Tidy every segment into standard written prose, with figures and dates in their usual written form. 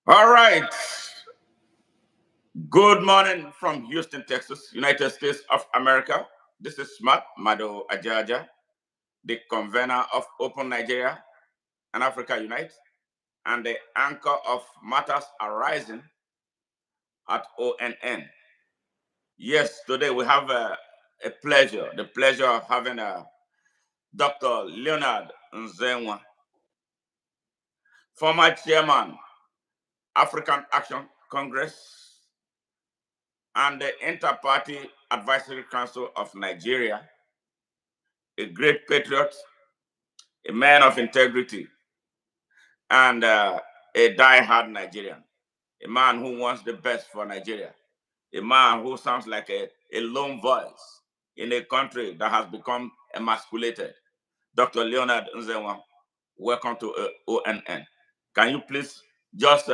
All right. Good morning from Houston, Texas, United States of America. This is Smart Mado Ajaja, the convener of Open Nigeria and Africa Unite, and the anchor of Matters Arising at ONN. Yes, today we have the pleasure of having Dr. Leonard Nzenwa, former chairman, African Action Congress, and the Inter-Party Advisory Council of Nigeria, a great patriot, a man of integrity, and a die-hard Nigerian, a man who wants the best for Nigeria, a man who sounds like a lone voice in a country that has become emasculated. Dr. Leonard Nzenwa, welcome to ONN. Can you please just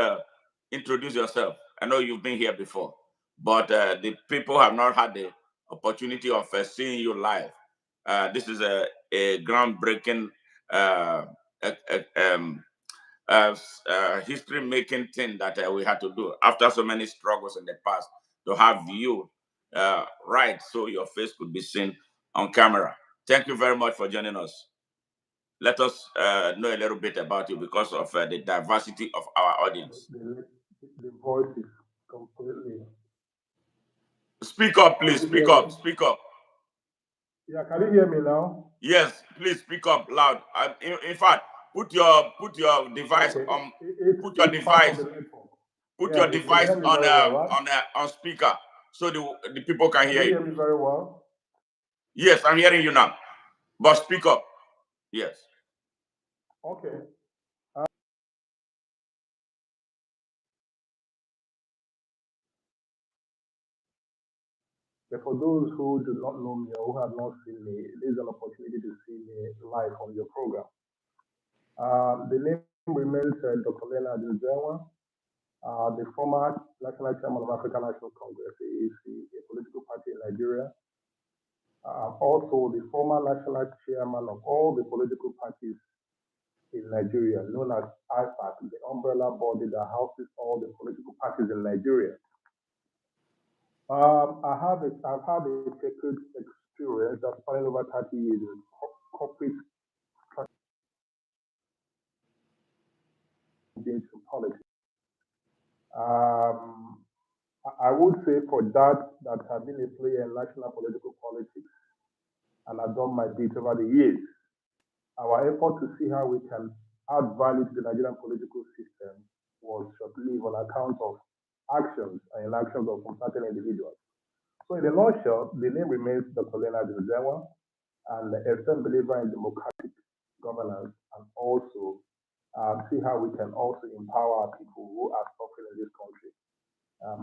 introduce yourself? I know you've been here before, but the people have not had the opportunity of seeing you live. This is a groundbreaking, uh, uh, um, history-making thing that we had to do after so many struggles in the past to have you right so your face could be seen on camera. Thank you very much for joining us. Let us know a little bit about you because of the diversity of our audience. The voice is completely. Speak up, Can please. you Speak hear up. me? Speak up. Yeah, can you hear me now? Yes, please speak up loud. In fact, put your device Okay, on. Put your it's part device. of the network. Put Yeah, your you can device hear me very well, right? on speaker so the people can Can hear you you. hear me very well? Yes, I'm hearing you now. But speak up. Yes. Okay. But for those who do not know me or who have not seen me, this is an opportunity to see me live on your program. The name remains Dr. Leonard Nzenwa, the former National Chairman of African National Congress, AAC, a political party in Nigeria. Also the former national chairman of all the political parties in Nigeria, known as IFAC, the umbrella body that houses all the political parties in Nigeria. I've had a checkered experience that spanning over 30 years in corporate into politics. Um, I would say for that have been a player in national political politics and I've done my bit over the years. Our effort to see how we can add value to the Nigerian political system was short-lived on account of actions and inactions of some certain individuals. So in a nutshell, the name remains Dr. Leonard Nzenwa, and a firm believer in democratic governance and also see how we can also empower people who are suffering in this country.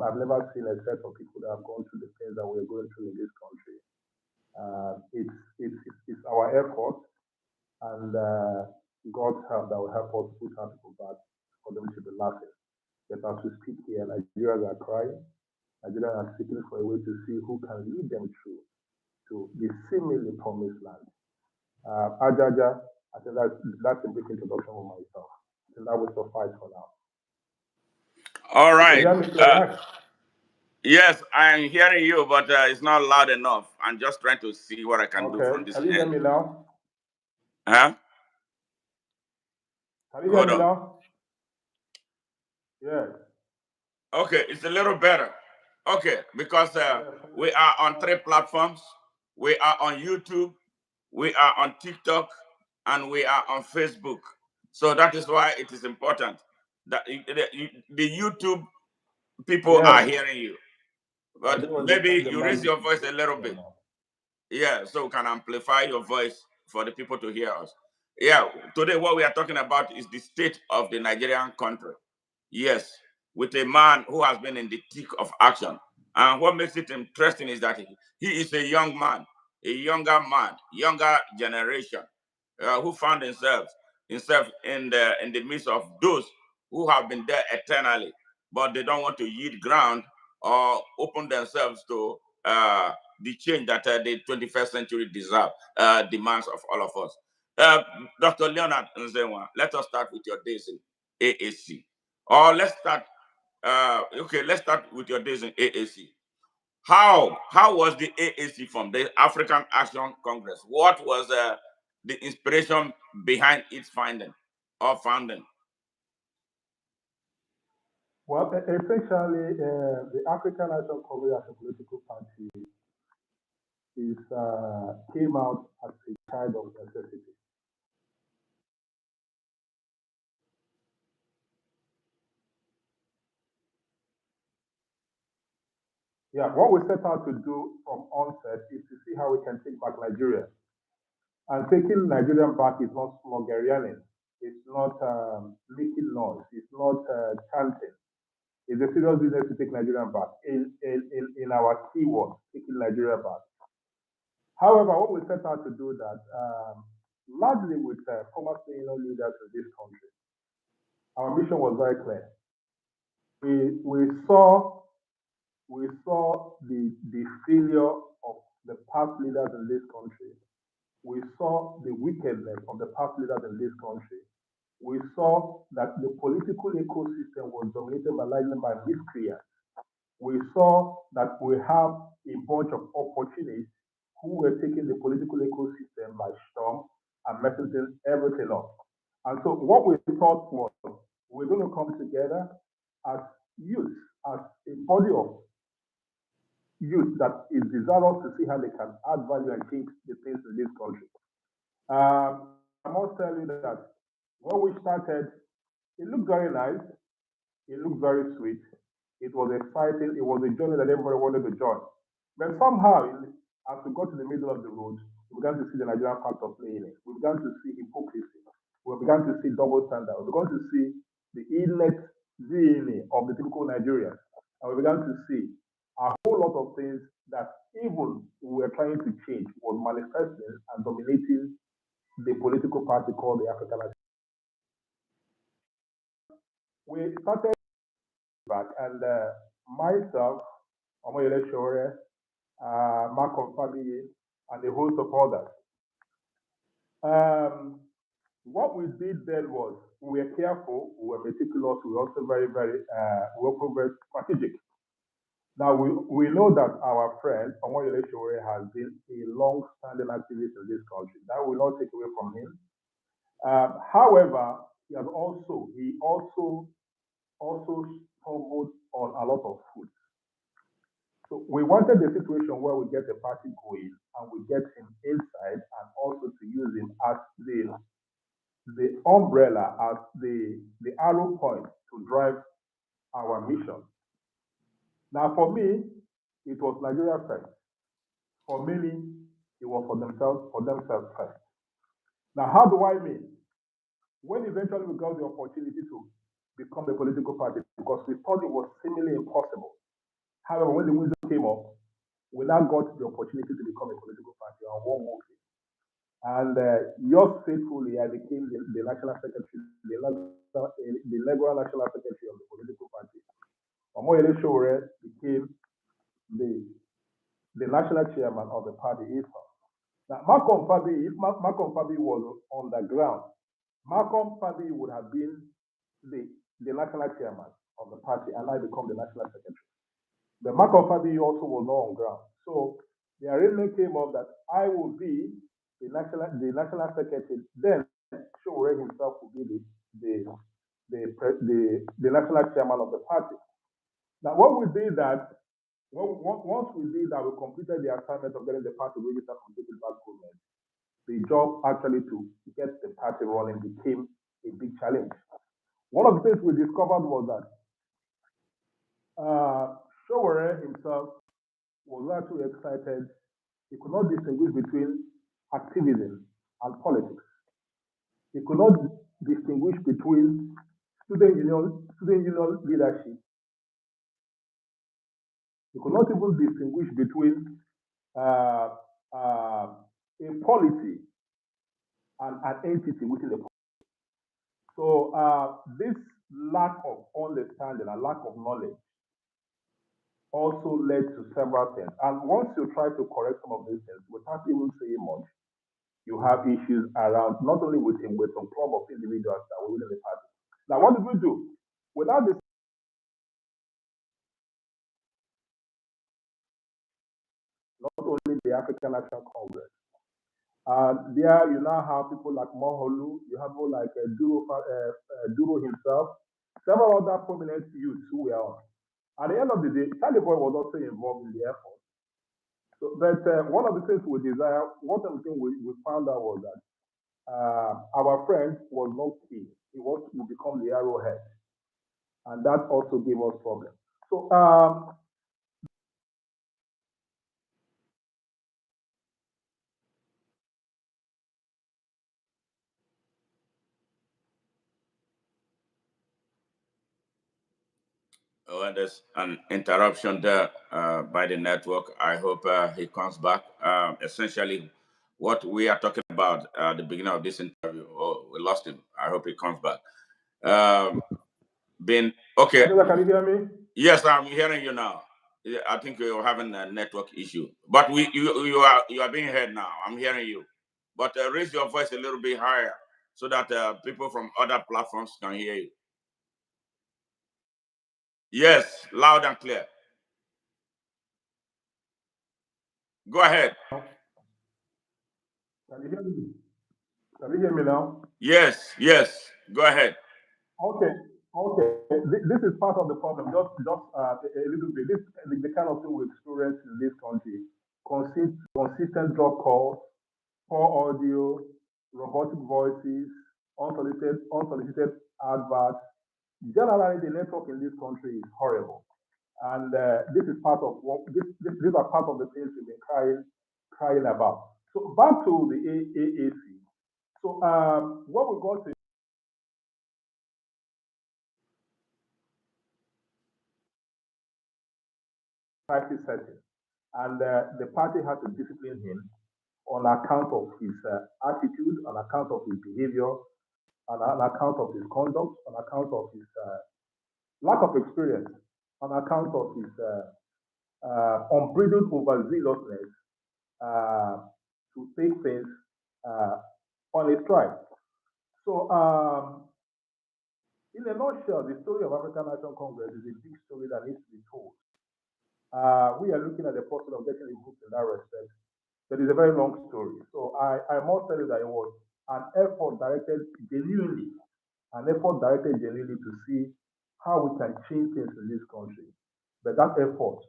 I've never seen a set of people that have gone through the things that we're going through in this country. It's our effort and God's help that will help us put our people back for them to be laughing. But as we speak here, Nigerians are crying. Nigerians are seeking for a way to see who can lead them through to the seemingly promised land. Ajaja, I think that's a brief introduction of myself. I think that will suffice for now. All You can right. hear me clear, right? Yes, I'm hearing you, but it's not loud enough. I'm just trying to see what I can do from Okay. this Can you hear end. me now? Huh? Can you hear Hold me on. now? Yes. Okay, it's a little better. Okay, because Yes. we are on three platforms. We are on YouTube, we are on TikTok, and we are on Facebook. So that is why it is important that the YouTube people are Yes. hearing you. I But do understand maybe the you raise your mandate voice a little here bit. now. Yeah, so we can amplify your voice for the people to hear us. Yeah, today what we are talking about is the state of the Nigerian country. Yes, with a man who has been in the thick of action. And what makes it interesting is that he is a young man, a younger man, younger generation, who found himself in the midst of those who have been there eternally, but they don't want to yield ground or open themselves to the change that the 21st century demands of all of us. Uh, Dr. Leonard Nzenwa, let us start with your days in AAC. Or let's start. Okay, let's start with your days in AAC. How was the AAC formed, the African Action Congress? What was the inspiration behind its finding or founding? Well, essentially, the African National Congress as a political party came out as a child of necessity. Yeah, what we set out to do from onset is to see how we can take back Nigeria. And taking Nigeria back is not sloganeering. It's not making noise. It's not chanting. It's a serious business to take Nigeria back. In our keyword, taking Nigeria back. However, what we set out to do that, largely with former senior leaders in this country, our mission was very clear. We saw the failure of the past leaders in this country. We saw the wickedness of the past leaders in this country. We saw that the political ecosystem was dominated largely by miscreants. We saw that we have a bunch of opportunists who were taking the political ecosystem by storm and messing everything up. And so what we thought was we're going to come together as youth, as a body of youth that is desirous to see how they can add value and change the things in this country. I must tell you that when we started, it looked very nice. It looked very sweet. It was exciting. It was a journey that everybody wanted to join. But somehow, as we got to the middle of the road, we began to see the Nigerian factor playing it. We began to see hypocrisy. We began to see double standard. We began to see the innate DNA of the typical Nigerian. And we began to see a whole lot of things that even we were trying to change was manifesting and dominating the political party called the African National. We started back, and myself, Omoyele Shore, Malcolm Fabiye, and a host of others. What we did then was we were careful, we were meticulous, we were also very, very, we were also very strategic. Now, we know that our friend, Omoyele Shore, has been a long-standing activist in this country. That will not take away from him. However, he also stumbled on a lot of food. So we wanted a situation where we get the party going and we get him inside and also to use him as the umbrella, as the arrow point to drive our mission. Now, for me, it was Nigeria first. For many, it was for themselves first. Now, how do I mean? When eventually we got the opportunity to become a political party, because we thought it was seemingly impossible. However, when the window came up, we now got the opportunity to become a political party on one more day. And yours faithfully, I became the national secretary, the legal national secretary of the political party. Omoyele Shore became the national chairman of the party itself. Now, Malcolm Fabi, if Malcolm Fabi was on the ground, Malcolm Fabi would have been the national chairman of the party, and I become the national secretary. But Malcolm Fabi also was not on ground. So the arrangement came up that I will be the national secretary, then Shore himself will be the national chairman of the party. Now, what we did that, once we did that, we completed the assignment of getting the party registered from People's Back Movement. The job actually to get the party running became a big challenge. One of the things we discovered was that Shore himself was not too excited. He could not distinguish between activism and politics. He could not distinguish between student union leadership. He could not even distinguish between a policy and an entity within the policy. So this lack of understanding and lack of knowledge also led to several things. And once you try to correct some of these things without even saying much, you have issues around not only with him, with some club of individuals that were within the party. Now, what did we do? Without this, not only the African National Congress, there you now have people like Moholu, you have people like Duro himself, several other prominent youths who were on. At the end of the day, Charlie Boy was also involved in the effort. So, but one of the things we desire, one of the things we found out was that our friend was not key. He was to become the arrowhead. And that also gave us problems. So Oh, there's an interruption there by the network. I hope he comes back. Essentially, what we are talking about at the beginning of this interview, oh, we lost him. I hope he comes back. Been okay. Can you hear me? Yes, I'm hearing you now. Yeah, I think you're having a network issue, but you are being heard now. I'm hearing you, but raise your voice a little bit higher so that people from other platforms can hear you. Yes, loud and clear. Go ahead. Can you hear me? Can you hear me now? Yes, yes. Go ahead. Okay, okay. This is part of the problem. Just a little bit. This the kind of thing we experience in this country. Consistent drop calls, poor audio, robotic voices, unsolicited adverts. Generally, the network in this country is horrible, and this is part of what these are part of the things we've been crying about. So back to the AAC. So what we got to crisis setting, and the party had to discipline him on account of his attitude, on account of his behavior, on account of his conduct, on account of his lack of experience, on account of his unbridled overzealousness to take things on its stride. So, in a nutshell, the story of African National Congress is a big story that needs to be told. We are looking at the process of getting a book in that respect. But it's a very long story. So I must tell you that it was an effort directed genuinely, to see how we can change things in this country. But that effort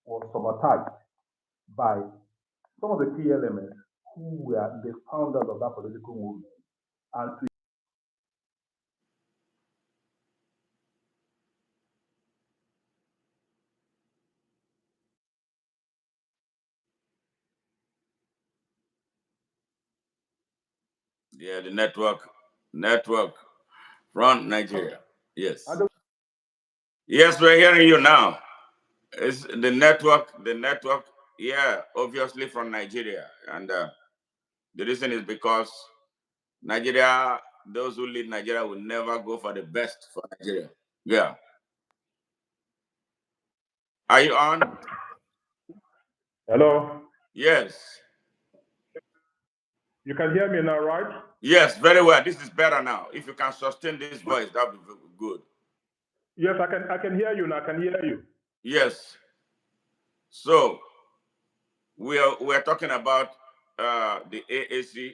was sabotaged by some of the key elements who were the founders of that political movement. And to Yeah, the network from Nigeria. Yes. Yes, we're hearing you now. It's the network, yeah, obviously from Nigeria. And the reason is because Nigeria, those who lead Nigeria will never go for the best for Nigeria. Yeah. Are you on? hello, Yes. you can hear me now, right? Yes, very well. This is better now. If you can sustain this voice, that would be good. Yes, I can hear you now. I can hear you. Yes. So we're talking about the AAC,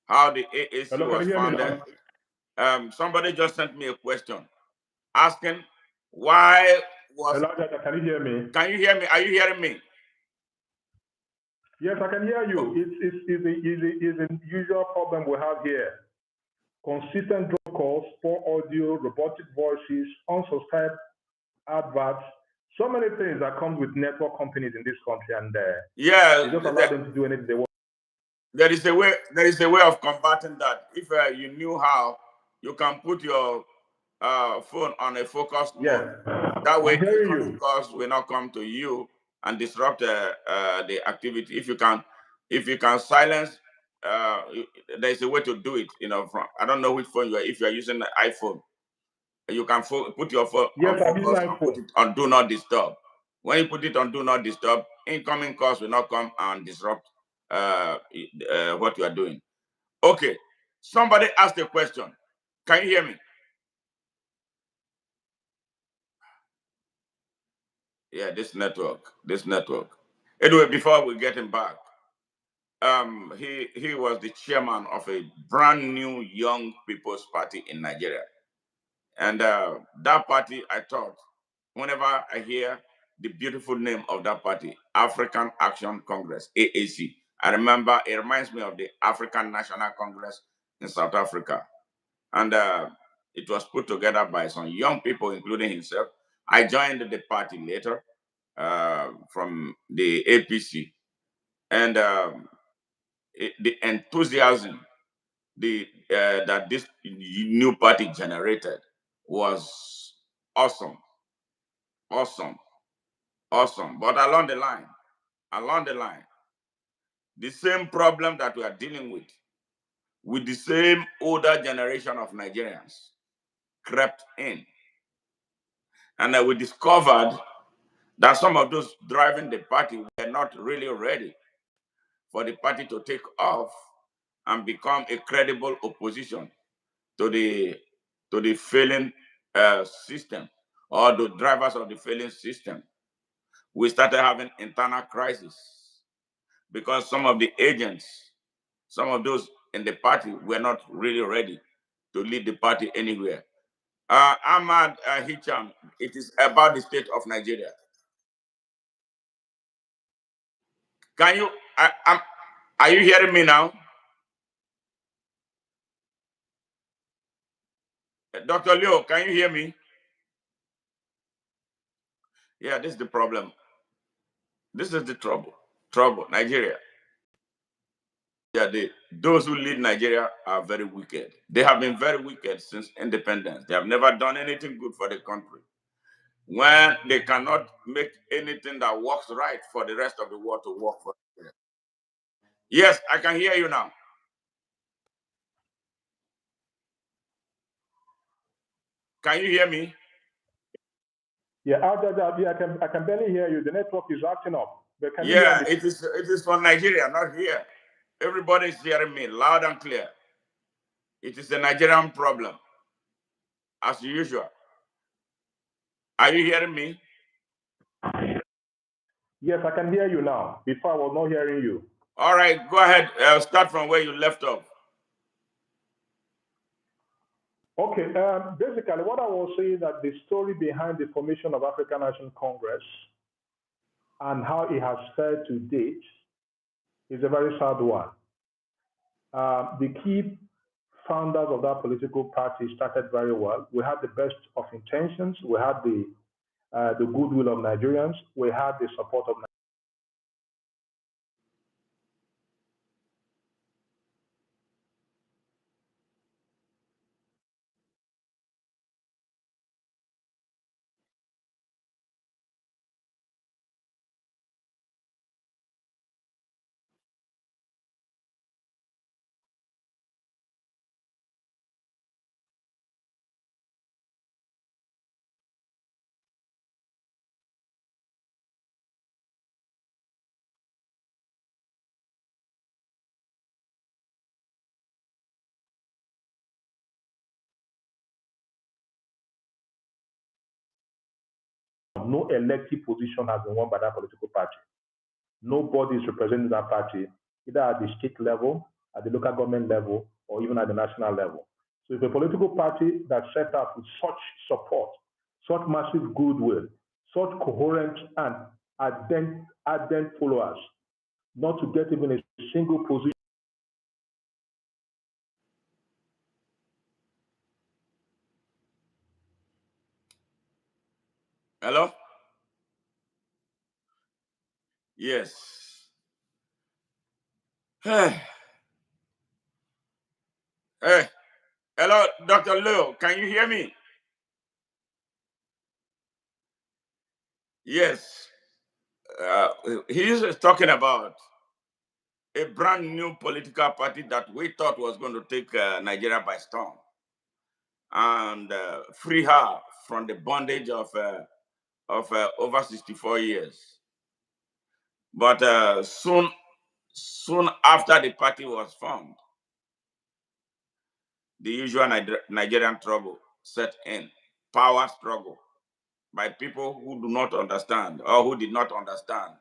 how the AAC Hello, can was you hear me founded. now? Somebody just sent me a question asking why was. Hello, can you hear me? Can you hear me? Are you hearing me? Yes, I can hear you. Oh. It's a usual problem we have here. Consistent drop calls, poor audio, robotic voices, unsubscribed adverts, so many things that come with network companies in this country, and Yeah, they just allow them to do anything they want. there is a way. There is a way of combating that. If you knew how, you can put your phone on a focus Yes, mode. That way, I'm hearing incoming you. calls will not come to you and disrupt the activity. If you can silence, uh, there is a way to do it. From I don't know which phone you are. If you are using the iPhone, you can put your phone Yes, on I'm using focus and put iPhone. it on do not disturb. When you put it on do not disturb, incoming calls will not come and disrupt what you are doing. Okay. Somebody asked a question. Can you hear me? Yeah, this network. Anyway, before we get him back, he was the chairman of a brand new young people's party in Nigeria. And that party, I thought, whenever I hear the beautiful name of that party, African Action Congress, AAC, I remember it reminds me of the African National Congress in South Africa. And it was put together by some young people, including himself. I joined the party later from the APC. And the enthusiasm that this new party generated was awesome, awesome, awesome. But along the line, the same problem that we are dealing with the same older generation of Nigerians, crept in. And we discovered that some of those driving the party were not really ready for the party to take off and become a credible opposition to the failing system, or the drivers of the failing system. We started having internal crisis because some of the agents, some of those in the party were not really ready to lead the party anywhere. Ahmad Hicham, it is about the state of Nigeria. Can you, are you hearing me now? Dr. Leo, can you hear me? Yeah, this is the problem. This is the trouble. Nigeria. Yeah, those who lead Nigeria are very wicked. They have been very wicked since independence. They have never done anything good for the country. When they cannot make anything that works right for the rest of the world to work for Nigeria. Yes, I can hear you now. Can you hear me? Yeah, I can barely hear you. The network is acting up. But can you hear Yeah, me? it is for Nigeria, not here. Everybody is hearing me loud and clear. It is a Nigerian problem, as usual. Are you hearing me? Yes, I can hear you now. Before I was not hearing you. All right, go ahead. Start from where you left off. Okay, basically what I was saying that the story behind the formation of African National Congress and how it has fared to date is a very sad one. The key founders of that political party started very well. We had the best of intentions. We had the goodwill of Nigerians. We had the support of. No elective position has been won by that political party. Nobody is representing that party, either at the state level, at the local government level, or even at the national level. So if a political party that set up with such support, such massive goodwill, such coherent and ardent followers, not to get even a single position. Hello? Yes. Hey, hey. Hello, Dr. Leo. Can you hear me? Yes. He is talking about a brand new political party that we thought was going to take Nigeria by storm and free her from the bondage of over 64 years. But soon after the party was formed, the usual Nigerian trouble set in, power struggle. by people who do not understand or who did not understand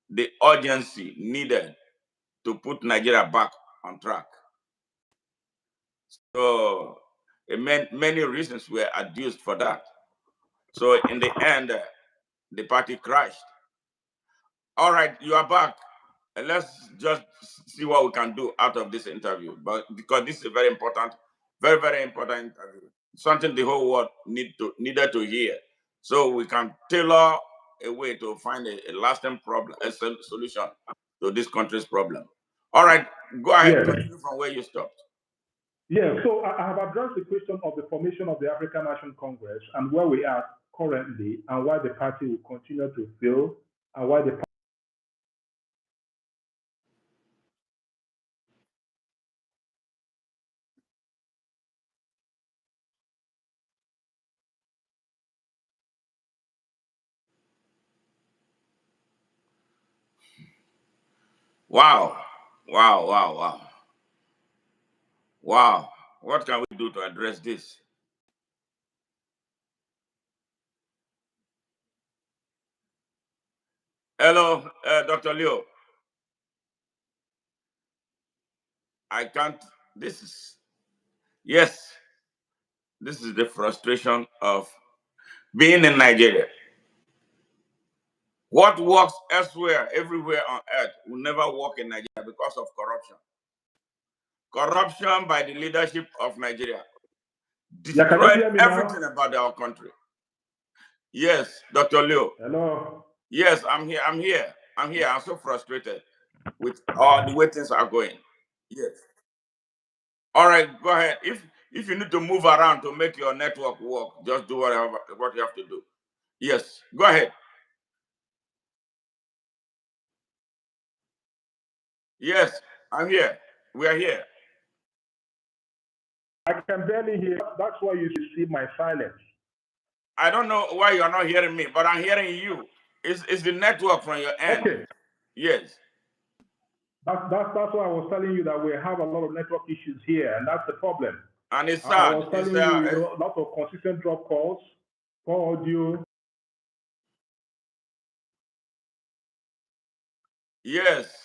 the urgency needed to put Nigeria back on track. So many reasons were adduced for that. So in the end, the party crashed. All right, you are back. Let's just see what we can do out of this interview. But because this is a very important, very, very important interview, something the whole world needed to hear. So we can tailor a way to find a lasting problem, a solution to this country's problem. All right, go ahead, Yes. continue from where you stopped. Yeah, so I have addressed the question of the formation of the African National Congress and where we are currently and why the party will continue to fail and why the Wow, wow, wow, wow. Wow, what can we do to address this? Hello, Dr. Leo. I can't, this is, yes, this is the frustration of being in Nigeria. What works elsewhere, everywhere on earth, will never work in Nigeria because of corruption. Corruption by the leadership of Nigeria Yeah, can you destroyed hear me everything now? about our country. Yes, Dr. Leo. Hello. Yes, I'm here. I'm here. I'm here. I'm so frustrated with all the way things are going. Yes. All right, go ahead. If you need to move around to make your network work, just do what you have to do. Yes, go ahead. Yes, I'm here. We are here. I can barely hear. That's why you see my silence. I don't know why you're not hearing me, but I'm hearing you. It's the network from your end. Okay. Yes. That's why I was telling you that we have a lot of network issues here, and that's the problem. And it's I sad. was telling you, lots of consistent drop calls, poor audio. Yes.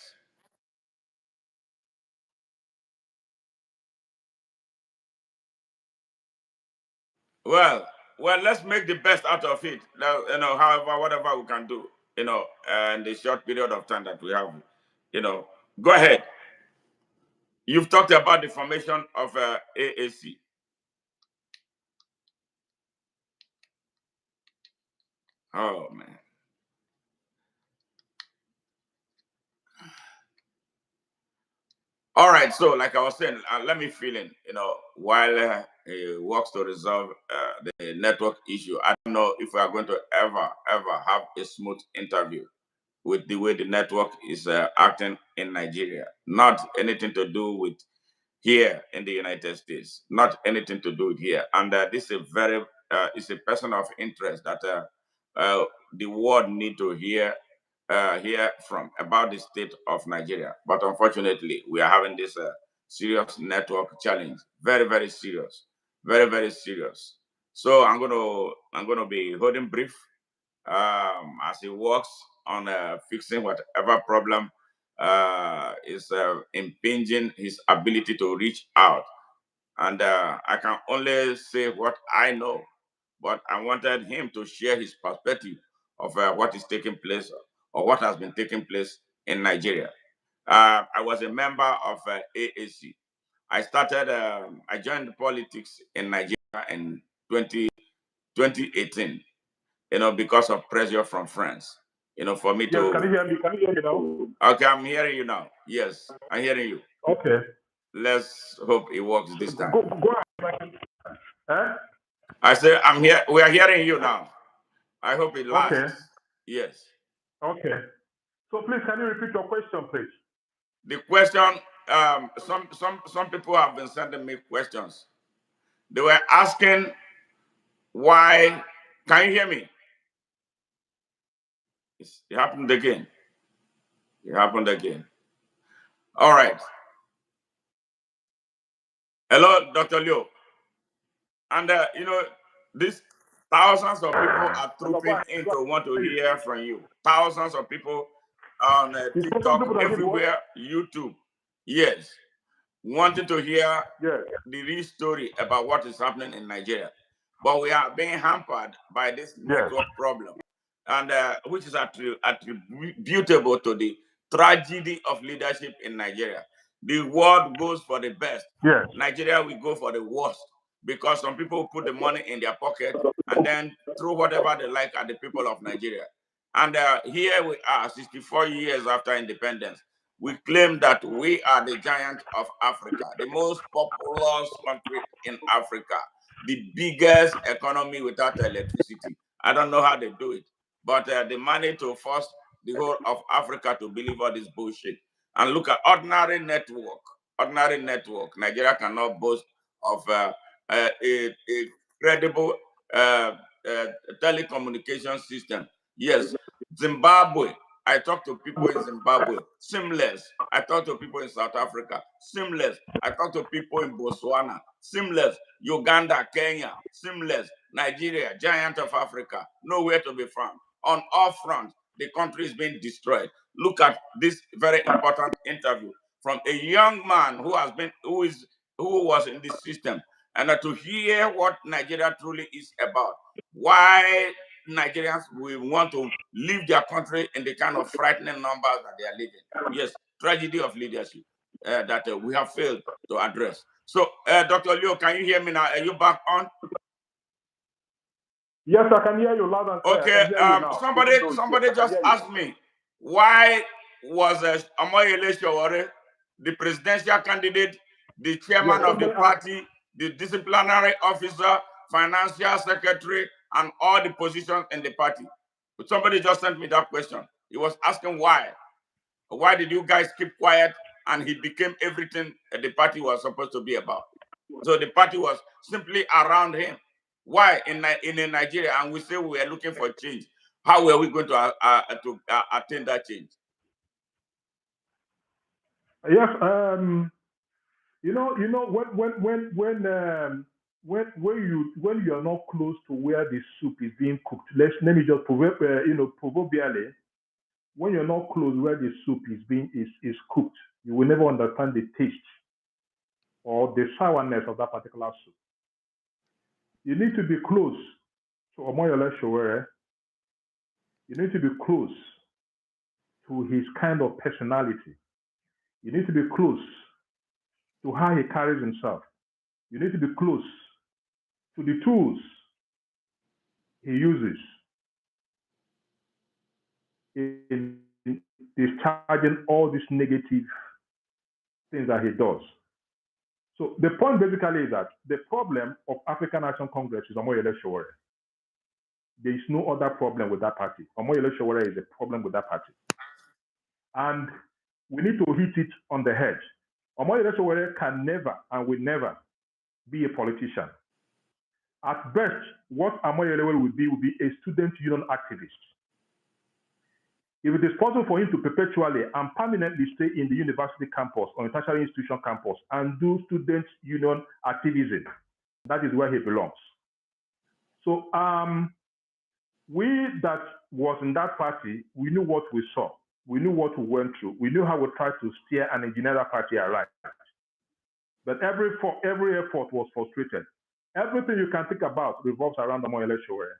Well, let's make the best out of it. However, whatever we can do, in the short period of time that we have, go ahead. You've talked about the formation of AAC. Oh man. All right. So, like I was saying, let me fill in. While he works to resolve the network issue, I don't know if we are going to ever have a smooth interview with the way the network is acting in Nigeria. Not anything to do with here in the United States. Not anything to do with here. And this is it's a person of interest that the world need to hear from about the state of Nigeria. But unfortunately, we are having this serious network challenge. Very, very serious. Very, very serious. So I'm gonna be holding brief as he works on fixing whatever problem is impinging his ability to reach out. And I can only say what I know, but I wanted him to share his perspective of what is taking place or what has been taking place in Nigeria. I was a member of AAC. I joined politics in Nigeria in 2018, because of pressure from friends, for me Yes, can you to. hear me? Can you hear me now? Okay, I'm hearing you now. Yes, I'm hearing you. Okay. Let's hope it works this time. Go ahead. Huh? I say I'm here. We are hearing you now. I hope it Okay. lasts. Yes. Okay. So please, can you repeat your question, please? The question. Some people have been sending me questions. They were asking why. Can you hear me? It happened again. It happened again. All right. Hello, Dr. Liu. And this. Thousands of people are trooping in to want to hear from you. Thousands of people on TikTok, everywhere, YouTube. Yes, wanting to hear the real story about what is happening in Nigeria. But we are being hampered by this network problem, and which is attributable to the tragedy of leadership in Nigeria. The world goes for the best. Nigeria will go for the worst because some people put the money in their pocket and then throw whatever they like at the people of Nigeria. And here we are, 64 years after independence. We claim that we are the giant of Africa, the most populous country in Africa, the biggest economy without electricity. I don't know how they do it, but they manage to force the whole of Africa to believe all this bullshit. And look at ordinary network. Ordinary network. Nigeria cannot boast of a credible telecommunication system. Yes, Zimbabwe. I talk to people in Zimbabwe, seamless. I talk to people in South Africa, seamless. I talk to people in Botswana, seamless. Uganda, Kenya, seamless. Nigeria, giant of Africa, nowhere to be found. On all fronts, the country is being destroyed. Look at this very important interview from a young man who was in this system, and to hear what Nigeria truly is about. Why Nigerians will want to leave their country in the kind of frightening numbers that they are living. Yes, tragedy of leadership that we have failed to address. So, Dr. Leo, can you hear me now? Are you back on? Yes, I can hear you loud and clear. Okay, somebody just asked me, why was Amoyele Sowore, the presidential candidate, the chairman of the party, the disciplinary officer, financial secretary, and all the positions in the party? But somebody just sent me that question. He was asking why. Why did you guys keep quiet and he became everything the party was supposed to be about? So the party was simply around him. Why in Nigeria? And we say we are looking for change. How are we going to attain that change? Yes, when you are not close to where the soup is being cooked, let me just proverbially, when you're not close where the soup is cooked, you will never understand the taste or the sourness of that particular soup. You need to be close to Omoyele Sowore. You need to be close to his kind of personality. You need to be close to how he carries himself. You need to be close to the tools he uses in discharging all these negative things that he does. So the point basically is that the problem of African National Congress is Omoyele Sowore. There is no other problem with that party. Omoyele Sowore is a problem with that party. And we need to hit it on the head. Omoyele Sowore can never and will never be a politician. At best, what Omoyele will be a student union activist. If it is possible for him to perpetually and permanently stay in the university campus or tertiary institution campus and do student union activism, that is where he belongs. So we that was in that party, we knew what we saw. We knew what we went through. We knew how we tried to steer and engineer that party aright. But every effort was frustrated. Everything you can think about revolves around Omoyele Sowore.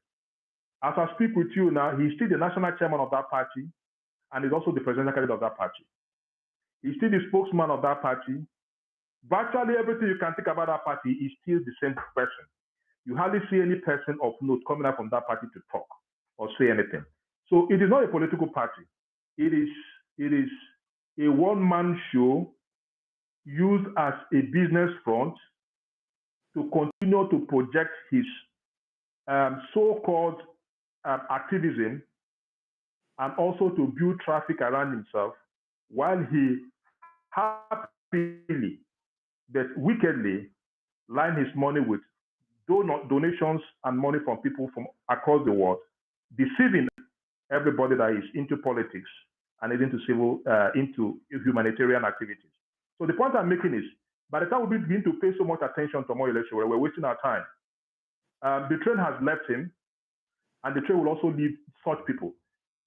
As I speak with you now, he's still the national chairman of that party, and is also the presidential candidate of that party. He's still the spokesman of that party. Virtually everything you can think about that party is still the same person. You hardly see any person of note coming out from that party to talk or say anything. So it is not a political party. It is a one-man show used as a business front to continue to project his so-called activism and also to build traffic around himself while he happily but wickedly line his money with donations and money from people from across the world, deceiving everybody that is into politics and is into humanitarian activities. So the point I'm making is, by the time we begin to pay so much attention to Omoyele Sowore, we're wasting our time. The train has left him, and the train will also leave such people.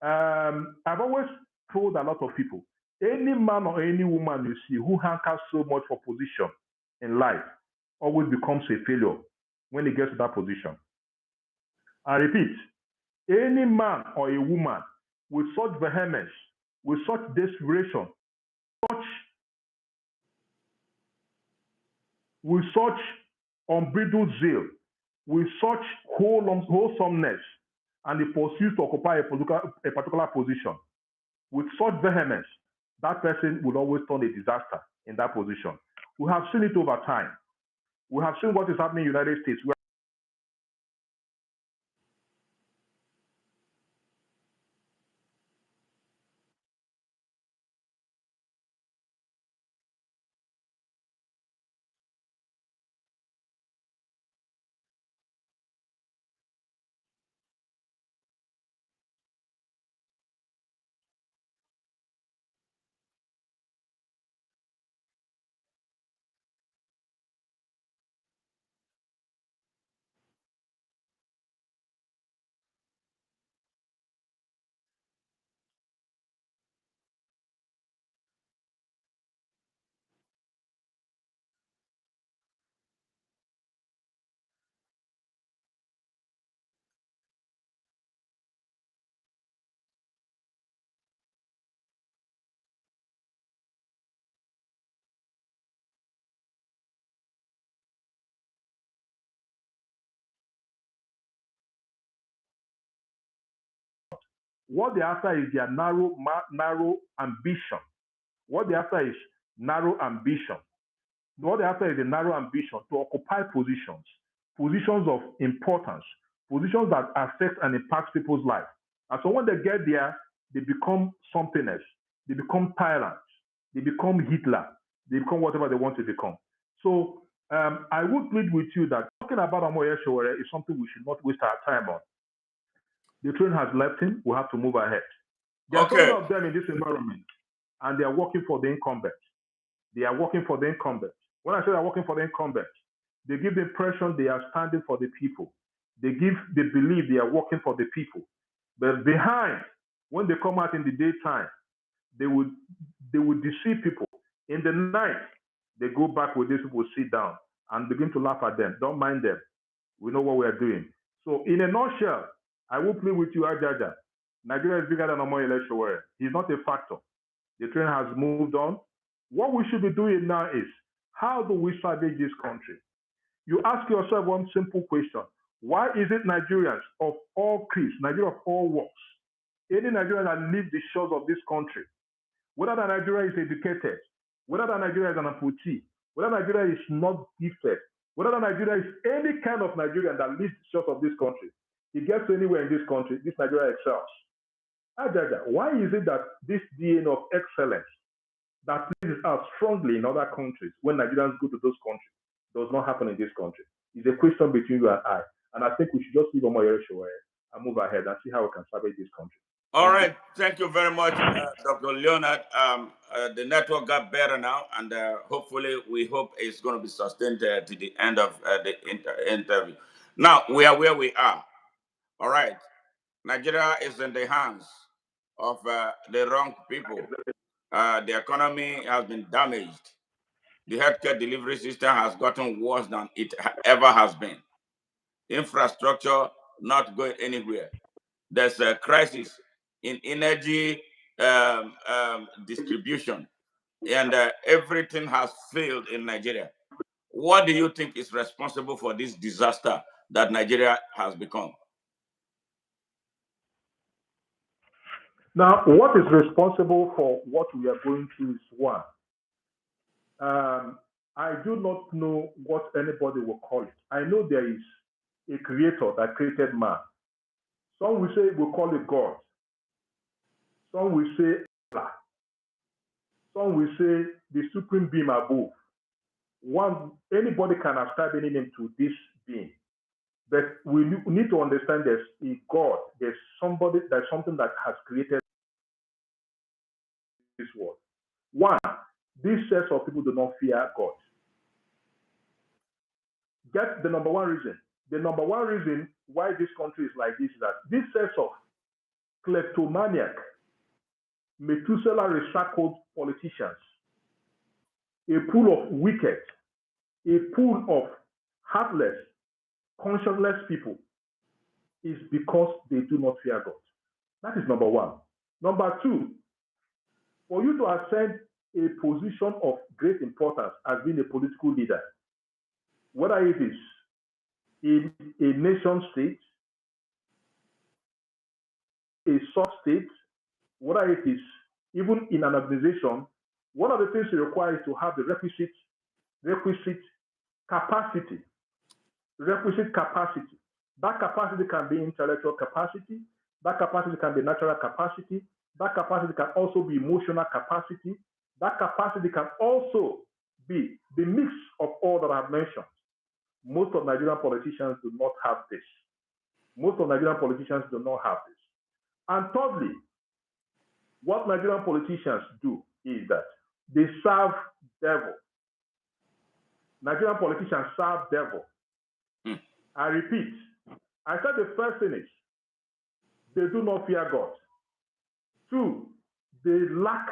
I've always told a lot of people, any man or any woman you see who hankers so much for position in life always becomes a failure when he gets to that position. I repeat, any man or a woman with such vehemence, with such desperation, with such unbridled zeal, with such wholesomeness, and the pursuit to occupy a particular position, with such vehemence, that person will always turn a disaster in that position. We have seen it over time. We have seen what is happening in the United States. What they're after is their narrow ambition. What they're after is narrow ambition. What they're after is a narrow ambition to occupy positions of importance, positions that affect and impact people's lives. And so when they get there, they become something else. They become tyrants. They become Hitler. They become whatever they want to become. So I would plead with you that talking about Omoyele Sowore is something we should not waste our time on. The train has left him. We have to move ahead. There are so many of them in this environment, and they are working for the incumbent. They are working for the incumbent. When I say they're working for the incumbent, they give the impression they are standing for the people. They believe they are working for the people. But behind, when they come out in the daytime, they would deceive people. In the night, they go back with these people, sit down, and begin to laugh at them. Don't mind them. We know what we are doing. So in a nutshell, I will plead with you, Ajaja. Nigeria is bigger than Omoyele Sowore. He's not a factor. The train has moved on. What we should be doing now is, how do we salvage this country? You ask yourself one simple question. Why is it Nigerians of all creeds, Nigeria of all walks, any Nigerian that leaves the shores of this country, whether that Nigeria is educated, whether that Nigeria is an amputee, whether Nigeria is not gifted, whether that Nigeria is any kind of Nigerian that leaves the shores of this country, he gets to anywhere in this country, this Nigeria excels. Ajaja, why is it that this DNA of excellence that plays out strongly in other countries when Nigerians go to those countries does not happen in this country? It's a question between you and I. And I think we should just leave Omoyele Sowore and move ahead and see how we can salvage this country. All right. Thank you very much, Dr. Leonard. The network got better now, and hopefully we hope it's going to be sustained to the end of the interview. Now, we are where we are. All right. Nigeria is in the hands of the wrong people. The economy has been damaged. The healthcare delivery system has gotten worse than it ever has been. Infrastructure not going anywhere. There's a crisis in energy distribution, and everything has failed in Nigeria. What do you think is responsible for this disaster that Nigeria has become? Now, what is responsible for what we are going through is one. I do not know what anybody will call it. I know there is a creator that created man. Some will say we'll call it God. Some will say Allah. Some will say the supreme being above. Anybody can ascribe any name to this being. But we need to understand there's a God, there's something that has created this world. One, this set of people do not fear God. That's the number one reason. the number one reason why this country is like this is that this sense of kleptomaniac, Methuselah recycled politicians, a pool of wicked, a pool of heartless, conscienceless people, is because they do not fear God. That is number one. Number two, for you to ascend a position of great importance as being a political leader, whether it is in a nation state, a sub-state, whether it is even in an organization, one of the things you require is to have the requisite capacity. Requisite capacity. That capacity can be intellectual capacity. That capacity can be natural capacity. That capacity can also be emotional capacity. That capacity can also be the mix of all that I've mentioned. Most of Nigerian politicians do not have this. Most of Nigerian politicians do not have this. And thirdly, what Nigerian politicians do is that they serve devil. Nigerian politicians serve devil. I repeat, I said the first thing is they do not fear God. Two, they lack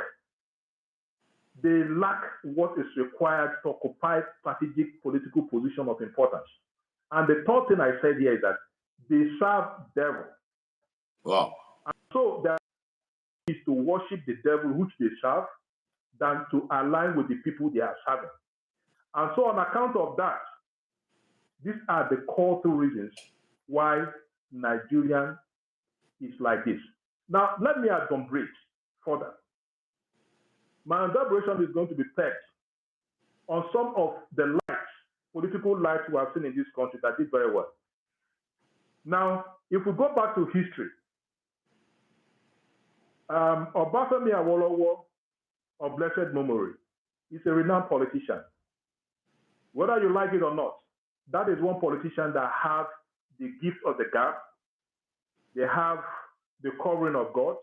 what is required to occupy strategic political position of importance. And the third thing I said here is that they serve devil. Wow. And so there is to worship the devil which they serve than to align with the people they are serving. And so on account of that, these are the core two reasons why Nigerian is like this. Now, let me adumbrate further. My elaboration is going to be pegged on some of the lights, political lights we have seen in this country that did very well. Now, if we go back to history, Obafemi Awolowo of blessed memory is a renowned politician. Whether you like it or not, that is one politician that has the gift of the gab, they have the covering of God,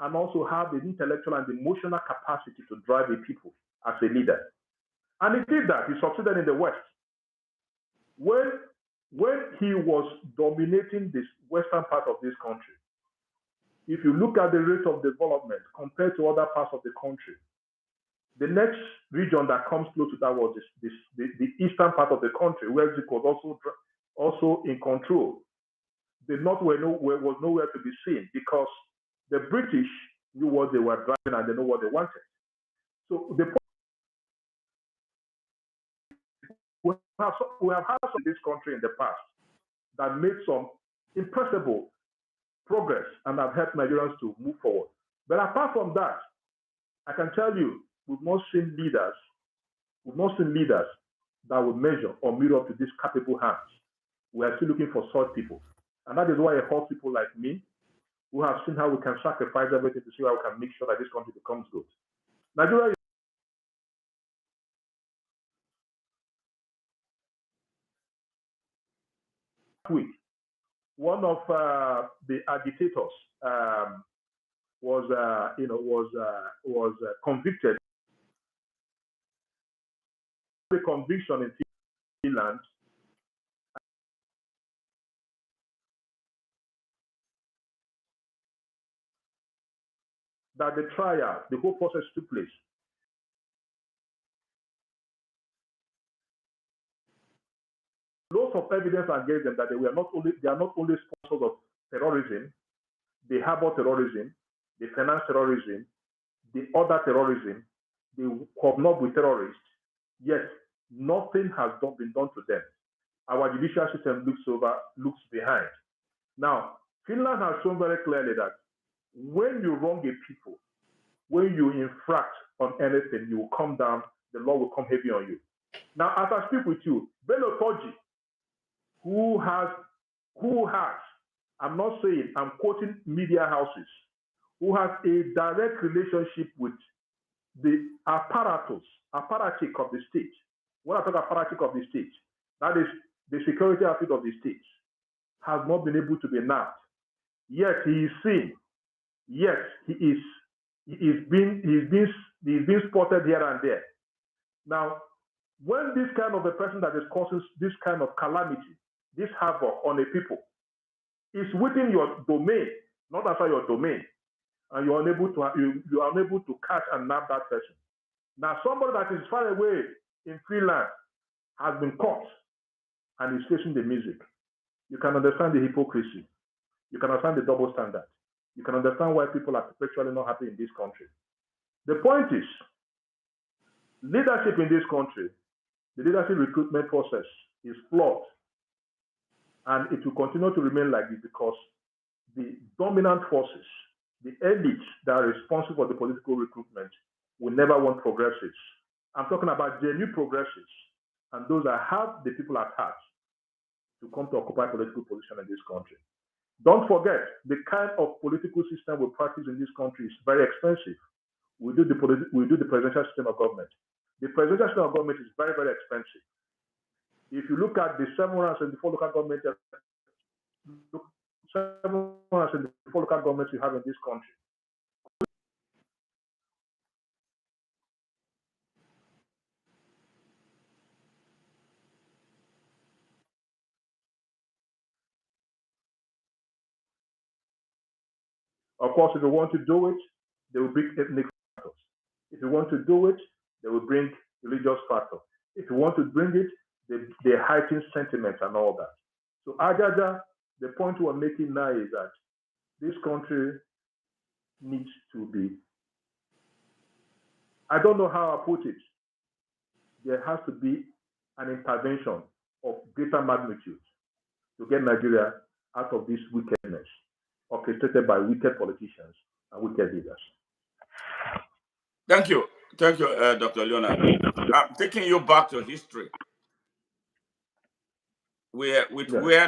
and also have the intellectual and emotional capacity to drive the people as a leader. And he did that. He succeeded in the West. When he was dominating this western part of this country, if you look at the rate of development compared to other parts of the country, the next region that comes close to that was the eastern part of the country, where it was also in control. The north was nowhere to be seen because the British knew what they were driving and they know what they wanted. So we have had some in this country in the past that made some impressible progress and have helped Nigerians to move forward. But apart from that, I can tell you, we've not seen leaders that would measure or mirror up to these capable hands. We are still looking for such people. And that is why it hurts people like me, who have seen how we can sacrifice everything to see how we can make sure that this country becomes good. Nigeria is week. One of the agitators was convicted. The conviction in Finland that the trial, the whole process took place. Lots of evidence against them that they are not only sponsors of terrorism, they harbor terrorism, they finance terrorism, they order terrorism, they cooperate with terrorists. Yet nothing has been done to them. Our judicial system looks behind. Now, Finland has shown very clearly that when you wrong a people, when you infract on anything, you will come down, the law will come heavy on you. Now, as I speak with you, Bello Toji, who has, I'm not saying, I'm quoting media houses, who has a direct relationship with the apparatus of the state. When I talk apparatus of the state, that is the security outfit of the state, has not been able to be nabbed. Yet he is seen. Yes, he's being spotted here and there. Now, when this kind of a person that is causing this kind of calamity this havoc on a people is within your domain, not outside your domain, and you're unable to catch and nab that person. Now, somebody that is far away in Finland has been caught and is facing the music. You can understand the hypocrisy. You can understand the double standard. You can understand why people are perpetually not happy in this country. The point is, leadership in this country, the leadership recruitment process is flawed. And it will continue to remain like this because the dominant forces, the elites that are responsible for the political recruitment, will never want progressives. I'm talking about genuine progressives and those that have the people at heart to come to occupy political position in this country. Don't forget, the kind of political system we practice in this country is very expensive. We do the presidential system of government. The presidential system of government is very, very expensive. If you look at the 774 local governments, 774 local governments you have in this country, of course, if you want to do it, they will bring ethnic factors. If you want to do it, they will bring religious factors. If you want to bring it, they heighten sentiment and all that. So, Ajaja, the point we're making now is that this country needs to be, I don't know how I put it, there has to be an intervention of greater magnitude to get Nigeria out of this wickedness orchestrated by wicked politicians and wicked leaders. Thank you. Thank you, Dr. Leonard. I'm taking you back to history, where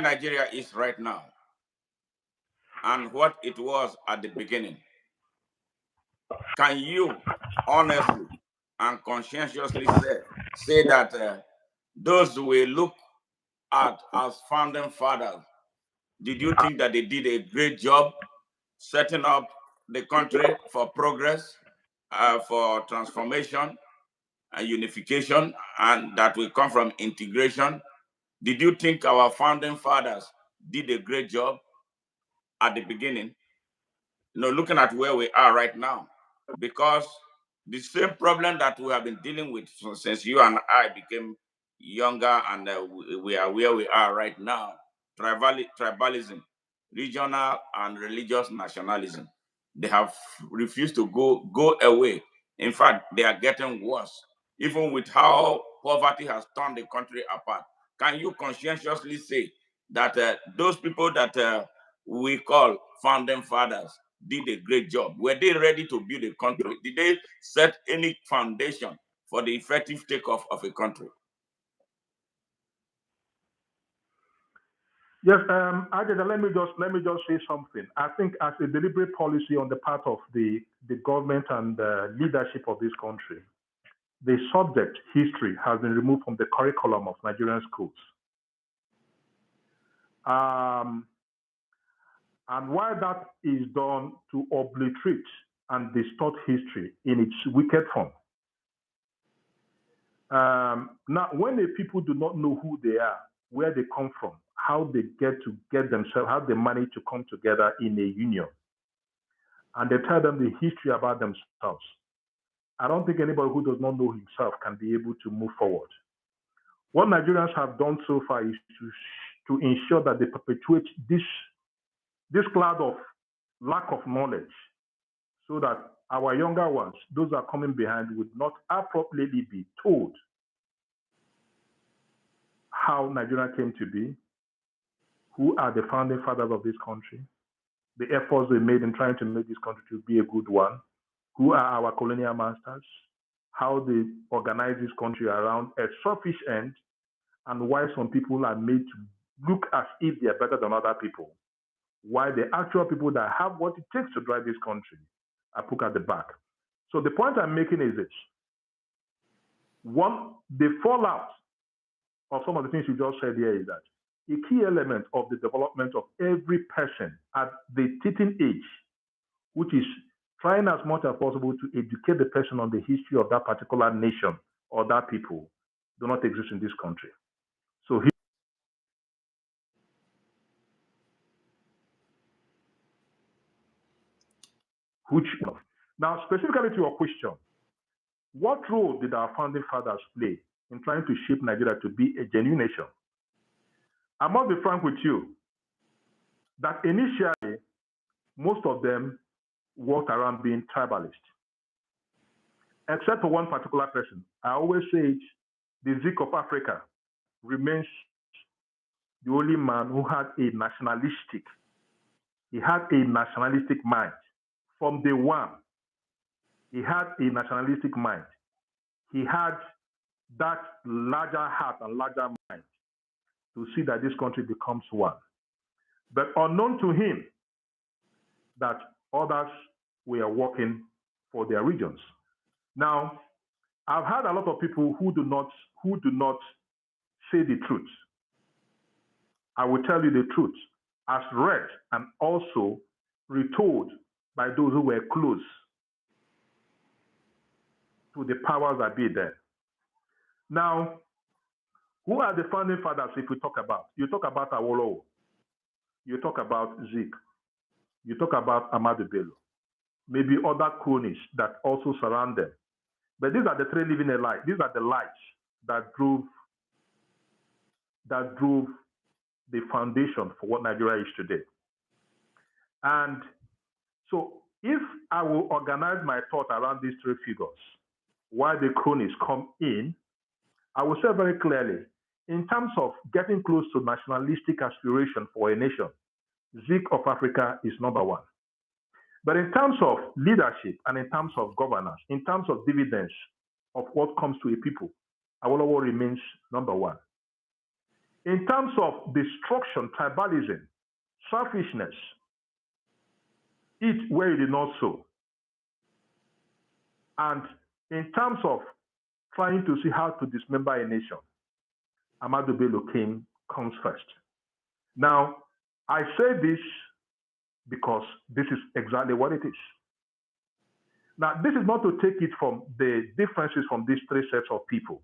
Nigeria is right now and what it was at the beginning. Can you honestly and conscientiously say that those we look at as founding fathers, did you think that they did a great job setting up the country for progress, for transformation and unification, and that will come from integration? Did you think our founding fathers did a great job at the beginning? Looking at where we are right now, because the same problem that we have been dealing with since you and I became younger, and we are where we are right now, tribalism, regional and religious nationalism, they have refused to go away. In fact, they are getting worse, even with how poverty has torn the country apart. Can you conscientiously say that those people that we call founding fathers did a great job? Were they ready to build a country? Did they set any foundation for the effective takeoff of a country? Yes, Ajay, let me just say something. I think as a deliberate policy on the part of the government and the leadership of this country, the subject history has been removed from the curriculum of Nigerian schools. And while that is done to obliterate and distort history in its wicked form, now when the people do not know who they are, where they come from, how they get themselves, how they manage to come together in a union, and they tell them the history about themselves, I don't think anybody who does not know himself can be able to move forward. What Nigerians have done so far is to ensure that they perpetuate this cloud of lack of knowledge, so that our younger ones, those that are coming behind, would not appropriately be told how Nigeria came to be, who are the founding fathers of this country, the efforts they made in trying to make this country to be a good one, who are our colonial masters, how they organize this country around a selfish end, and why some people are made to look as if they are better than other people, why the actual people that have what it takes to drive this country are put at the back. So the point I'm making is this. One, the fallout of some of the things you just said here is that a key element of the development of every person at the teaching age, which is trying as much as possible to educate the person on the history of that particular nation or that people, do not exist in this country. So which now specifically to your question, what role did our founding fathers play in trying to shape Nigeria to be a genuine nation? I must be frank with you that initially, most of them walked around being tribalist. Except for one particular person. I always say it, the Zik of Africa remains the only man who had a nationalistic mind from day one. He had a nationalistic mind. He had that larger heart and larger mind to see that this country becomes one. But unknown to him, that others were working for their regions. Now, I've had a lot of people who do not say the truth. I will tell you the truth, as read and also retold by those who were close to the powers that be there. Now, who are the founding fathers if we talk about? You talk about Awolowo, you talk about Zik, you talk about Ahmadu Bello, maybe other cronies that also surround them. But these are the three living a light. These are the lights that drove the foundation for what Nigeria is today. And so if I will organize my thought around these three figures, why the cronies come in, I will say very clearly, in terms of getting close to nationalistic aspiration for a nation, Zik of Africa is number one. But in terms of leadership and in terms of governance, in terms of dividends of what comes to a people, Awolowo remains number one. In terms of destruction, tribalism, selfishness, eat where you did not sow. And in terms of trying to see how to dismember a nation, Ahmadu Bello comes first. Now, I say this because this is exactly what it is. Now, this is not to take it from the differences from these three sets of people.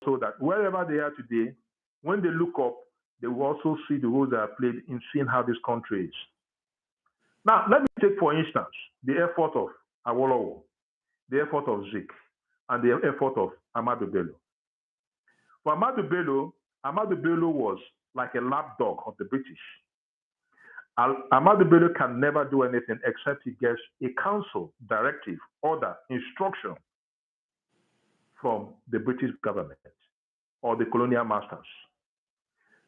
So that wherever they are today, when they look up, they will also see the role they have played in seeing how this country is. Now, let me take, for instance, the effort of Awolowo, the effort of Zik, and the effort of Ahmadu Bello. For Ahmadu Bello was like a lapdog of the British. Ahmadu Bello can never do anything except he gets a counsel, directive, order, instruction from the British government or the colonial masters.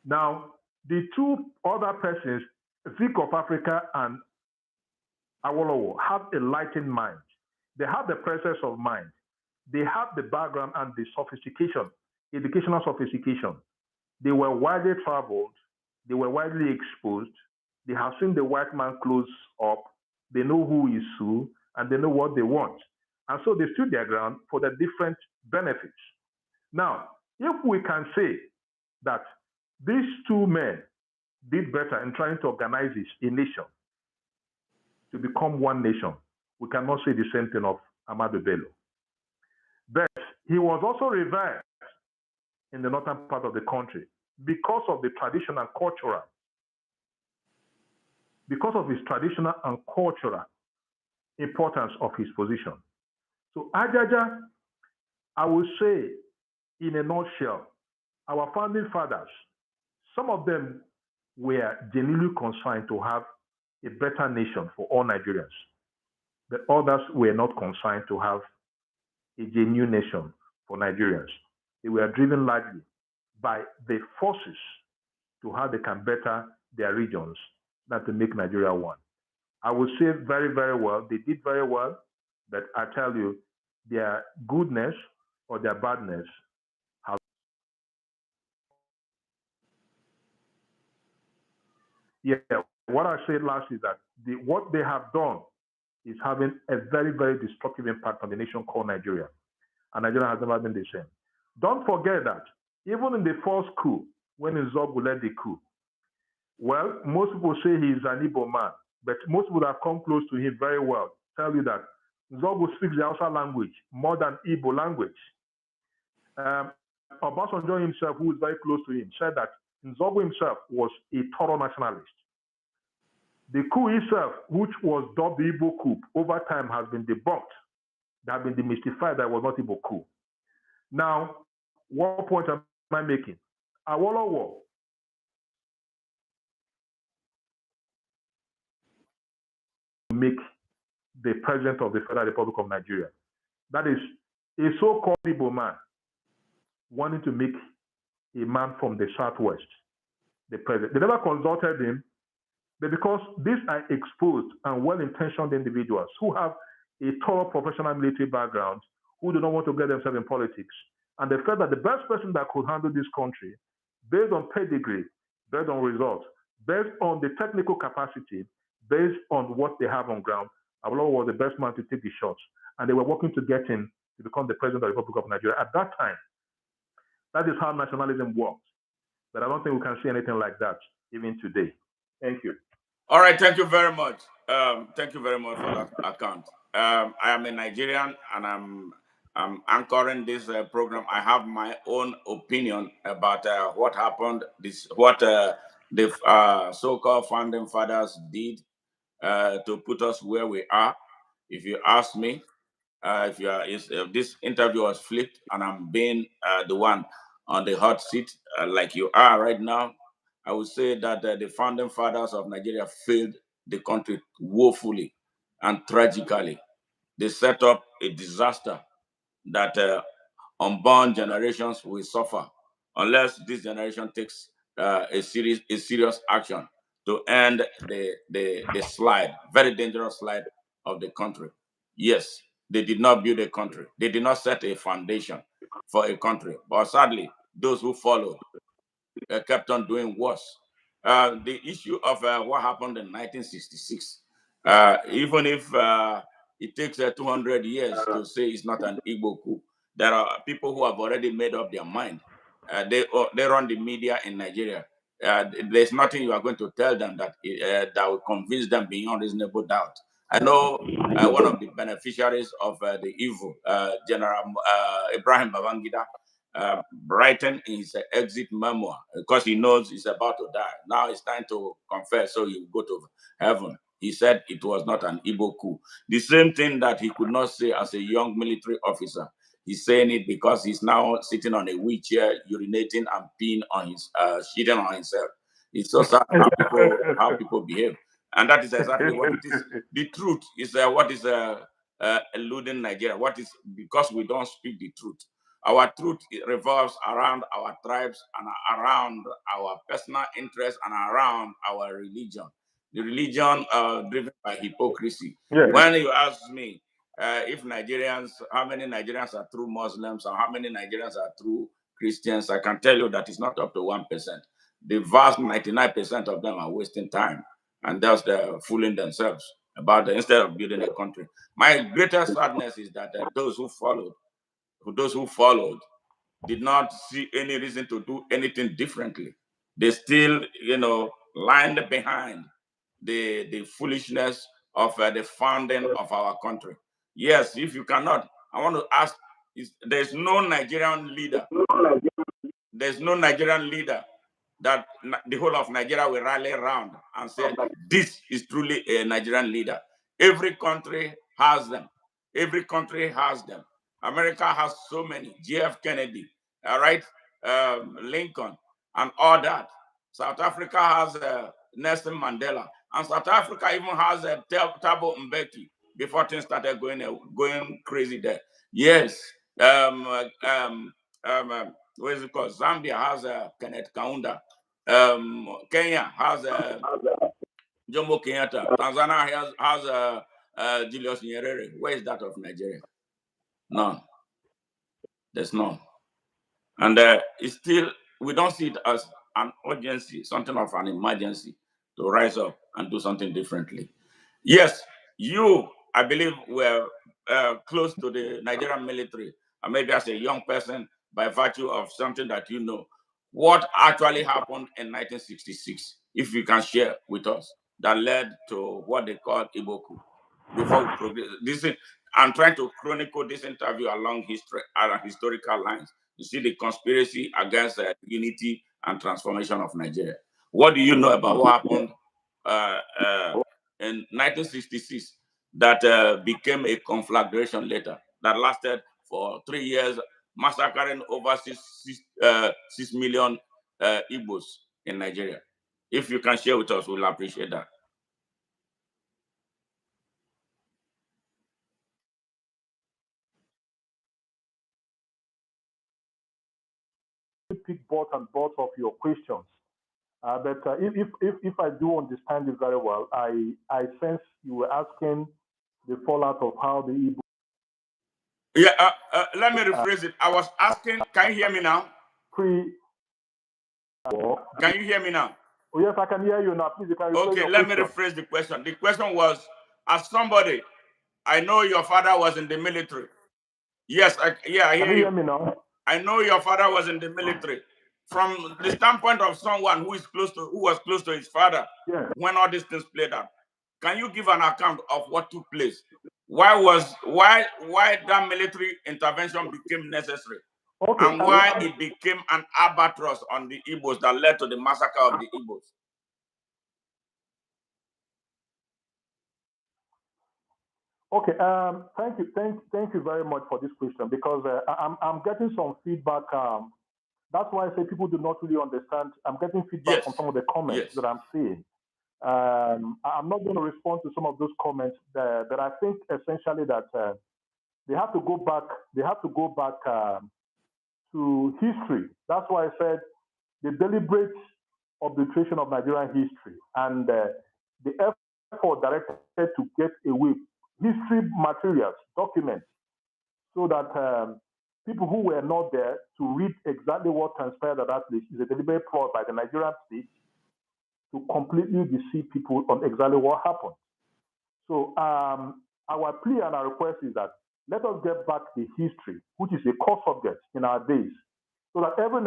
Now, the two other persons, Zik of Africa and Awolowo, have a lightened mind. They have the presence of mind. They have the background and the sophistication, educational sophistication. They were widely traveled. They were widely exposed. They have seen the white man close up. They know who is who, and they know what they want. And so they stood their ground for the different benefits. Now, if we can say that these two men did better in trying to organize a nation to become one nation, we cannot say the same thing of Ahmadu Bello. But he was also revered in the northern part of the country because of the traditional and cultural, because of his traditional and cultural importance of his position. So Ajaja, I will say in a nutshell, our founding fathers, some of them were genuinely concerned to have a better nation for all Nigerians, but others were not concerned to have a genuine nation for Nigerians. They were driven largely by the forces to how they can better their regions than to make Nigeria one. I would say very, very well. They did very well, but I tell you, their goodness or their badness has. Yeah, what I said last is that what they have done is having a very, very destructive impact on the nation called Nigeria. And Nigeria has never been the same. Don't forget that even in the first coup, when Nzenwa led the coup, well, most people say he's an Igbo man, but most people that have come close to him very well tell you that Nzenwa speaks the Hausa language more than Igbo language. Obasanjo himself, who is very close to him, said that Nzenwa himself was a thorough nationalist. The coup itself, which was dubbed the Igbo coup, over time has been debunked. They have been demystified that it was not Igbo coup. Now, what point am I making? Awolowo make the president of the Federal Republic of Nigeria. That is a so-called Igbo man wanting to make a man from the Southwest the president. They never consulted him, but because these are exposed and well-intentioned individuals who have a thorough professional military background, who do not want to get themselves in politics, and they felt that the best person that could handle this country, based on pedigree, based on results, based on the technical capacity, based on what they have on ground, Awolowo was the best man to take the shots. And they were working to get him to become the president of the Republic of Nigeria. At that time, that is how nationalism works. But I don't think we can see anything like that even today. Thank you. All right, thank you very much. Thank you very much for that account. I am a Nigerian, and I'm anchoring this program. I have my own opinion about what happened. What the so-called founding fathers did to put us where we are. If you ask me, if this interview was flipped and I'm being the one on the hot seat like you are right now, I would say that the founding fathers of Nigeria failed the country woefully and tragically. They set up a disaster that unborn generations will suffer unless this generation takes a serious action to end the slide, very dangerous slide of the country. Yes, they did not build a country. They did not set a foundation for a country. But sadly, those who followed kept on doing worse. The issue of what happened in 1966, even if it takes 200 years to say it's not an Igbo coup, there are people who have already made up their mind. They run the media in Nigeria. There's nothing you are going to tell them that will convince them beyond reasonable doubt. I know one of the beneficiaries of the evil, General Ibrahim Babangida, writing his exit memoir because he knows he's about to die. Now it's time to confess, so he will go to heaven. He said it was not an Igbo coup. The same thing that he could not say as a young military officer. He's saying it because he's now sitting on a wheelchair, urinating and peeing on his, shitting on himself. It's so sad how people behave, and that is exactly what it is. The truth is what is eluding Nigeria. What is because we don't speak the truth. Our truth revolves around our tribes and around our personal interests and around our religion. The religion driven by hypocrisy. Yes. When you ask me if Nigerians, how many Nigerians are true Muslims and how many Nigerians are true Christians, I can tell you that it's not up to 1%. The vast 99% of them are wasting time and thus they're fooling themselves about instead of building a country. My greatest sadness is that those who followed did not see any reason to do anything differently. They still, lined behind the foolishness of the founding of our country. Yes, if you cannot, I want to ask, there's no Nigerian leader. There's no Nigerian leader that the whole of Nigeria will rally around and say, this is truly a Nigerian leader. Every country has them. Every country has them. America has so many. J.F. Kennedy, all right, Lincoln, and all that. South Africa has Nelson Mandela, and South Africa even has Thabo Mbeki before things started going crazy there. Yes, what is it called? Zambia has Kenneth Kaunda. Kenya has Jomo Kenyatta. Tanzania has Julius Nyerere. Where is that of Nigeria? None. There's none. And it's still, we don't see it as an urgency, something of an emergency to rise up and do something differently. Yes, I believe, were close to the Nigerian military, and maybe as a young person, by virtue of something that you know. What actually happened in 1966, if you can share with us, that led to what they call Igbo coup? Before we progress, I'm trying to chronicle this interview along historical lines. You see the conspiracy against unity and transformation of Nigeria. What do you know about what happened in 1966 that became a conflagration later that lasted for 3 years, massacring over 6 million Igbos in Nigeria. If you can share with us, we'll appreciate that. Pick both and both of your questions. But if I do understand you very well, I sense you were asking the fallout of how the Igbo. Yeah, let me rephrase it. I was asking, can you hear me now? Can you hear me now? Oh, yes, I can hear you now. Please, you can rephrase Okay, your let question. me rephrase the question. The question was, as somebody, I know your father was in the military. Yes, I hear you. Can you hear me now? I know your father was in the military. From the standpoint of someone who was close to his father, yes, when all these things played out, can you give an account of what took place? Why that military intervention became necessary? Okay, and why it became an albatross on the Igbos that led to the massacre of the Igbos? Okay, thank you very much for this question, because I'm getting some feedback. That's why I say people do not really understand. I'm getting feedback from some of the comments that I'm seeing. I'm not going to respond to some of those comments, but I think essentially that they have to go back. They have to go back to history. That's why I said the deliberate obliteration of Nigerian history and the effort directed to get away history materials, documents, so that people who were not there to read exactly what transpired at that place is a deliberate plot by the Nigerian state to completely deceive people on exactly what happened. So our plea and our request is that let us get back the history, which is a core subject in our days, so that every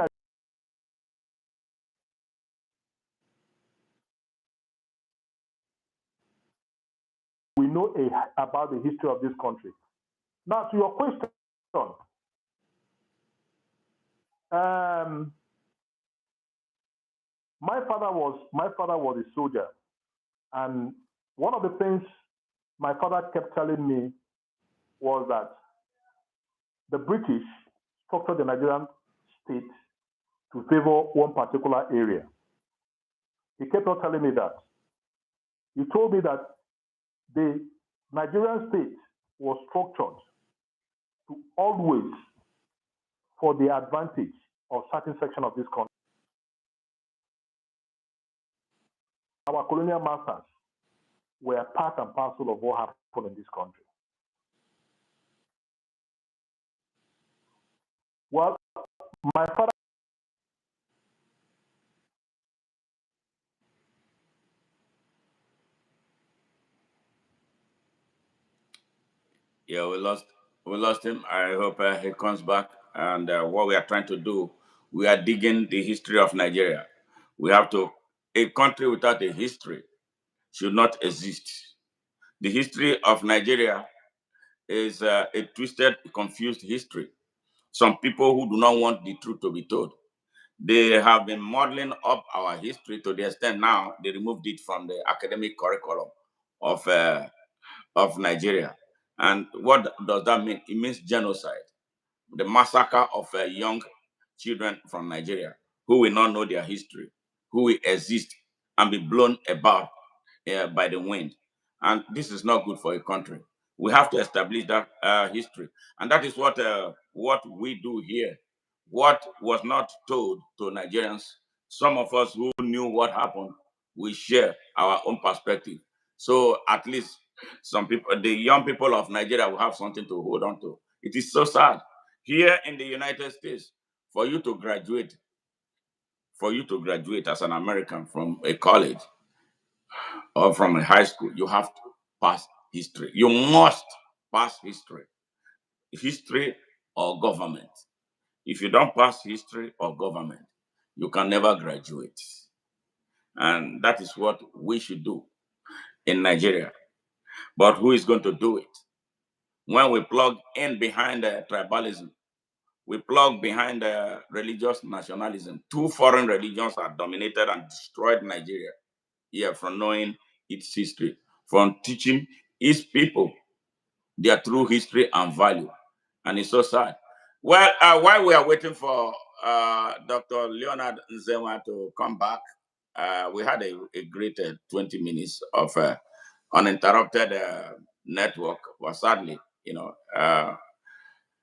we know about the history of this country. Now, to your question, my father was a soldier, and one of the things my father kept telling me was that the British structured the Nigerian state to favor one particular area. He kept on telling me that. He told me that the Nigerian state was structured to always for the advantage of certain section of this country. Our colonial masters were part and parcel of what happened in this country. Well, my father. Yeah, we lost him. I hope he comes back. And what we are trying to do, we are digging the history of Nigeria. We have to. A country without a history should not exist. The history of Nigeria is a twisted, confused history. Some people who do not want the truth to be told. They have been modeling up our history to the extent now they removed it from the academic curriculum of Nigeria. And what does that mean? It means genocide, the massacre of young children from Nigeria who will not know their history, who will exist and be blown about by the wind. And this is not good for a country. We have to establish that history. And that is what we do here. What was not told to Nigerians, some of us who knew what happened, we share our own perspective. So at least some people, the young people of Nigeria will have something to hold on to. It is so sad. Here in the United States, for you to graduate, as an American from a college or from a high school, you have to pass history. You must pass history or government. If you don't pass history or government, you can never graduate. And that is what we should do in Nigeria. But who is going to do it? When we plug in behind tribalism, we plug behind religious nationalism. Two foreign religions have dominated and destroyed Nigeria. yeah, from knowing its history, from teaching its people their true history and value. And it's so sad. Well, while we are waiting for Dr. Leonard Nzenwa to come back, we had a great 20 minutes of uninterrupted network. But sadly,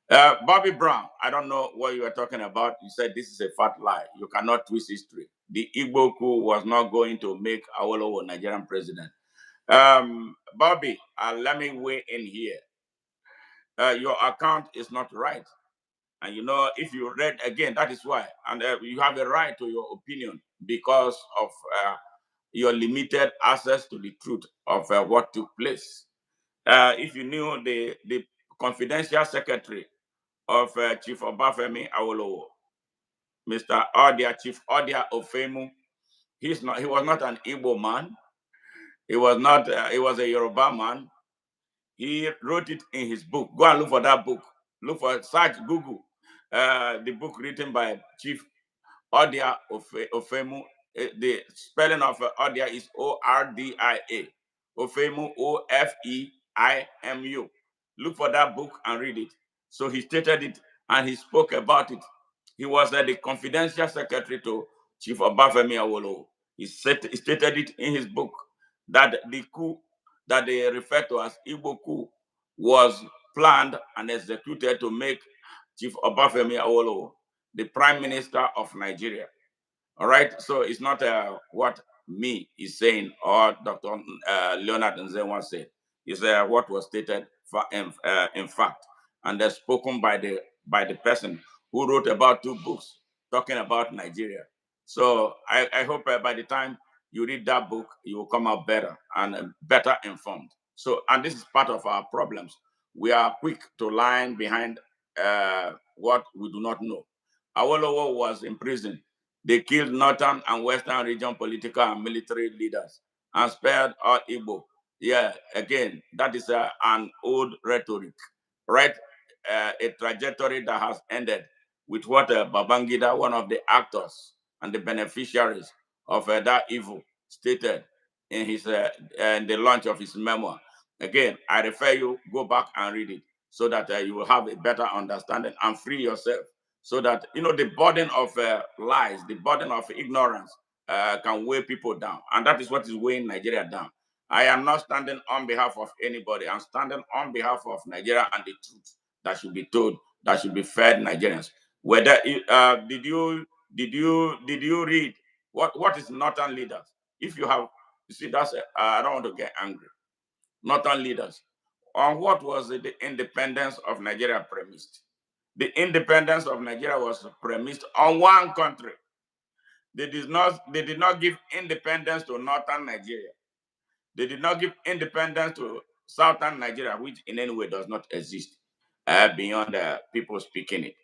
Bobby Brown, I don't know what you were talking about. You said this is a fat lie. You cannot twist history. The Igbo coup was not going to make Awolowo Nigerian president. Bobby, let me weigh in here. Your account is not right. And if you read again, that is why. And you have a right to your opinion because of your limited access to the truth of what took place. If you knew the confidential secretary of Chief Obafemi Awolowo, Mr. Odia, Chief Odia Ofemu, he was not an Igbo man. He was not. He was a Yoruba man. He wrote it in his book. Go and look for that book. Look for search Google the book written by Chief Odia Ofemu. The spelling of Odia is Ordia. Ofemu Ofeimu. Look for that book and read it. So he stated it and he spoke about it. He was the confidential secretary to Chief Obafemi Awolowo. He stated it in his book that the coup that they refer to as Igbo coup was planned and executed to make Chief Obafemi Awolowo the Prime Minister of Nigeria. All right, so it's not what me is saying or Dr. Leonard Nzenwa said. It's what was stated in fact, and spoken by the person who wrote about 2 books talking about Nigeria. So I hope by the time you read that book, you will come out better and better informed. So, and this is part of our problems. We are quick to line behind what we do not know. Awolowo was in prison. They killed northern and western region political and military leaders and spared all Igbo. Yeah, again, that is an old rhetoric, right? A trajectory that has ended with what Babangida, one of the actors and the beneficiaries of that evil, stated in in the launch of his memoir. Again, I refer you, go back and read it so that you will have a better understanding and free yourself so that the burden of lies, the burden of ignorance can weigh people down, and that is what is weighing Nigeria down. I am not standing on behalf of anybody. I'm standing on behalf of Nigeria and the truth that should be told, that should be fed Nigerians. Whether did you read what is northern leaders? If you have, you see, that's I don't want to get angry. Northern leaders, on what was the independence of Nigeria premised? The independence of Nigeria was premised on one country. They did not give independence to northern Nigeria. They did not give independence to southern Nigeria, which in any way does not exist beyond people speaking it.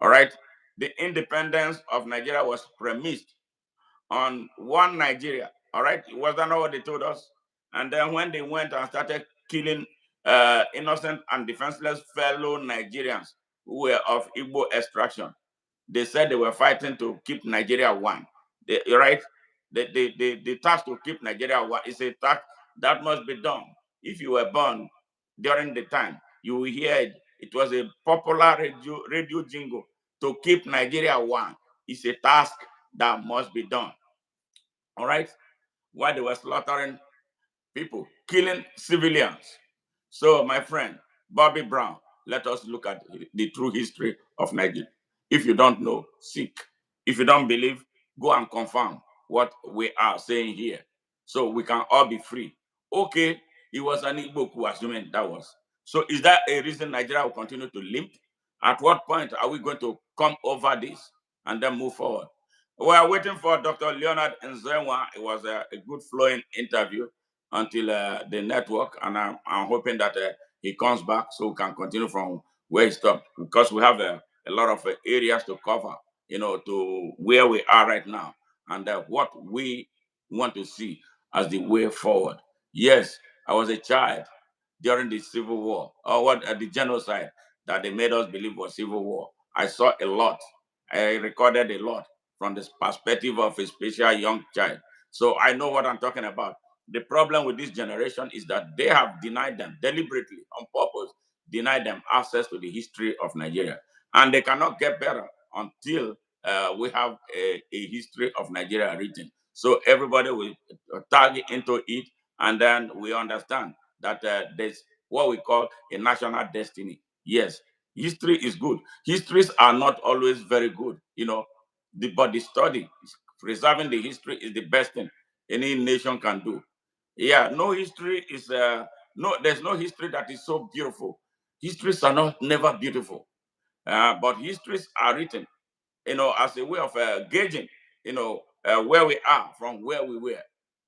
All right. The independence of Nigeria was premised on one Nigeria. All right. Was that not what they told us? And then when they went and started killing innocent and defenseless fellow Nigerians who were of Igbo extraction, they said they were fighting to keep Nigeria one. Right? The task to keep Nigeria one is a task that must be done. If you were born during the time, you will hear it. It was a popular radio jingle to keep Nigeria one. It's a task that must be done. All right? While they were slaughtering people, killing civilians. So, my friend, Bobby Brown, let us look at the true history of Nigeria. If you don't know, seek. If you don't believe, go and confirm what we are saying here so we can all be free. Okay, it was an Igbo coup, assuming that was. So, is that a reason Nigeria will continue to limp? At what point are we going to come over this and then move forward? We are waiting for Dr. Leonard Nzenwa. It was a good flowing interview until the network, and I'm hoping that he comes back so we can continue from where he stopped because we have a lot of areas to cover, to where we are right now and what we want to see as the way forward. Yes, I was a child during the Civil War, or what the genocide that they made us believe was Civil War. I saw a lot. I recorded a lot from the perspective of a special young child. So I know what I'm talking about. The problem with this generation is that they have denied them deliberately, on purpose, denied them access to the history of Nigeria. And they cannot get better until we have a history of Nigeria written. So everybody will tag into it, and then we understand that there's what we call a national destiny. Yes, history is good. Histories are not always very good, but the study, preserving the history is the best thing any nation can do. Yeah, no history is there's no history that is so beautiful. Histories are not never beautiful, but histories are written, as a way of gauging, where we are from where we were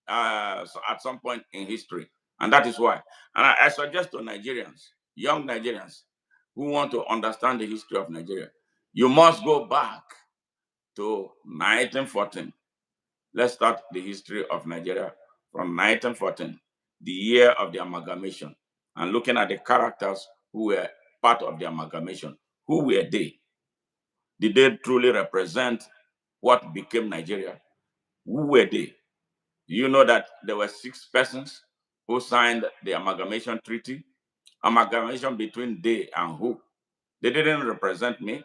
so at some point in history, and that is why. And I suggest to Nigerians, young Nigerians, who want to understand the history of Nigeria, you must go back to 1914. Let's start the history of Nigeria from 1914, the year of the amalgamation, and looking at the characters who were part of the amalgamation. Who were they? Did they truly represent what became Nigeria? Who were they? You know that there were 6 persons who signed the amalgamation treaty. Amalgamation between they and who? They didn't represent me.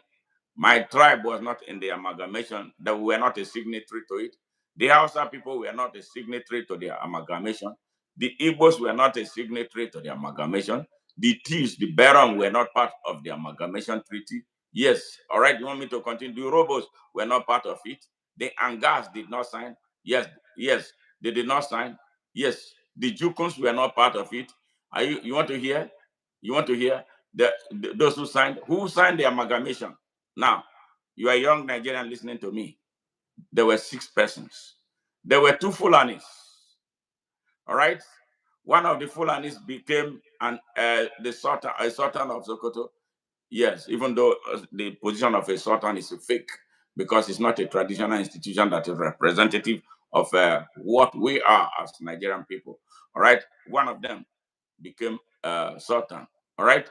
My tribe was not in the amalgamation. They were not a signatory to it. The Hausa people were not a signatory to the amalgamation. The Igbos were not a signatory to the amalgamation. The Thieves, the Baron were not part of the amalgamation treaty. Yes, all right, you want me to continue? The Robos were not part of it. The Angas did not sign. Yes, they did not sign. Yes, the Jukuns were not part of it. You want to hear? You want to hear? Those who signed the amalgamation? Now, you are a young Nigerian listening to me. There were 6 persons. There were 2 Fulanis. All right. One of the Fulanis became a sultan of Sokoto. Yes, even though the position of a sultan is a fake, because it's not a traditional institution that is representative of what we are as Nigerian people. All right. One of them became sultan. All right.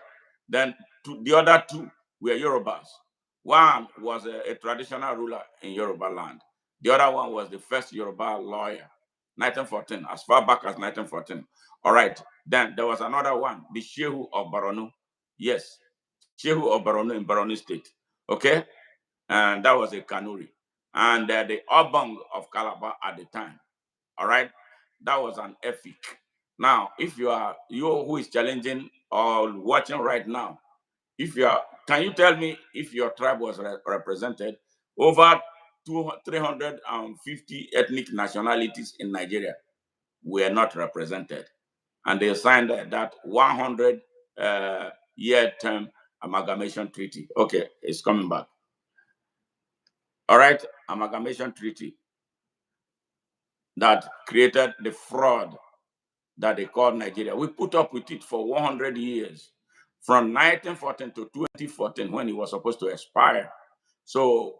Then the other 2 were Yorubas. One was a traditional ruler in Yoruba land. The other one was the first Yoruba lawyer, 1914, as far back as 1914. All right. Then there was another one, the Shehu of Borno. Yes, Shehu of Borno in Borno State. Okay. And that was a Kanuri. And the Obong of Calabar at the time. All right. That was an epic. Now, if you who is challenging or watching right now, can you tell me if your tribe was represented? Over 350 ethnic nationalities in Nigeria were not represented. And they signed that 100-year term amalgamation treaty. Okay, it's coming back. All right, amalgamation treaty that created the fraud that they called Nigeria. We put up with it for 100 years, from 1914 to 2014, when it was supposed to expire. So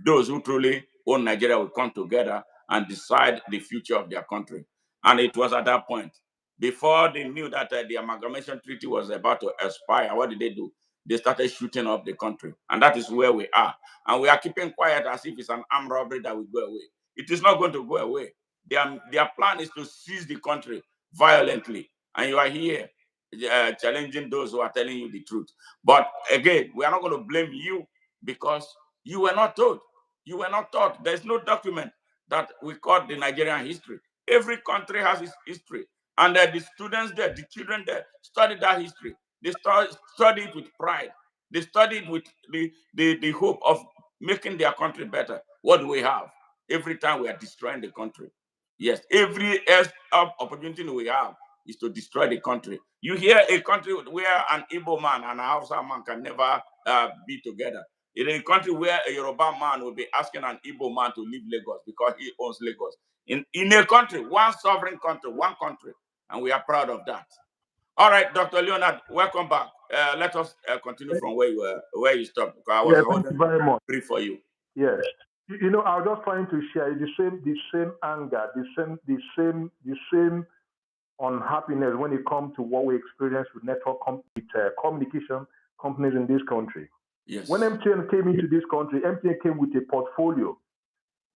those who truly own Nigeria will come together and decide the future of their country. And it was at that point, before they knew that the amalgamation treaty was about to expire, what did they do? They started shooting up the country. And that is where we are. And we are keeping quiet as if it's an armed robbery that will go away. It is not going to go away. Their plan is to seize the country violently. And you are here challenging those who are telling you the truth. But again, we are not going to blame you, because you were not told. You were not taught. There's no document that we call the Nigerian history. Every country has its history. And the students there, the children there, study that history. They study it with pride. They study it with the hope of making their country better. What do we have? Every time we are destroying the country. Yes, every opportunity we have is to destroy the country. You hear a country where an Igbo man and a Hausa man can never be together. In a country where a Yoruba man will be asking an Igbo man to leave Lagos because he owns Lagos. In a country, one sovereign country, one country, and we are proud of that. All right, Dr. Leonard, welcome back. Let us continue from where you stopped, because I was Thank you holding very much. brief for you. Yes. I was just trying to share the same anger, the same unhappiness when it comes to what we experience with communication companies in this country. Yes. When MTN came into this country, MTN came with a portfolio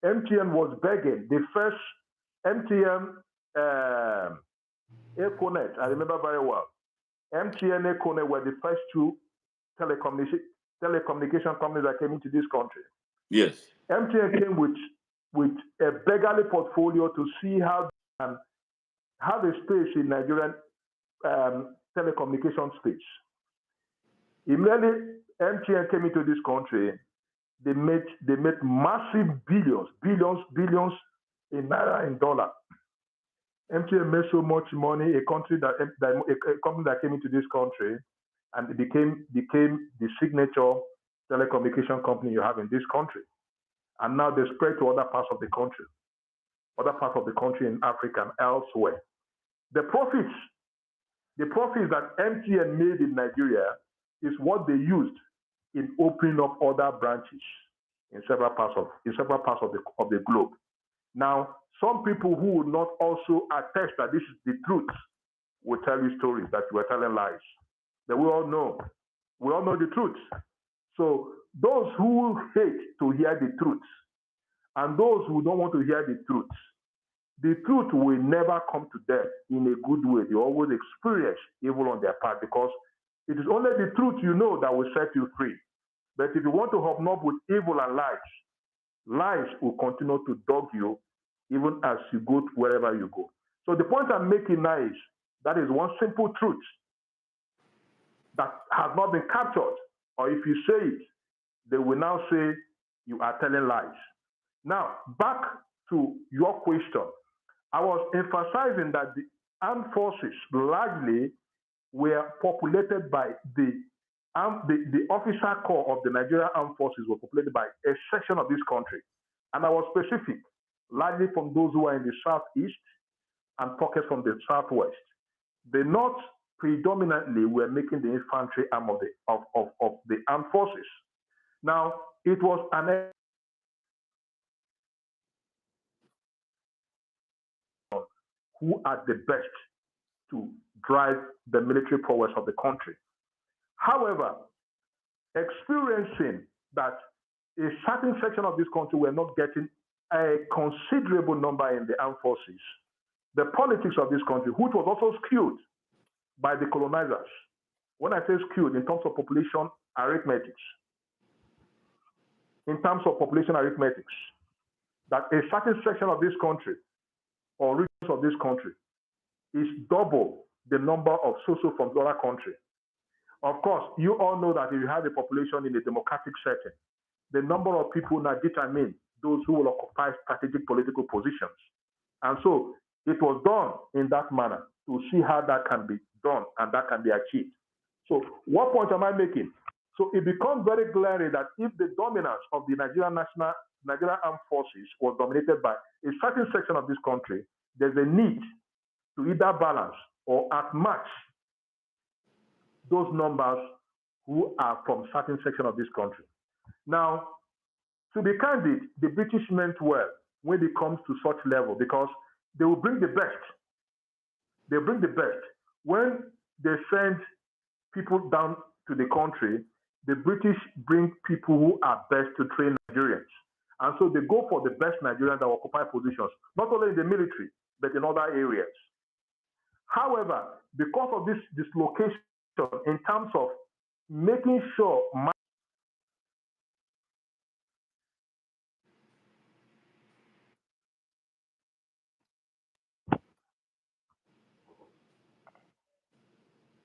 MTN was begging. The first MTN Econet, I remember very well. MTN and Econet were the first two telecommunication companies that came into this country. Yes. MTN came with a beggarly portfolio to see how they can have a space in Nigerian telecommunication space. Immediately, MTN came into this country. They made massive billions in naira and dollar. MTN made so much money. A company that came into this country, and it became the signature telecommunication company you have in this country. And now they spread to other parts of the country in Africa and elsewhere. The profits that MTN made in Nigeria is what they used in opening up other branches in several parts of the globe. Now, some people who would not also attest that this is the truth will tell you stories that you are telling lies. But we all know the truth. So those who hate to hear the truth and those who don't want to hear the truth will never come to them in a good way. They always experience evil on their part because it is only the truth you know that will set you free. But if you want to hobnob with evil and lies will continue to dog you even as you go to wherever you go. So the point I'm making now is that is one simple truth that has not been captured. Or if you say it, they will now say you are telling lies. Now, back to your question. I was emphasizing that the armed forces largely were populated by the officer corps of the Nigerian Armed Forces were populated by a section of this country. And I was specific, largely from those who are in the southeast and pockets from the southwest. The north predominantly were making the infantry arm of the armed forces. Now, it was an who are the best to drive the military prowess of the country. However, experiencing that a certain section of this country were not getting a considerable number in the armed forces, the politics of this country, which was also skewed by the colonizers. When I say skewed, in terms of population arithmetics, that a certain section of this country or regions of this country is double the number of Soso from the other country. Of course, you all know that if you have a population in a democratic setting, the number of people now determine those who will occupy strategic political positions. And so it was done in that manner to see how that can be done and that can be achieved. So what point am I making? So it becomes very glaring that if the dominance of the Nigerian Armed Forces was dominated by a certain section of this country, there's a need to either balance or outmatch those numbers who are from certain section of this country. Now, to be candid, the British meant well when it comes to such level because they will bring the best. They bring the best. When they send people down to the country, the British bring people who are best to train Nigerians. And so they go for the best Nigerians that occupy positions, not only in the military, but in other areas. However, because of this dislocation in terms of making sure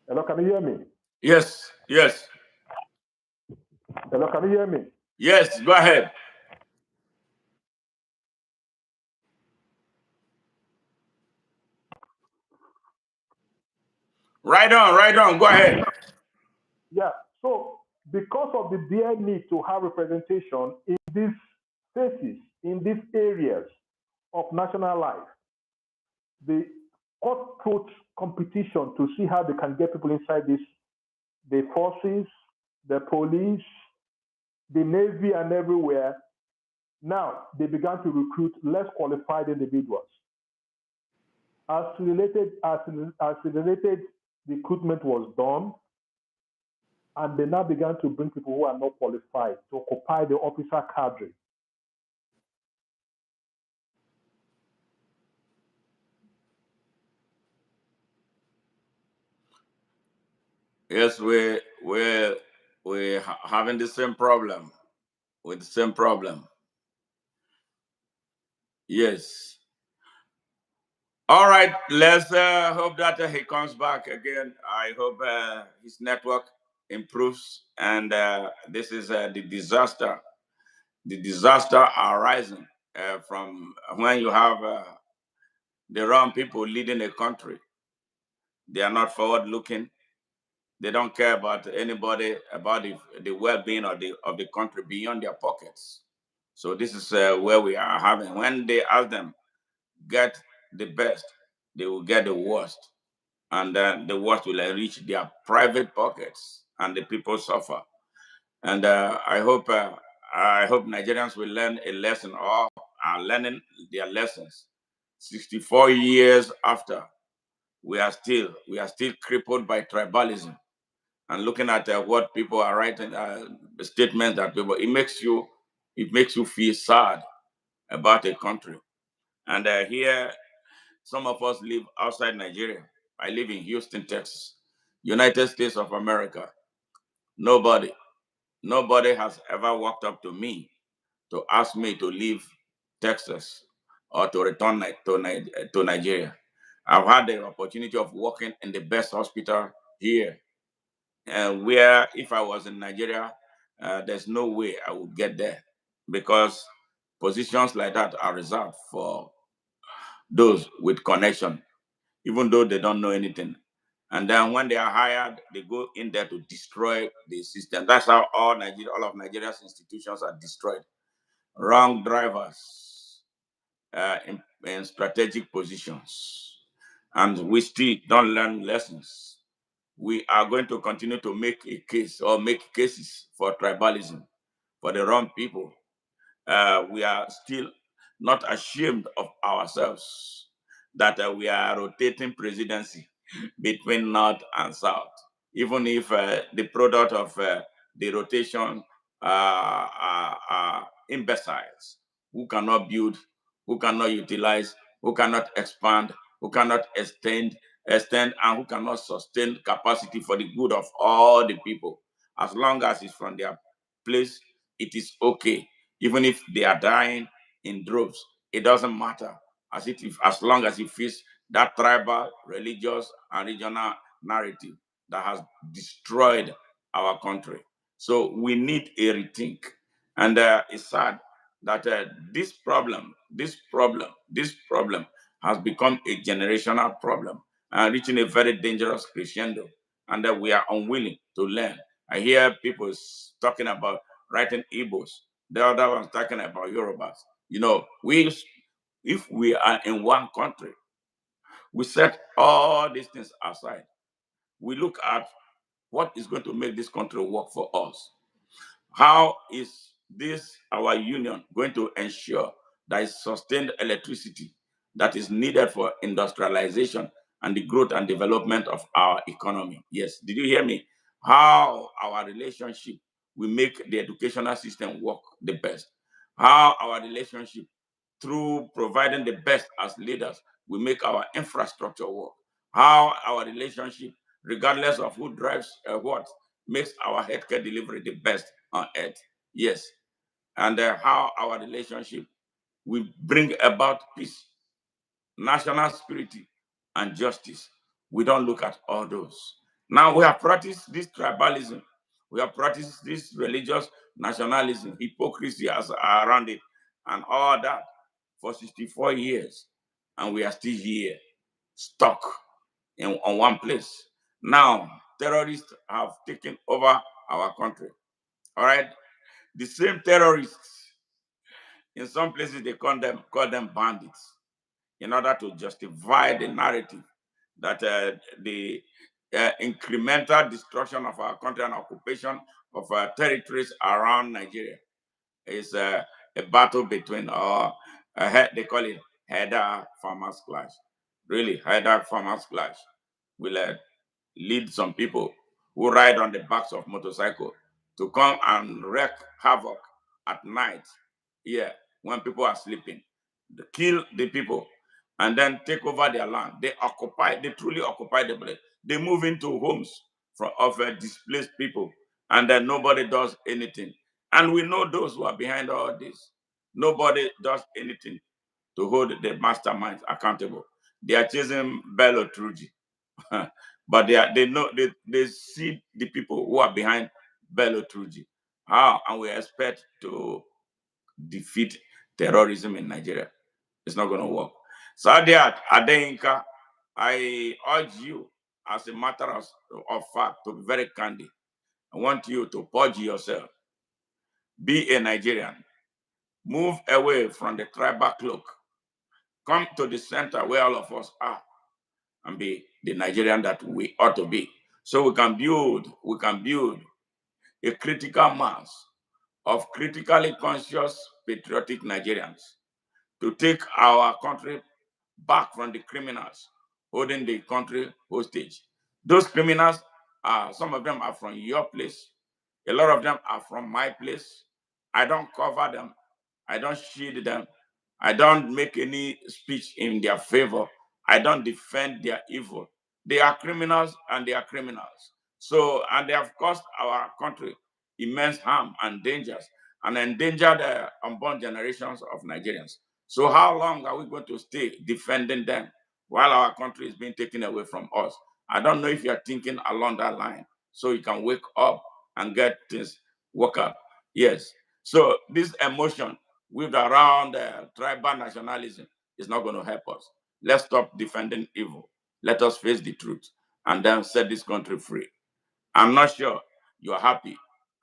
Hello, can you hear me? Yes, yes. Hello, can you hear me? Yes, go ahead. Right on, go ahead. Yeah, so because of the bare need to have representation in these spaces, in these areas of national life, the cutthroat competition to see how they can get people inside this, the forces, the police, the Navy, and everywhere. Now they began to recruit less qualified individuals. Accelerated recruitment was done, and they now began to bring people who are not qualified to occupy the officer cadre. Yes, we having the same problem with the same problem. Yes. All right. Let's hope that he comes back again. I hope his network improves, and this is the disaster arising from when you have the wrong people leading a country. They are not forward looking. They don't care about anybody, about the well-being of the country beyond their pockets. So this is where we are having. When they ask them get the best, they will get the worst, and then the worst will reach their private pockets, and the people suffer. And I hope Nigerians will learn a lesson, or are learning their lessons. 64 years after, we are still crippled by tribalism, and looking at what people are writing, the statements that people, it makes you feel sad about a country. And here, some of us live outside Nigeria. I live in Houston, Texas, United States of America. Nobody, nobody has ever walked up to me to ask me to leave Texas or to return to Nigeria. I've had the opportunity of working in the best hospital here, where if I was in Nigeria, there's no way I would get there, because positions like that are reserved for those with connection, even though they don't know anything. And then when they are hired, they go in there to destroy the system. That's how all of Nigeria's institutions are destroyed. Wrong drivers in strategic positions, and we still don't learn lessons. We are going to continue to make a case, or make cases, for tribalism, for the wrong people. We are still not ashamed of ourselves that we are rotating presidency between North and South, even if the product of the rotation are imbeciles who cannot build, who cannot utilize, who cannot expand, who cannot extend, and who cannot sustain capacity for the good of all the people. As long as it's from their place, it is okay. Even if they are dying in droves, it doesn't matter. As long as it fits that tribal, religious, and regional narrative that has destroyed our country. So we need a rethink. And it's sad that this problem has become a generational problem, and reaching a very dangerous crescendo, and that we are unwilling to learn. I hear people talking about writing Igbos, the other one's talking about Yorubas. If we are in one country, we set all these things aside. We look at what is going to make this country work for us. How is this, our union, going to ensure that is sustained electricity that is needed for industrialization and the growth and development of our economy? Yes, did you hear me? How our relationship will make the educational system work the best. How our relationship, through providing the best as leaders, will make our infrastructure work. How our relationship, regardless of who drives what, makes our healthcare delivery the best on earth. Yes. And how our relationship will bring about peace, national security, and justice. We don't look at all those. Now we have practiced this tribalism. We have practiced this religious nationalism, hypocrisy as around it, and all that for 64 years. And we are still here, stuck on one place. Now, terrorists have taken over our country. All right. The same terrorists, in some places, they call them bandits, in order to justify the narrative that the incremental destruction of our country and occupation of our territories around Nigeria is a battle between, they call it header farmers clash. Really, header farmers clash will lead some people who ride on the backs of motorcycle to come and wreak havoc at night. Yeah, when people are sleeping, they kill the people and then take over their land. They truly occupy the place. They move into homes of displaced people, and then nobody does anything. And we know those who are behind all this. Nobody does anything to hold the masterminds accountable. They are chasing Bello Truji, but they know they see the people who are behind Bello Truji. How and we expect to defeat terrorism in Nigeria? It's not going to work. So, Adeyinka, I urge you, as a matter of fact, to be very candid. I want you to purge yourself. Be a Nigerian. Move away from the tribal cloak. Come to the center where all of us are and be the Nigerian that we ought to be. So we can build a critical mass of critically conscious, patriotic Nigerians to take our country back from the criminals holding the country hostage. Those criminals, some of them are from your place. A lot of them are from my place. I don't cover them. I don't shield them. I don't make any speech in their favor. I don't defend their evil. They are criminals and they are criminals. So, and they have caused our country immense harm and dangers and endangered the unborn generations of Nigerians. So, how long are we going to stay defending them while our country is being taken away from us? I don't know if you're thinking along that line so you can wake up and get things work out. Yes. So, this emotion with around tribal nationalism is not going to help us. Let's stop defending evil. Let us face the truth and then set this country free. I'm not sure you're happy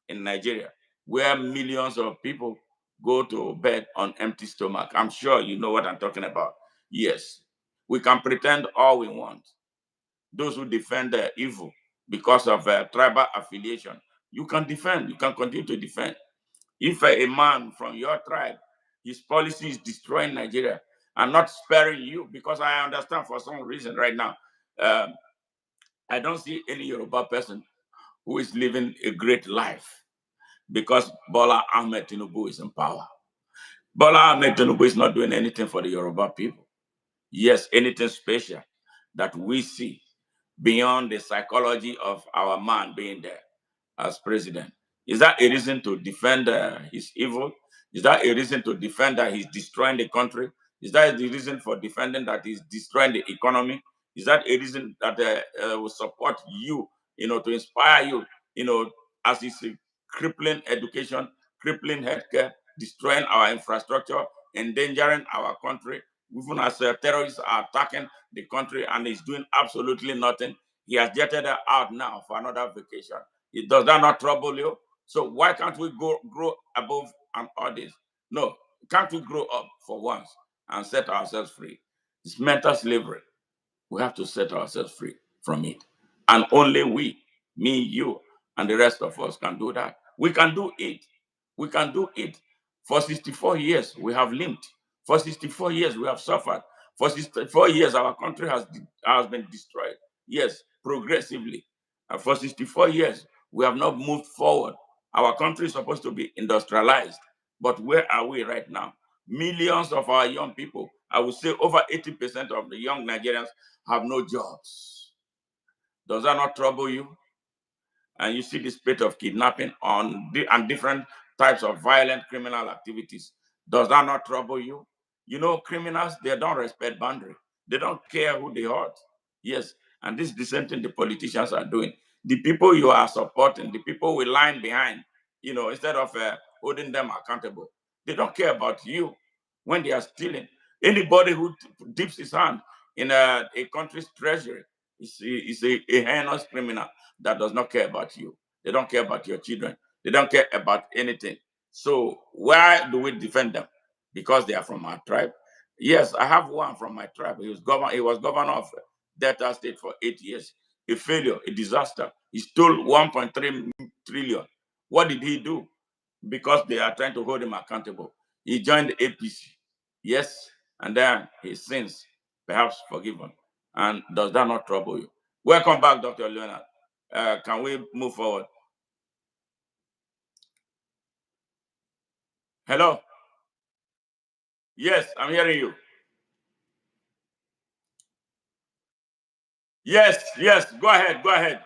in Nigeria, where millions of people go to bed on empty stomach. I'm sure you know what I'm talking about. Yes, we can pretend all we want. Those who defend the evil because of tribal affiliation, you can defend, you can continue to defend. If a man from your tribe, his policy is destroying Nigeria and not sparing you, because I understand for some reason right now, um, I don't see any Yoruba person who is living a great life because Bola Ahmed Tinubu is in power. Bola Ahmed Tinubu is not doing anything for the Yoruba people. Yes, anything special that we see beyond the psychology of our man being there as president. Is that a reason to defend his evil? Is that a reason to defend that he's destroying the country? Is that the reason for defending that he's destroying the economy? Is that a reason that will support you, to inspire you, as he's crippling education, crippling healthcare, destroying our infrastructure, endangering our country, even as terrorists are attacking the country and he's doing absolutely nothing? He has jetted out now for another vacation. Does that not trouble you? So why can't we grow above and all this? No, can't we grow up for once and set ourselves free? It's mental slavery. We have to set ourselves free from it. And only we, me, you, and the rest of us can do that. We can do it. We can do it. For 64 years, we have limped. For 64 years, we have suffered. For 64 years, our country has been destroyed. Yes, progressively. And for 64 years, we have not moved forward. Our country is supposed to be industrialized. But where are we right now? Millions of our young people, I would say over 80% of the young Nigerians, have no jobs. Does that not trouble you? And you see the spate of kidnapping and different types of violent criminal activities. Does that not trouble you? You know, criminals, they don't respect boundary. They don't care who they hurt. Yes, and this is the same thing the politicians are doing. The people you are supporting, the people we line behind, instead of holding them accountable, they don't care about you when they are stealing. Anybody who dips his hand in a country's treasury is a heinous criminal that does not care about you. They don't care about your children. They don't care about anything. So why do we defend them? Because they are from our tribe. Yes, I have one from my tribe. He was governor of Delta State for 8 years. A failure, a disaster. He stole 1.3 trillion. What did he do? Because they are trying to hold him accountable. He joined the APC. Yes, and then his sins perhaps forgiven. And does that not trouble you? Welcome back, Dr. Leonard. Can we move forward? Hello? Yes, I'm hearing you. Yes, yes, go ahead, go ahead.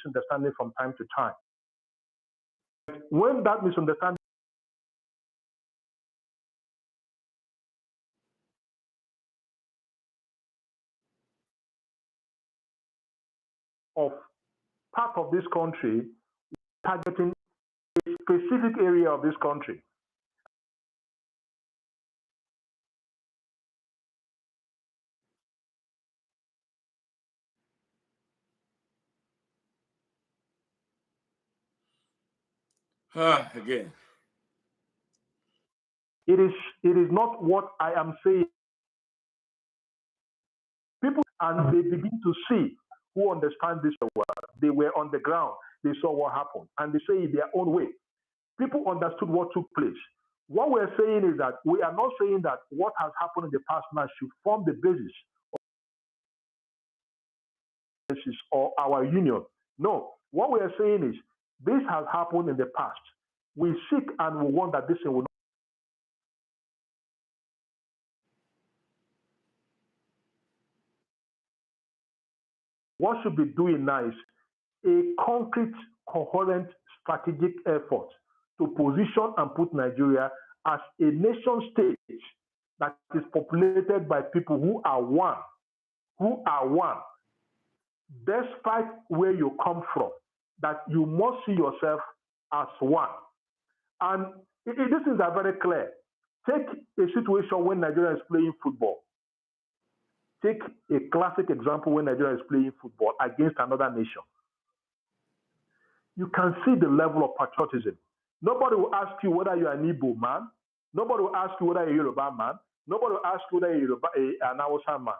misunderstanding from time to time. When that misunderstanding of part of this country targeting a specific area of this country. Again. It is not what I am saying. People, and they begin to see who understand this well. They were on the ground. They saw what happened. And they say it their own way. People understood what took place. What we're saying is that we are not saying that what has happened in the past now should form the basis or our union. No. What we are saying is this has happened in the past. We seek and we want that this thing will not. What should be doing now is a concrete, coherent, strategic effort to position and put Nigeria as a nation state that is populated by people who are one, despite where you come from, that you must see yourself as one. And these things are very clear. Take a situation when Nigeria is playing football. Take a classic example when Nigeria is playing football against another nation. You can see the level of patriotism. Nobody will ask you whether you're an Igbo man. Nobody will ask you whether you're a Yoruba man. Nobody will ask you whether you're an Hausa man.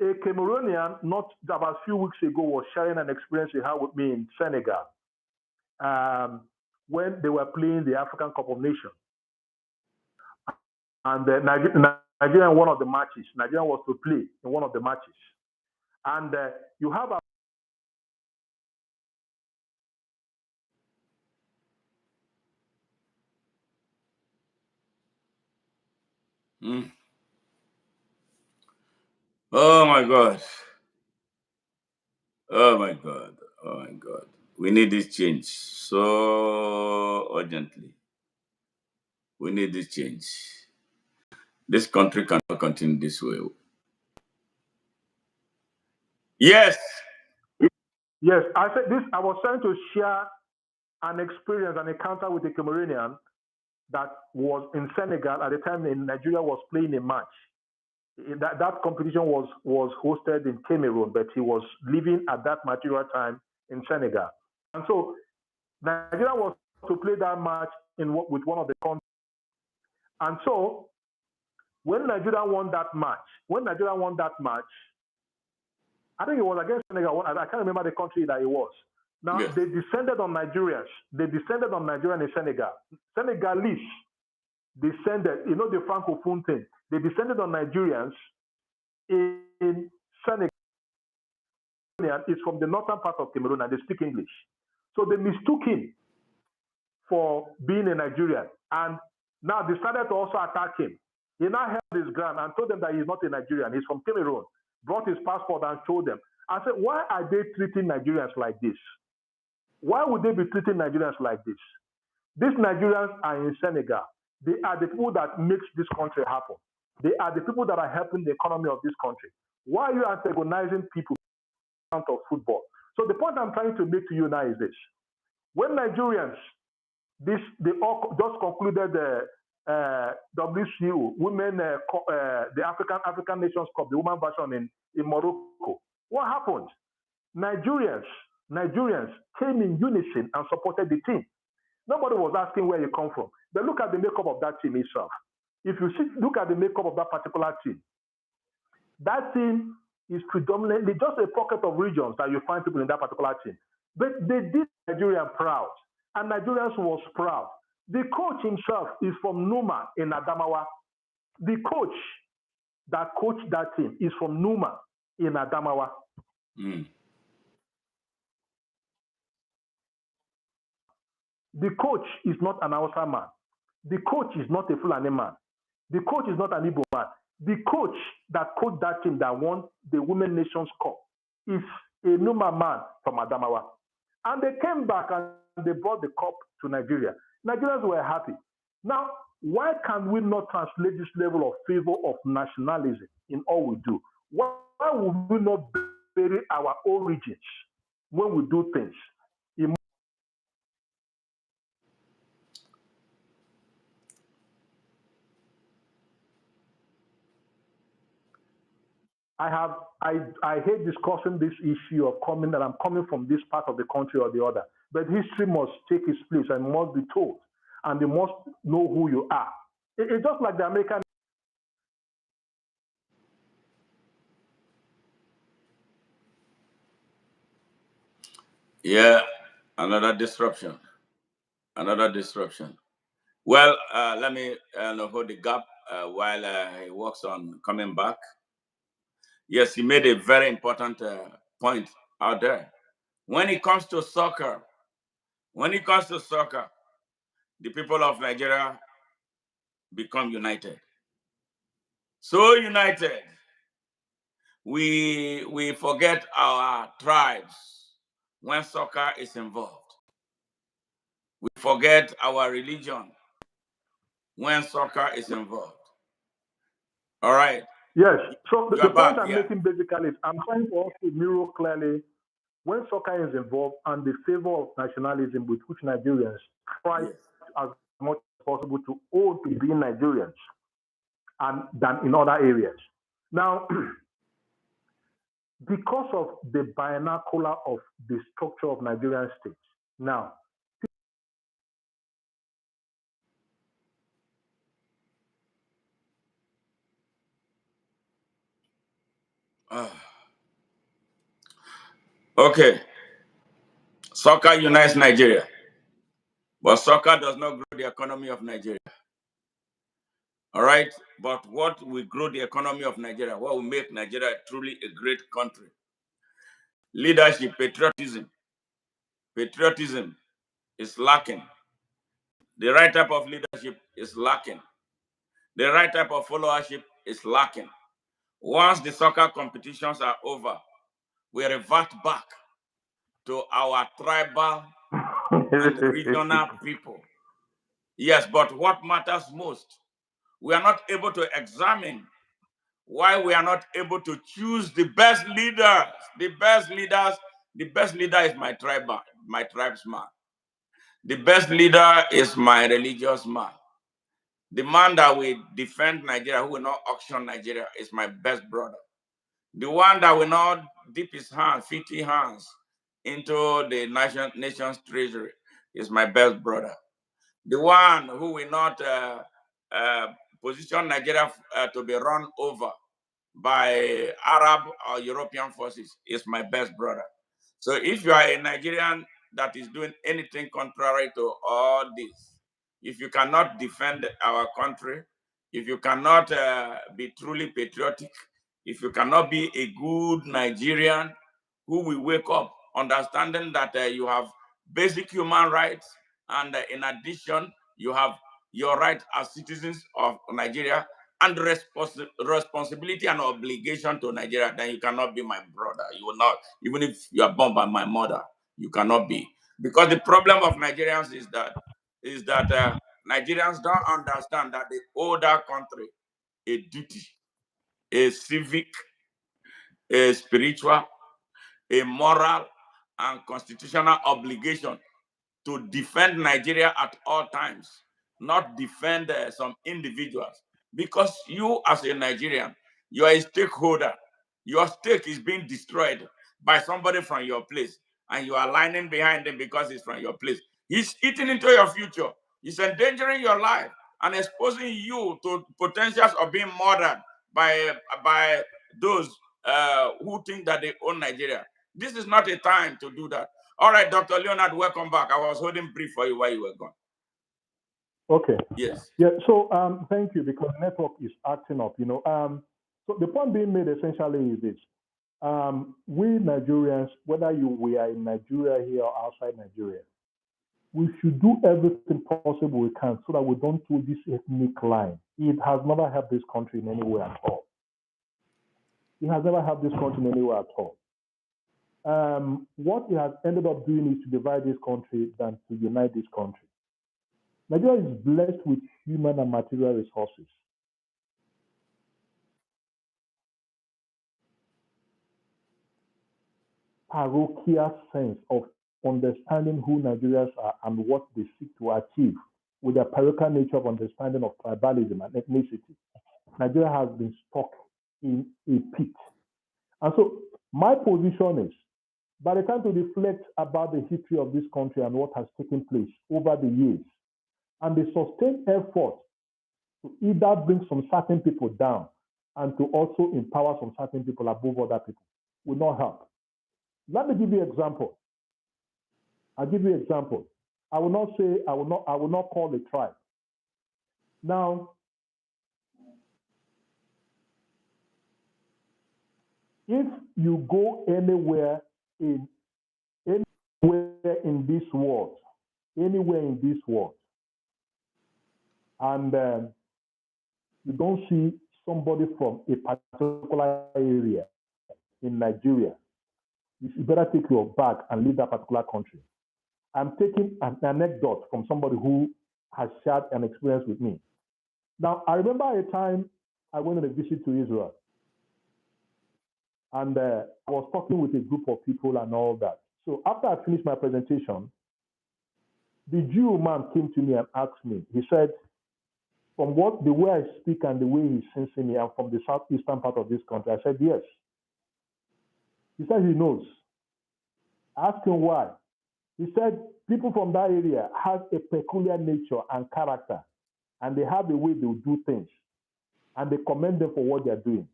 A Cameroonian, not about a few weeks ago, was sharing an experience he had with me in Senegal when they were playing the African Cup of Nations. And Nigeria in one of the matches. Nigeria was to play in one of the matches. And you have a Oh my God. Oh my God. Oh my God. We need this change so urgently. We need this change. This country cannot continue this way. Yes. Yes, I said this. I was trying to share an experience, an encounter with a Cameroonian that was in Senegal at the time in Nigeria was playing a match. That competition was hosted in Cameroon, but he was living at that material time in Senegal. And so Nigeria was to play that match with one of the countries. And so when Nigeria won that match, I think it was against Senegal. I can't remember the country that it was. Now, yes. They descended on Nigerians. They descended on Nigeria and Senegal. Senegalese descended, the Francophone thing. They descended on Nigerians in Senegal. It's from the northern part of Cameroon and they speak English. So they mistook him for being a Nigerian. And now they started to also attack him. He now held his ground and told them that he's not a Nigerian. He's from Cameroon. Brought his passport and showed them. I said, why are they treating Nigerians like this? Why would they be treating Nigerians like this? These Nigerians are in Senegal. They are the people that makes this country happen. They are the people that are helping the economy of this country. Why are you antagonizing people out of football? So the point I'm trying to make to you now is this. When Nigerians, they all just concluded the WCU, the African Nations Cup, the women version in Morocco. What happened? Nigerians came in unison and supported the team. Nobody was asking where you come from. But look at the makeup of that team itself. If you look at the makeup of that particular team, that team is predominantly just a pocket of regions that you find people in that particular team. But they did Nigeria proud, and Nigerians was proud. The coach himself is from Numa in Adamawa. The coach that coached that team is from Numa in Adamawa. Mm. The coach is not an Hausa man. The coach is not a Fulani man. The coach is not an Igbo man. The coach that coached that team that won the Women Nations Cup is a Numa man from Adamawa. And they came back and they brought the cup to Nigeria. Nigerians were happy. Now, why can we not translate this level of favor of nationalism in all we do? Why would we not bury our origins when we do things? I hate discussing this issue of coming that I'm coming from this part of the country or the other. But history must take its place and must be told. And they must know who you are. It's just like the American. Yeah, another disruption. Another disruption. Well, let me hold the gap while he works on coming back. Yes, he made a very important point out there. When it comes to soccer, the people of Nigeria become united. So united, we forget our tribes when soccer is involved. We forget our religion when soccer is involved. All right. Yes. So You the are point back, I'm yeah. making basically is I'm trying to also mirror clearly when soccer is involved and the favor of nationalism with which Nigerians try Yes. as much as possible to owe to being Nigerians and than in other areas. Now, because of the binocular of the structure of Nigerian states, now Okay. Soccer unites Nigeria, but soccer does not grow the economy of Nigeria. All right. But what will grow the economy of Nigeria? What will make Nigeria truly a great country? Leadership, patriotism. Patriotism is lacking. The right type of leadership is lacking. The right type of followership is lacking. Once the soccer competitions are over, we revert back to our tribal and regional people. Yes, but what matters most, we are not able to examine why we are not able to choose the best leaders. The best leader is my tribesman. The best leader is my religious man. The man that will defend Nigeria, who will not auction Nigeria, is my best brother. The one that will not dip his hands, filthy hands, into the nation's treasury is my best brother. The one who will not uh, position Nigeria to be run over by Arab or European forces is my best brother. So if you are a Nigerian that is doing anything contrary to all this, if you cannot defend our country, if you cannot be truly patriotic, if you cannot be a good Nigerian who will wake up understanding that you have basic human rights and in addition, you have your right as citizens of Nigeria and responsibility and obligation to Nigeria, then you cannot be my brother. You will not, even if you are born by my mother, you cannot be. Because the problem of Nigerians is that Nigerians don't understand that they owe that country a duty, a civic, a spiritual, a moral, and constitutional obligation to defend Nigeria at all times, not defend some individuals. Because you, as a Nigerian, you are a stakeholder. Your stake is being destroyed by somebody from your place, and you are lining behind him because he's from your place. He's eating into your future. He's endangering your life and exposing you to potentials of being murdered by those who think that they own Nigeria. This is not a time to do that. All right, Dr. Leonard, welcome back. I was holding brief for you while you were gone. Okay. Yes. Yeah. So thank you because network is acting up. So the point being made essentially is this: we Nigerians, whether we are in Nigeria here or outside Nigeria, we should do everything possible we can so that we don't do this ethnic line. It has never helped this country in any way at all. It has never helped this country in any way at all. what he has ended up doing is to divide this country than to unite this country. Nigeria is blessed with human and material resources. Parochial sense of understanding who Nigerians are and what they seek to achieve with their parochial nature of understanding of tribalism and ethnicity. Nigeria has been stuck in a pit. And so my position is, by the time to reflect about the history of this country and what has taken place over the years, and the sustained effort to either bring some certain people down and to also empower some certain people above other people will not help. Let me give you an example. I'll give you an example. I will not call a tribe. Now, if you go anywhere in this world, and you don't see somebody from a particular area in Nigeria, you better take your bag and leave that particular country. I'm taking an anecdote from somebody who has shared an experience with me. Now, I remember a time I went on a visit to Israel, and I was talking with a group of people and all that. So after I finished my presentation, the Jew man came to me and asked me, he said, from the way I speak and the way he's sensing me, I'm from the southeastern part of this country. I said, yes. He said he knows. I asked him why. He said people from that area have a peculiar nature and character, and they have a way they do things, and they commend them for what they're doing.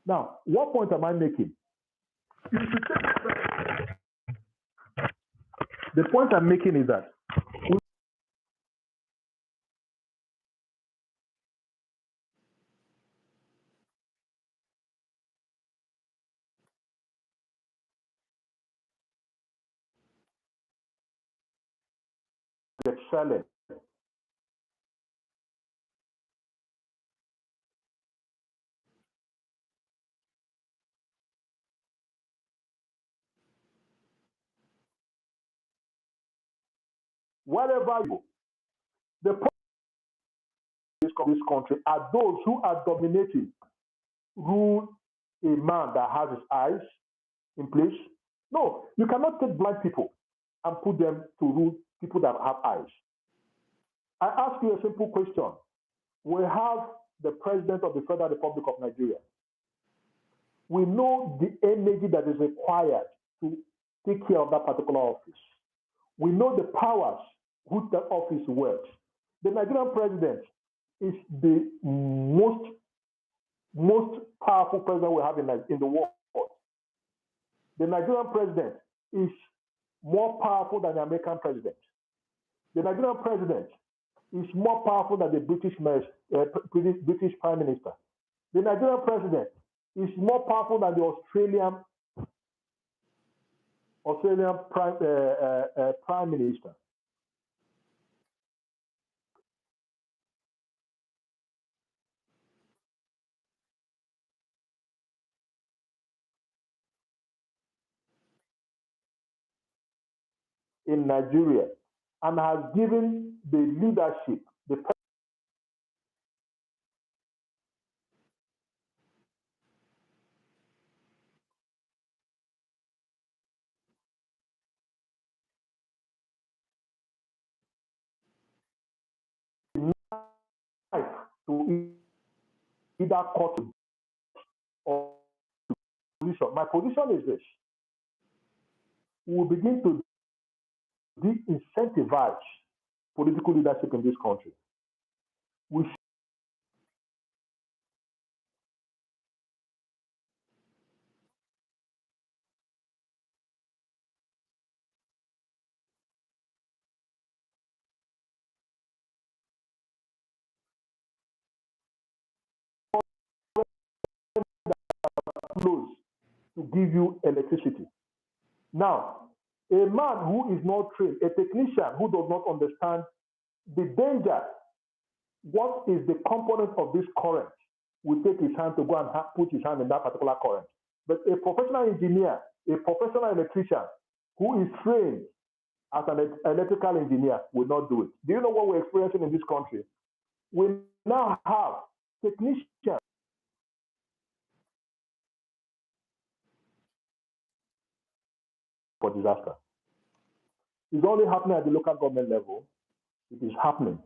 Now, what point am I making? The point I'm making is that excelling. Wherever you go, the point of this country are those who are dominating, rule a man that has his eyes in place. No, you cannot take blind people and put them to rule people that have eyes. I ask you a simple question. We have the President of the Federal Republic of Nigeria. We know the energy that is required to take care of that particular office. We know the powers which that office works. The Nigerian president is the most powerful president we have in the world. The Nigerian president is more powerful than the American president. The Nigerian president is more powerful than the British Prime Minister. The Nigerian president is more powerful than the Australian Prime Minister. In Nigeria, and has given the leadership, the to either court or position. My position is this: we will begin to de-incentivize political leadership in this country. We flows to give you electricity. Now, a man who is not trained, a technician who does not understand the danger, what is the component of this current, will take his hand to go and put his hand in that particular current. But a professional engineer A professional electrician who is trained as an electrical engineer will not do it. Do you know what we're experiencing in this country? We now have technicians for disaster. It's only happening at the local government level. It is happening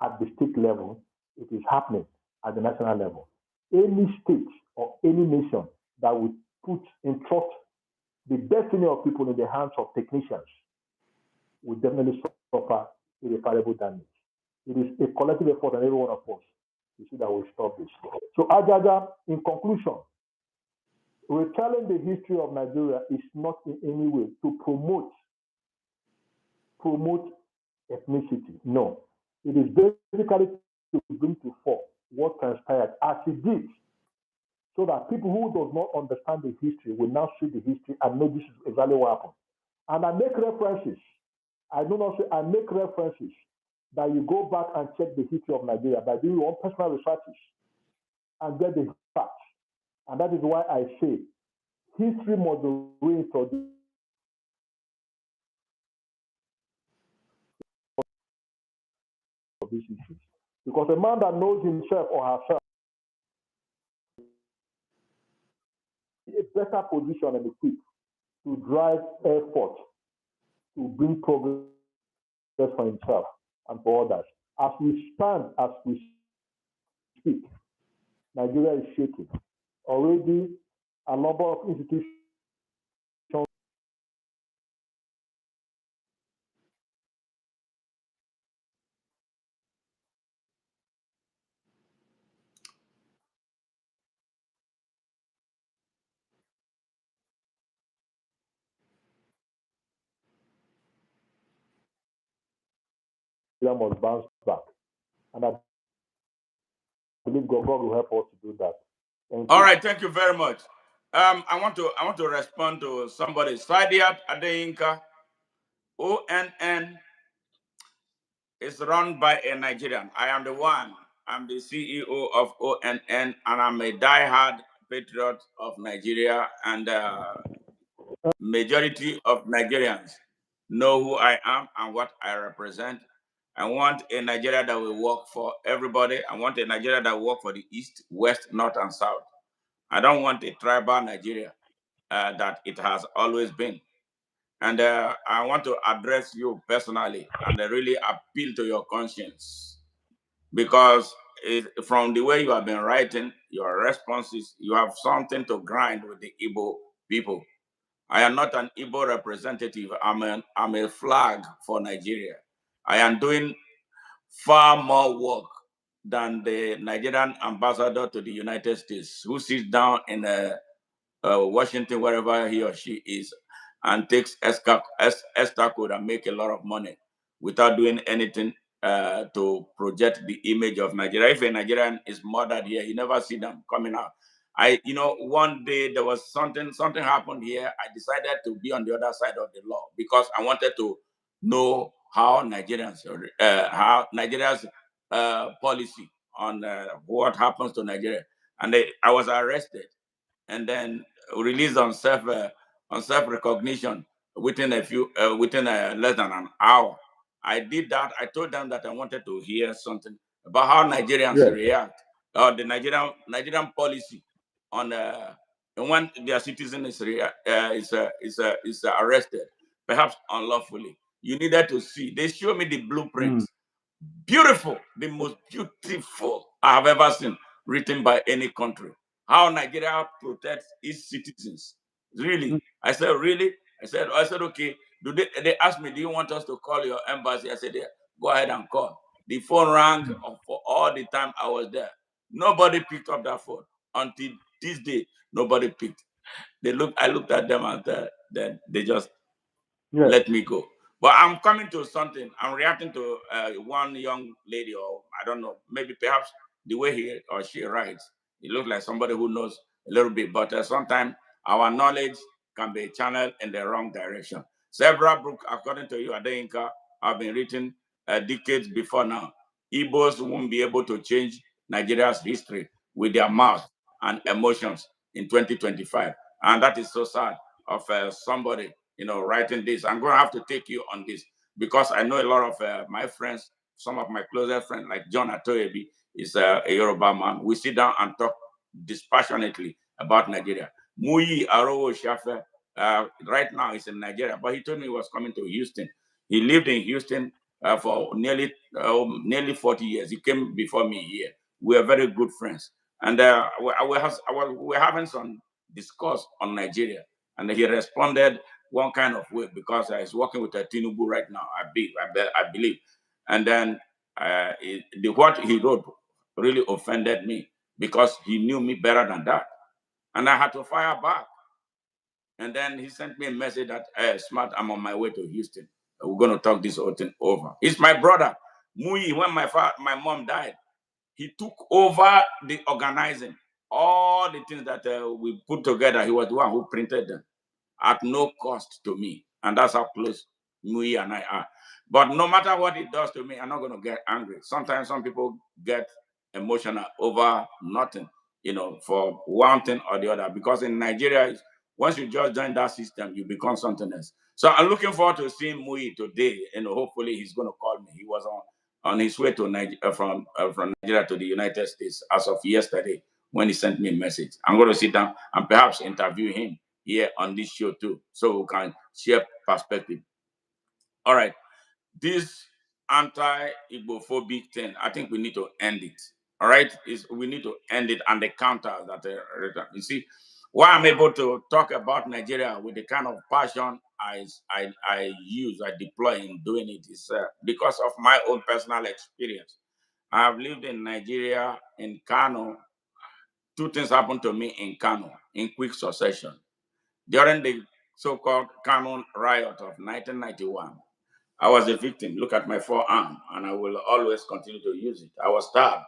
at the state level. It is happening at the national level. Any state or any nation that would put in trust the destiny of people in the hands of technicians will definitely suffer irreparable damage. It is a collective effort on every one of us to see that we stop this. So, Ajaja, in conclusion, retelling the history of Nigeria is not in any way to promote ethnicity. No. It is basically to bring to fore what transpired as it did, so that people who does not understand the history will now see the history and know this is exactly what happened. And I make references. I do not say I make references that you go back and check the history of Nigeria by doing your own personal researches and get the facts. And that is why I say history must be reintroduced for these issues. Because a man that knows himself or herself is in a better position and equipped to drive effort to bring progress for himself and for others. As we stand, as we speak, Nigeria is shaking. Already, a number of institutions must bounce back. And I believe God will help us to do that. All right, thank you very much. I want to respond to somebody. Sadiat Adeyinka, ONN is run by a Nigerian. I am the one. I'm the CEO of ONN, and I'm a diehard patriot of Nigeria. And majority of Nigerians know who I am and what I represent. I want a Nigeria that will work for everybody. I want a Nigeria that will work for the East, West, North, and South. I don't want a tribal Nigeria that it has always been. And I want to address you personally and really appeal to your conscience, because from the way you have been writing your responses, you have something to grind with the Igbo people. I am not an Igbo representative. I'm a flag for Nigeria. I am doing far more work than the Nigerian ambassador to the United States, who sits down in Washington, wherever he or she is, and takes extra code and make a lot of money without doing anything to project the image of Nigeria. If a Nigerian is murdered here, you never see them coming out. One day there was something happened here. I decided to be on the other side of the law because I wanted to know how Nigerians, Nigeria's policy on what happens to Nigeria. And I was arrested and then released on self recognition within less than an hour. I did that. I told them that I wanted to hear something about how Nigerians react, or the Nigerian policy on when their citizen is arrested, perhaps unlawfully. You needed to see. They show me the blueprints. Beautiful, the most beautiful I have ever seen, written by any country. How Nigeria protects its citizens. Really? I said, really? I said, okay. They asked me, do you want us to call your embassy? I said, yeah, go ahead and call. The phone rang for all the time I was there. Nobody picked up that phone until this day. Nobody picked. I looked at them and then they just let me go. But I'm coming to something. I'm reacting to one young lady, or I don't know, maybe perhaps the way he or she writes. It looks like somebody who knows a little bit, but sometimes our knowledge can be channeled in the wrong direction. Several books, according to you, Adeyinka, have been written decades before now. Igbos won't be able to change Nigeria's history with their mouth and emotions in 2025. And that is so sad. of somebody, writing this. I'm going to have to take you on this because I know a lot of my friends, some of my closest friends, like John Atoyebi, is a Yoruba man. We sit down and talk dispassionately about Nigeria. Muyi Arowo Shafe, right now is in Nigeria, but he told me he was coming to Houston. He lived in Houston for nearly 40 years. He came before me here. We are very good friends. And we're having some discourse on Nigeria. And he responded one kind of way because he's working with a Tinubu right now, I believe. And then what he wrote really offended me because he knew me better than that. And I had to fire back. And then he sent me a message that, hey, Smart, I'm on my way to Houston. We're going to talk this whole thing over. It's my brother, Muyi. When my mom died, he took over the organizing. All the things that we put together, he was the one who printed them at no cost to me. And that's how close Muyi and I are. But no matter what it does to me, I'm not going to get angry. Sometimes some people get emotional over nothing, for one thing or the other. Because in Nigeria, once you just join that system, you become something else. So I'm looking forward to seeing Muyi today. Hopefully he's going to call me. He was on his way to Nigeria, from Nigeria to the United States as of yesterday when he sent me a message. I'm going to sit down and perhaps interview him here on this show too, so we can share perspective. All right, this anti-Igbophobic thing, I think we need to end it. All right, we need to end it, and the counter that you see why I'm able to talk about Nigeria with the kind of passion I use, I deploy in doing it is because of my own personal experience. I have lived in Nigeria, in Kano. Two things happened to me in Kano in quick succession. During the so-called Kano riot of 1991, I was a victim. Look at my forearm, and I will always continue to use it. I was stabbed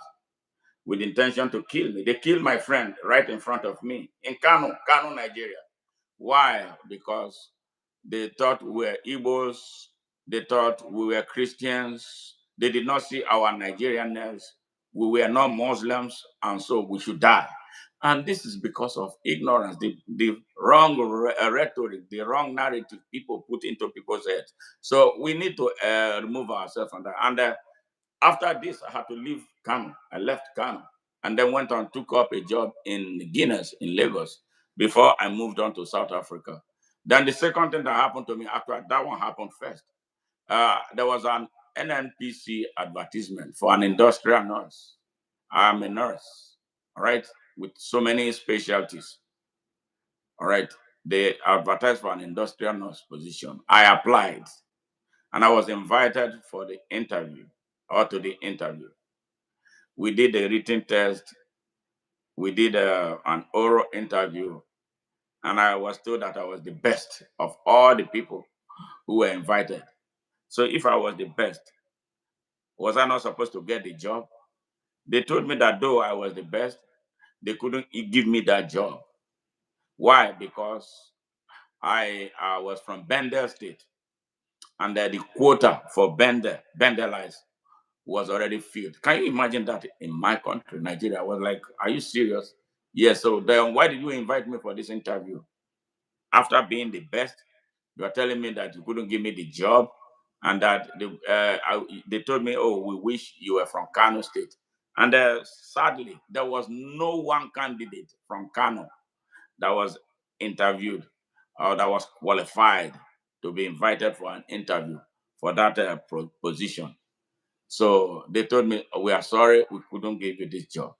with intention to kill me. They killed my friend right in front of me in Kano, Nigeria. Why? Because they thought we were Igbos. They thought we were Christians. They did not see our Nigerianness. We were not Muslims, and so we should die. And this is because of ignorance, the wrong rhetoric, the wrong narrative people put into people's heads. So we need to remove ourselves from that. And after this, I had to leave Kano. I left Kano and then went on, took up a job in Guinness in Lagos before I moved on to South Africa. Then the second thing that happened to me after that one happened first, there was an NNPC advertisement for an industrial nurse. I'm a nurse, all right, with so many specialties, all right. They advertised for an industrial nurse position. I applied and I was invited for the interview or to the interview. We did a written test, we did an oral interview, and I was told that I was the best of all the people who were invited. So if I was the best, was I not supposed to get the job? They told me that though I was the best, they couldn't give me that job. Why? Because I was from Bendel State, and the quota for Bendelites was already filled. Can you imagine that in my country, Nigeria? I was like, are you serious? Yes. So then why did you invite me for this interview? After being the best, you are telling me that you couldn't give me the job and that they told me, oh, we wish you were from Kano State. And sadly, there was no one candidate from Kano that was interviewed or that was qualified to be invited for an interview for that position. So they told me, oh, we are sorry, we couldn't give you this job.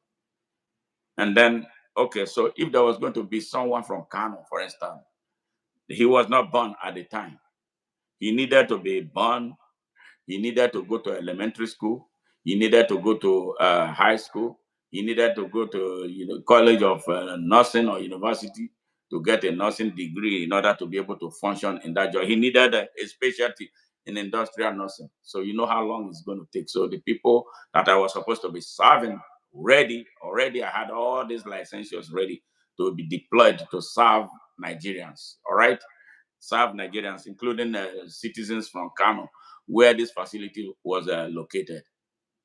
And then, okay, so if there was going to be someone from Kano, for instance, he was not born at the time. He needed to be born. He needed to go to elementary school. He needed to go to high school. He needed to go to college of nursing or university to get a nursing degree in order to be able to function in that job. He needed a specialty in industrial nursing. So you know how long it's going to take. So the people that I was supposed to be serving already I had all these licensures ready to be deployed to serve Nigerians. All right, serve Nigerians, including citizens from Kano, where this facility was located.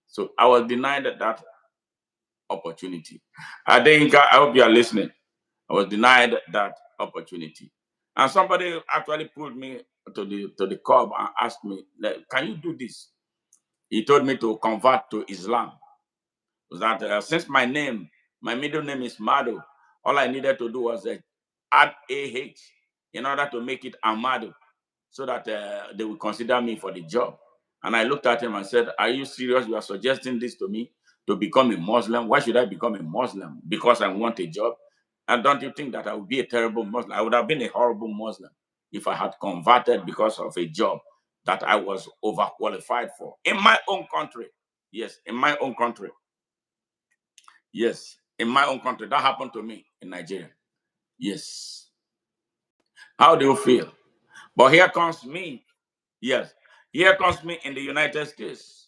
So I was denied that opportunity. I think I hope you are listening. I was denied that opportunity. And somebody actually pulled me to the curb and asked me, can you do this? He told me to convert to Islam. That since my middle name is Madu, all I needed to do was add AH in order to make it Amadu, so that they will consider me for the job. And I looked at him and said, are you serious? You are suggesting this to me to become a Muslim? Why should I become a Muslim? Because I want a job? And don't you think that I would be a terrible Muslim? I would have been a horrible Muslim if I had converted because of a job that I was overqualified for in my own country. Yes, in my own country. Yes, in my own country. That happened to me in Nigeria. Yes. How do you feel? But here comes me. Yes, here comes me in the United States.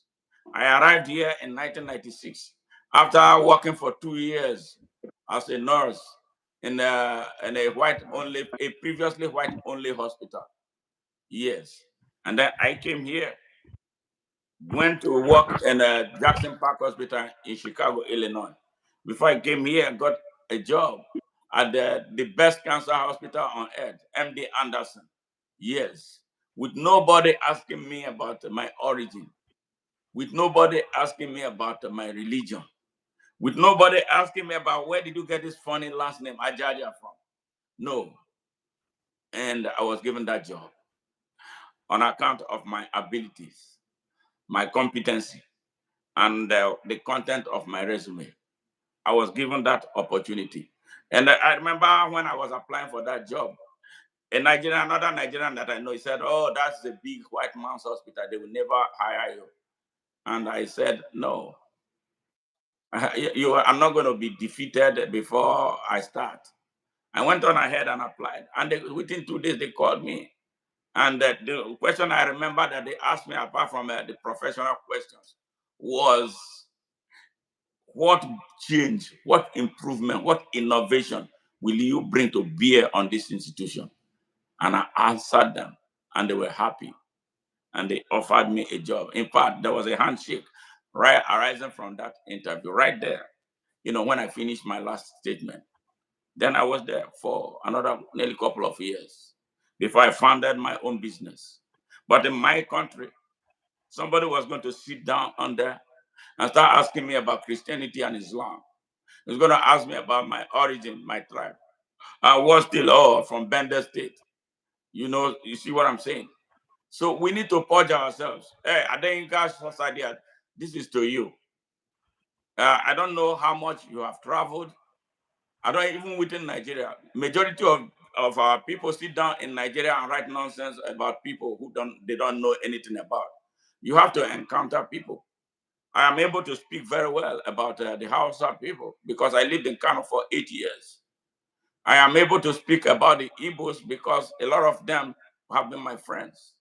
I arrived here in 1996 after working for 2 years as a nurse in a previously white only hospital. Yes, and then I came here, went to work in Jackson Park Hospital in Chicago, Illinois. Before I came here, I got a job at the best cancer hospital on earth, MD Anderson. Yes, with nobody asking me about my origin, with nobody asking me about my religion, with nobody asking me about where did you get this funny last name, Ajaja, from. No. And I was given that job on account of my abilities, my competency, and the content of my resume. I was given that opportunity. And I remember when I was applying for that job, another Nigerian that I know, he said, oh, that's a big white man's hospital. They will never hire you. And I said, no, I'm not going to be defeated before I start. I went on ahead and applied. And within 2 days, they called me. And the question I remember that they asked me, apart from the professional questions, was what change, what improvement, what innovation will you bring to bear on this institution? And I answered them, and they were happy. And they offered me a job. In fact, there was a handshake right arising from that interview right there. When I finished my last statement, then I was there for another nearly couple of years before I founded my own business. But in my country, somebody was going to sit down on there and start asking me about Christianity and Islam. He was going to ask me about my origin, my tribe. I was still from Bender State. You see what I'm saying? So we need to purge ourselves. Hey, Adenga Society, this is to you. I don't know how much you have traveled. I don't even within Nigeria. Majority of our people sit down in Nigeria and write nonsense about people they don't know anything about. You have to encounter people. I am able to speak very well about the Hausa people because I lived in Kano for 8 years. I am able to speak about the Igbos because a lot of them have been my friends.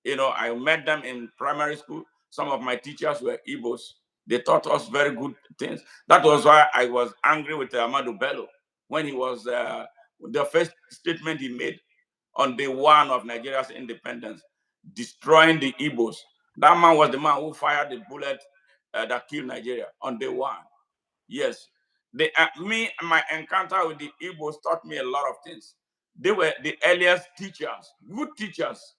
I met them in primary school. Some of my teachers were Igbos. They taught us very good things. That was why I was angry with Amadu Bello when he was the first statement he made on day one of Nigeria's independence, destroying the Igbos. That man was the man who fired the bullet that killed Nigeria on day one. Yes. My encounter with the Igbos taught me a lot of things. They were the earliest teachers, good teachers.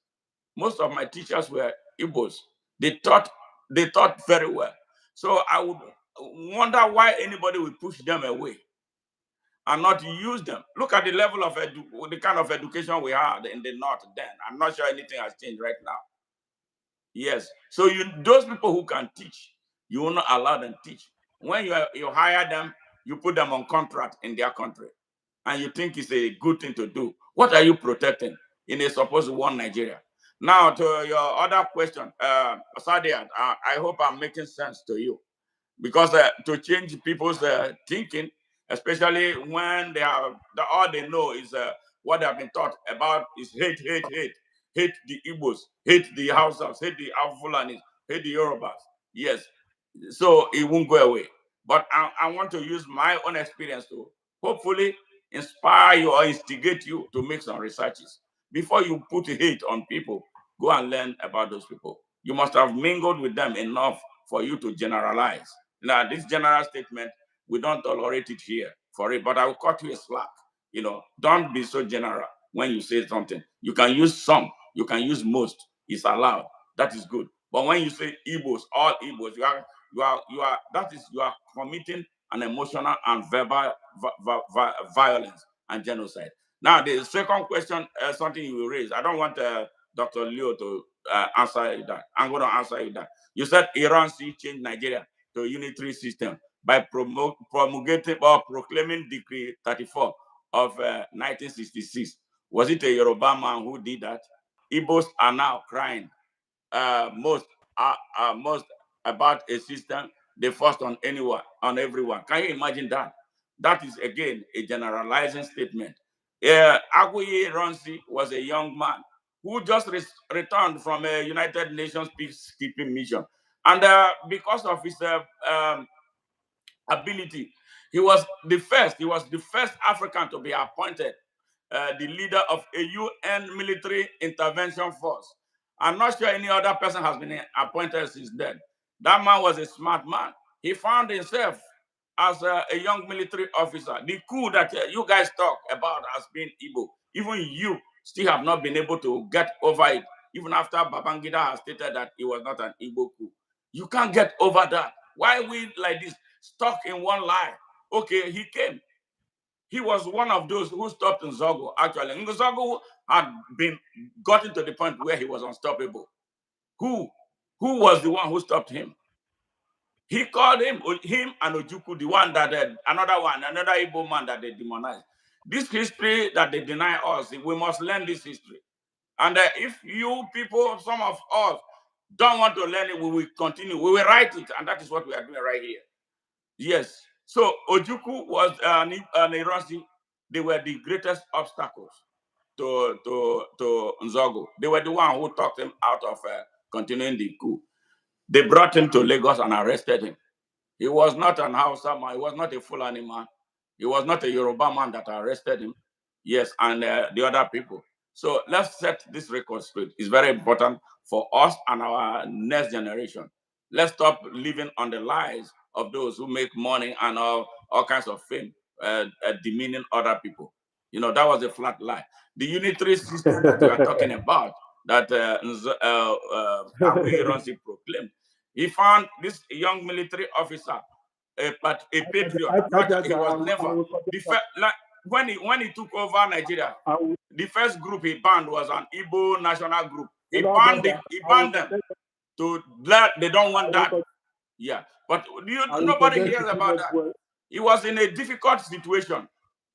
Most of my teachers were Igbos. They taught very well. So I would wonder why anybody would push them away and not use them. Look at the level of the kind of education we had in the north then. I'm not sure anything has changed right now. Yes. So those people who can teach, you will not allow them teach. When you hire them, you put them on contract in their country, and you think it's a good thing to do. What are you protecting in a supposed one Nigeria? Now, to your other question, Sadia, I hope I'm making sense to you. Because to change people's thinking, especially when all they know is what they have been taught about is hate, hate, hate, hate the Igbos, hate the Hausas, hate the Afulanis, hate the Yorubas. Yes, so it won't go away. But I want to use my own experience to hopefully inspire you or instigate you to make some researches. Before you put hate on people, go and learn about those people. You must have mingled with them enough for you to generalize. Now, this general statement, we don't tolerate it here for it, but I will cut you a slack. Don't be so general. when you say something. You can use some, you can use most. It's allowed. That is good. But when you say Igbos, all Igbos, you are committing an emotional and verbal violence and genocide. Now, the second question, something you will raise. I don't want Dr. Leo to answer that. I'm going to answer you that. You said Iran changed Nigeria to a unitary system by promulgating or proclaiming Decree 34 of 1966. Was it a Yoruba man who did that? Igbos are now crying most about a system they forced on everyone. Can you imagine that? That is again a generalizing statement. Aguiyi Ronsi was a young man who just returned from a United Nations peacekeeping mission, and because of his ability, he was the first. He was the first African to be appointed the leader of a UN military intervention force. I'm not sure any other person has been appointed since then. That man was a smart man. He found himself as a young military officer. The coup that you guys talk about as being Igbo, even you still have not been able to get over it, even after Babangida has stated that it was not an Igbo coup. You can't get over that. Why are we like this, stuck in one lie? Okay, he came. He was one of those who stopped Nzogo, actually. Nzogo had been gotten to the point where he was unstoppable. Who was the one who stopped him? He called him and Ojukwu, the one that, another Igbo man that they demonized. This history that they deny us, we must learn this history. And if you people, some of us, don't want to learn it, we will continue. We will write it, and that is what we are doing right here. Yes. So Ojukwu was an Iransi. They were the greatest obstacles to Nzogo. They were the one who talked him out of continuing the coup. They brought him to Lagos and arrested him. He was not an Hausa man. He was not a Fulani man. He was not a Yoruba man that arrested him. Yes, and the other people. So let's set this record straight. It's very important for us and our next generation. Let's stop living on the lies of those who make money and all kinds of fame, demeaning other people. You know, that was a flat lie. The unitary system that you are talking about, that Aguiyi Ironsi proclaimed, he found this young military officer, a patriot. He was never when he took over Nigeria. The first group he banned was an Igbo national group. He banned them to that they don't want that. Yeah, but nobody hears about that. He was in a difficult situation.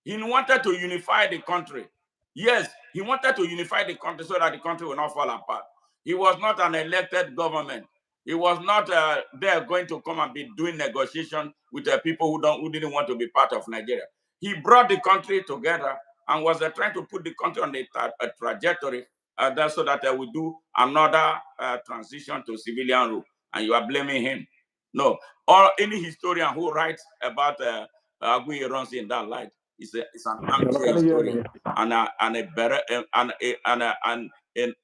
He wanted to unify the country. Yes, he wanted to unify the country so that the country will not fall apart. He was not an elected government. He was not there going to come and be doing negotiation with people who didn't want to be part of Nigeria. He brought the country together and was trying to put the country on a trajectory so that we do another transition to civilian rule. And you are blaming him. No, or any historian who writes about Aguiyi Ironsi in that light is an armchair historian and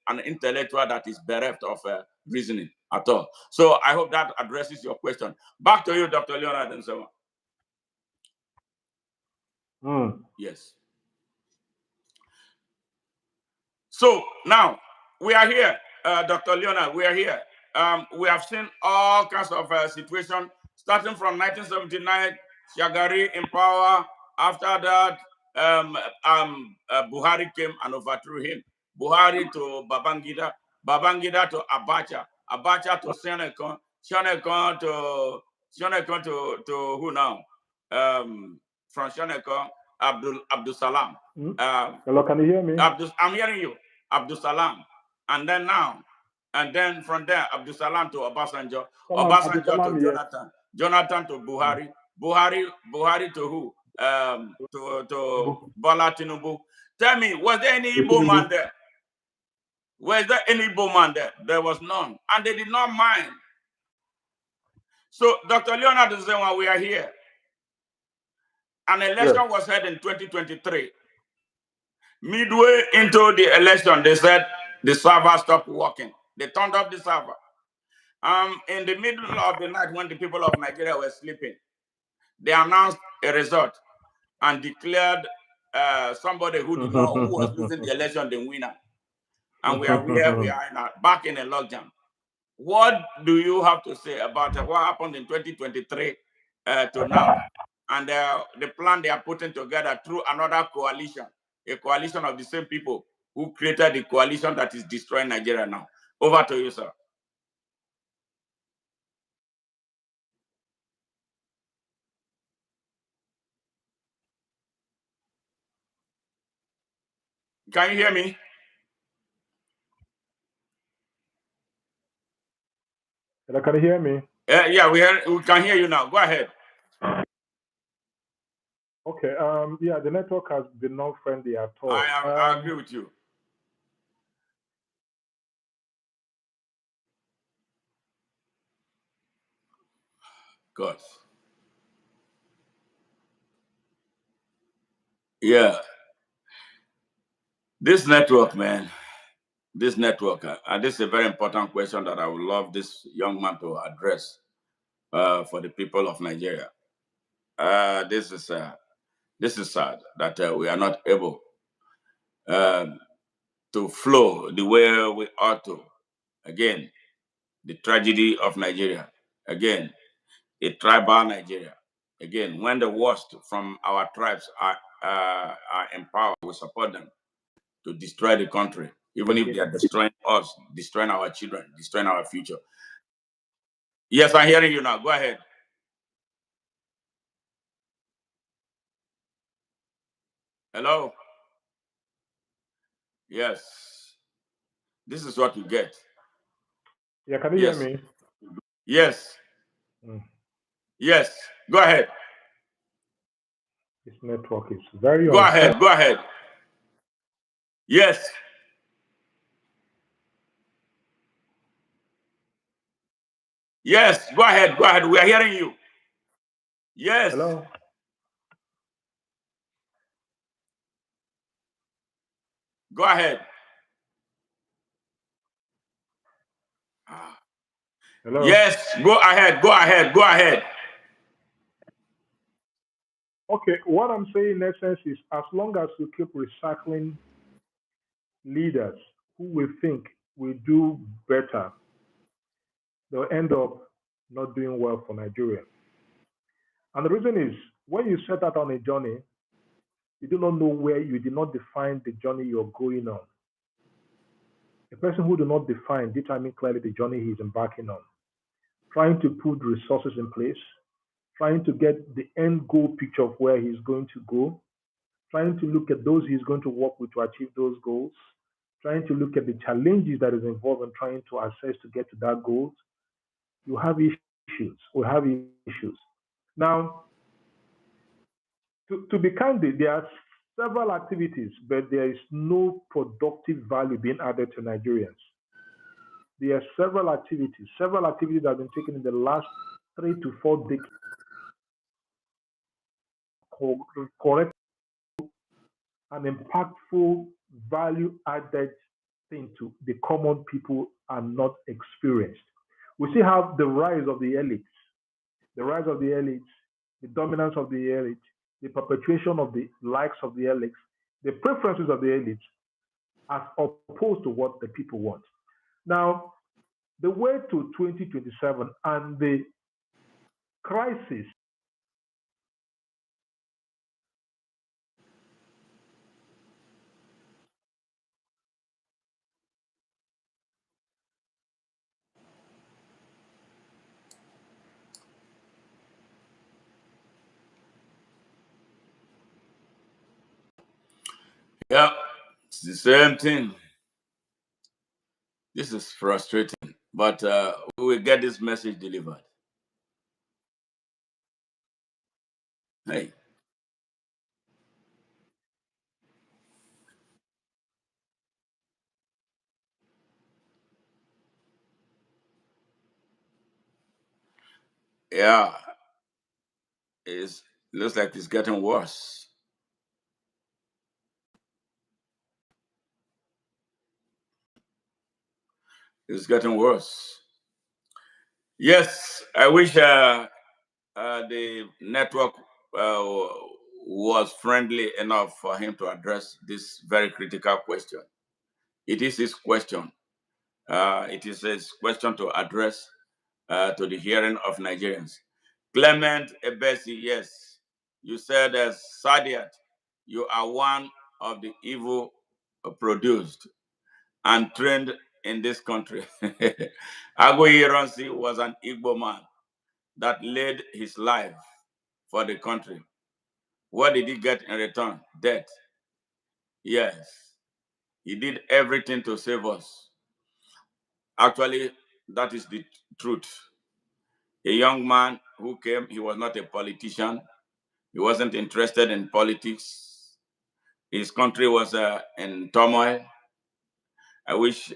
an intellectual that is bereft of reasoning at all. So I hope that addresses your question. Back to you, Dr. Leonard Nzenwa. Yes. So now we are here, Dr. Leonard, we are here. We have seen all kinds of situations, starting from 1979, Shagari in power. After that, Buhari came and overthrew him. Buhari to Babangida, Babangida to Abacha, Abacha to Seneca, Seneca to who now? From Seneca, Abdul Salam. Hello, can you hear me? I'm hearing you. Abdul Salam. And then from there, Abdul Salam to Obasanjo, Obasanjo to Jonathan, Jonathan to Buhari, Buhari to who? To Bola Tinubu. Tell me, was there any Igbo man there? Was there any Igbo man there? There was none. And they did not mind. So, Dr. Leonard Nzenwa, we are here. An election was held in 2023. Midway into the election, they said the server stopped working. They turned off the server. In the middle of the night, when the people of Nigeria were sleeping, they announced a result and declared somebody who did not, who was losing the election, the winner. And we are where we are now, back in a logjam. What do you have to say about what happened in 2023 to now? And the plan they are putting together through another coalition, a coalition of the same people who created the coalition that is destroying Nigeria now. Over to you, sir. Can you hear me? Can you hear me? Yeah, we can hear you now. Go ahead. Okay. Yeah, the network has been not friendly at all. I agree with you. God. Yeah. This network, man. This network, and this is a very important question that I would love this young man to address for the people of Nigeria. This is sad that we are not able to flow the way we ought to. Again, the tragedy of Nigeria. Again, a tribal Nigeria. Again, when the worst from our tribes are in power, we support them to destroy the country, even if they are destroying us, destroying our children, destroying our future. Yes, I'm hearing you now. Go ahead. Hello? Yes. This is what you get. Yeah, can you hear me? Yes. Yes. Go ahead. This network is very Go ahead. Go ahead. Yes. Yes. Go ahead. Go ahead. We are hearing you. Yes. Hello? Go ahead. Hello? Yes. Go ahead. Go ahead. Go ahead. Okay, what I'm saying in essence is as long as you keep recycling leaders who we think will do better, they'll end up not doing well for Nigeria. And the reason is when you set out on a journey, you do not know where you did not define the journey you're going on. A person who do not determine clearly the journey he's embarking on, trying to put resources in place, trying to get the end goal picture of where he's going to go, trying to look at those he's going to work with to achieve those goals, trying to look at the challenges that is involved in trying to assess to get to that goal, you have issues. We have issues. Now, to be candid, there are several activities, but there is no productive value being added to Nigerians. There are several activities that have been taken in the last 3 to 4 decades, correct an impactful value added thing to the common people are not experienced. We still have the rise of the elites, the dominance of the elites, the perpetuation of the likes of the elites, the preferences of the elites as opposed to what the people want. Now, the way to 2027 and the crisis Yeah, it's the same thing. This is frustrating, but we will get this message delivered. Hey. Yeah, it looks like it's getting worse. It's getting worse. Yes, I wish the network was friendly enough for him to address this very critical question. It is his question. It is his question to address to the hearing of Nigerians. Clement Ebesi, yes, you said, Sadiat, you are one of the evil produced and trained in this country. Agoye Ironsi was an Igbo man that laid his life for the country. What did he get in return? Death. Yes, he did everything to save us. Actually, that is the truth. A young man who came, he was not a politician. He wasn't interested in politics. His country was in turmoil. I wish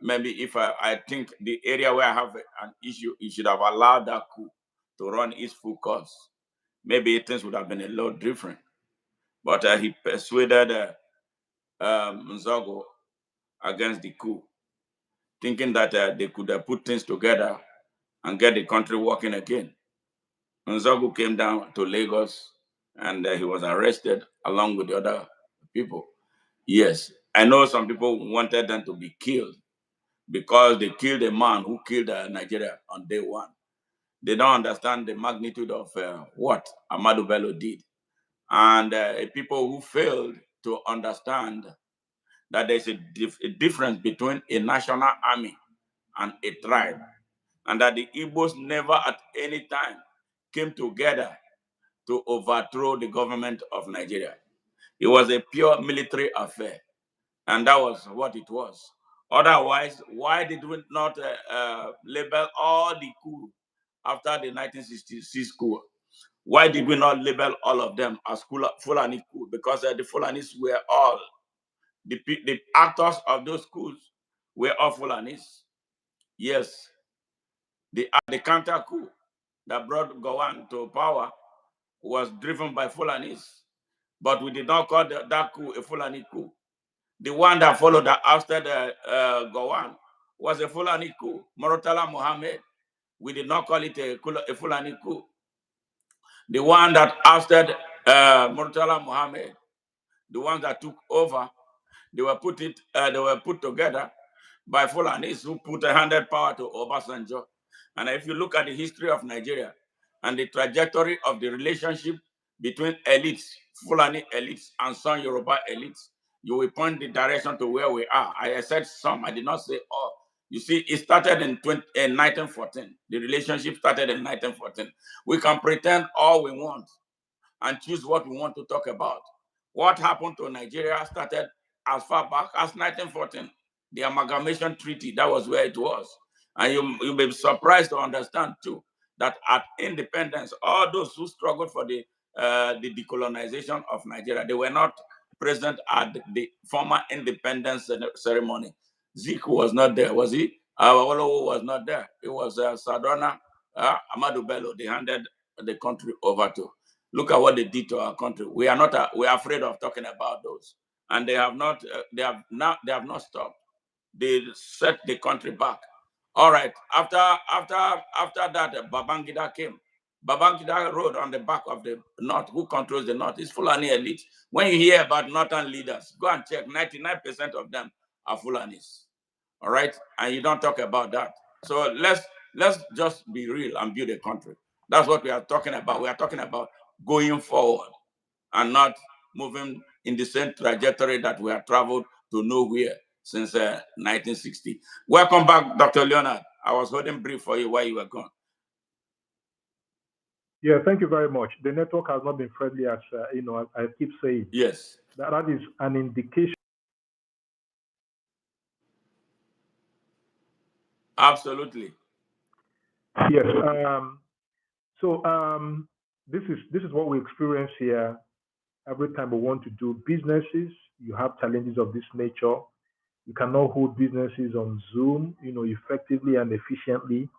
maybe if I think the area where I have an issue, he should have allowed that coup to run its full course. Maybe things would have been a lot different. But he persuaded Nzogo against the coup, thinking that they could put things together and get the country working again. Nzogo came down to Lagos and he was arrested along with the other people. Yes, I know some people wanted them to be killed because they killed a man who killed Nigeria on day one. They don't understand the magnitude of what Ahmadu Bello did. And people who failed to understand that there's a difference between a national army and a tribe, and that the Igbos never at any time came together to overthrow the government of Nigeria. It was a pure military affair, and that was what it was. Otherwise, why did we not label all the coup after the 1966 coup? Why did we not label all of them as Fulani coup? Because the Fulanis were all, the actors of those coups were all Fulanis. Yes, the counter coup that brought Gowon to power was driven by Fulanis, but we did not call that coup a Fulani coup. The one that followed that ousted Gowon was a Fulani coup, Morotala Mohammed. We did not call it a Fulani coup. The one that ousted Morotala Mohammed, the ones that took over, they were put together by Fulanis who handed power to Obasanjo. And if you look at the history of Nigeria and the trajectory of the relationship between elites, Fulani elites, and some Yoruba elites, you will point the direction to where we are. I said some, I did not say all. You see, it started in 1914. The relationship started in 1914. We can pretend all we want and choose what we want to talk about. What happened to Nigeria started as far back as 1914. The amalgamation treaty, that was where it was. And you may be surprised to understand too, that at independence, all those who struggled for the decolonization of Nigeria, they were not present at the former independence ceremony. Zik was not there, was he? Awolowo was not there. It was Sadona, Ahmadu Bello, they handed the country over to. Look at what they did to our country. We are afraid of talking about those, and they have not stopped. They set the country back. All right. After that, Babangida came. Babangida rode on the back of the North. Who controls the North? It's Fulani elite. When you hear about Northern leaders, go and check. 99% of them are Fulanis. All right, and you don't talk about that. So let's just be real and build a country. That's what we are talking about. We are talking about going forward and not moving in the same trajectory that we have traveled to nowhere since 1960. Welcome back, Dr. Leonard. I was holding brief for you while you were gone. Yeah, thank you very much. The network has not been friendly, as I keep saying. Yes. That is an indication. Absolutely. Yes. This is what we experience here. Every time we want to do businesses, you have challenges of this nature. You cannot hold businesses on Zoom, effectively and efficiently.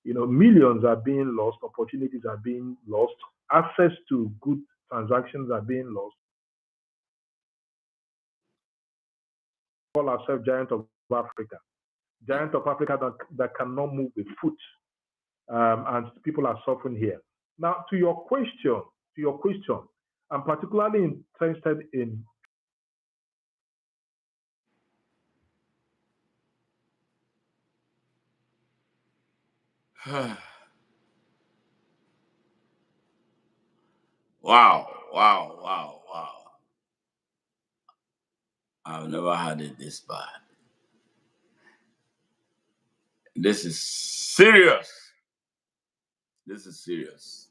Millions are being lost, opportunities are being lost, access to good transactions are being lost. We call ourselves Giant of Africa. Giant of Africa that cannot move a foot. And people are suffering here. Now, to your question, I'm particularly interested in Wow, wow, wow, wow. I've never had it this bad. This is serious. This is serious.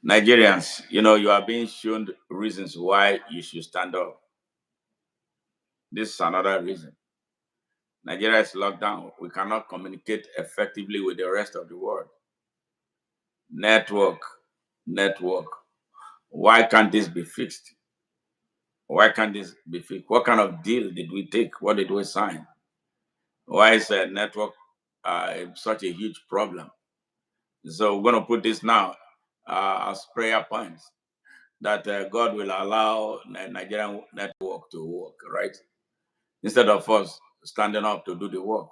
Nigerians, you are being shown reasons why you should stand up. This is another reason. Nigeria is locked down. We cannot communicate effectively with the rest of the world. Network, network. Why can't this be fixed? Why can't this be fixed? What kind of deal did we take? What did we sign? Why is a network such a huge problem? So we're going to put this now as prayer points that God will allow the Nigerian network to work, right? Instead of us standing up to do the work.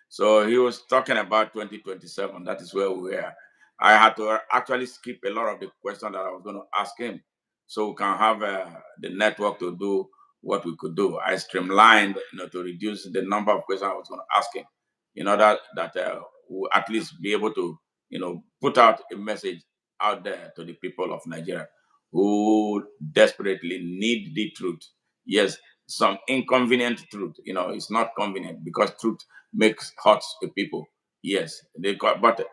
So he was talking about 2027. That is where we were. I had to actually skip a lot of the questions that I was going to ask him so we can have the network to do what we could do. I streamlined to reduce the number of questions I was going to ask him in order that we'll at least be able to put out a message out there to the people of Nigeria who desperately need the truth. Yes, some inconvenient truth. It's not convenient because truth makes hurts the people. Yes, but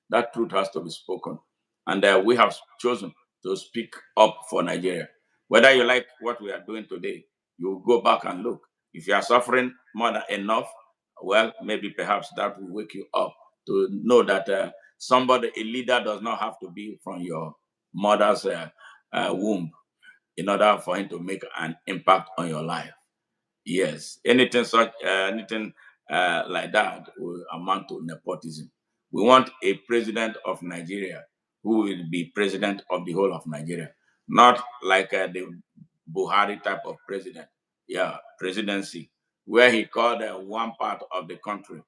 that truth has to be spoken, and we have chosen to speak up for Nigeria. Whether you like what we are doing today, you go back and look. If you are suffering more than enough, well, maybe perhaps that will wake you up to know that a leader does not have to be from your mother's womb in order for him to make an impact on your life. Yes, anything like that will amount to nepotism. We want a president of Nigeria who will be president of the whole of Nigeria, not like the Buhari type of president. Yeah, presidency, where he called one part of the country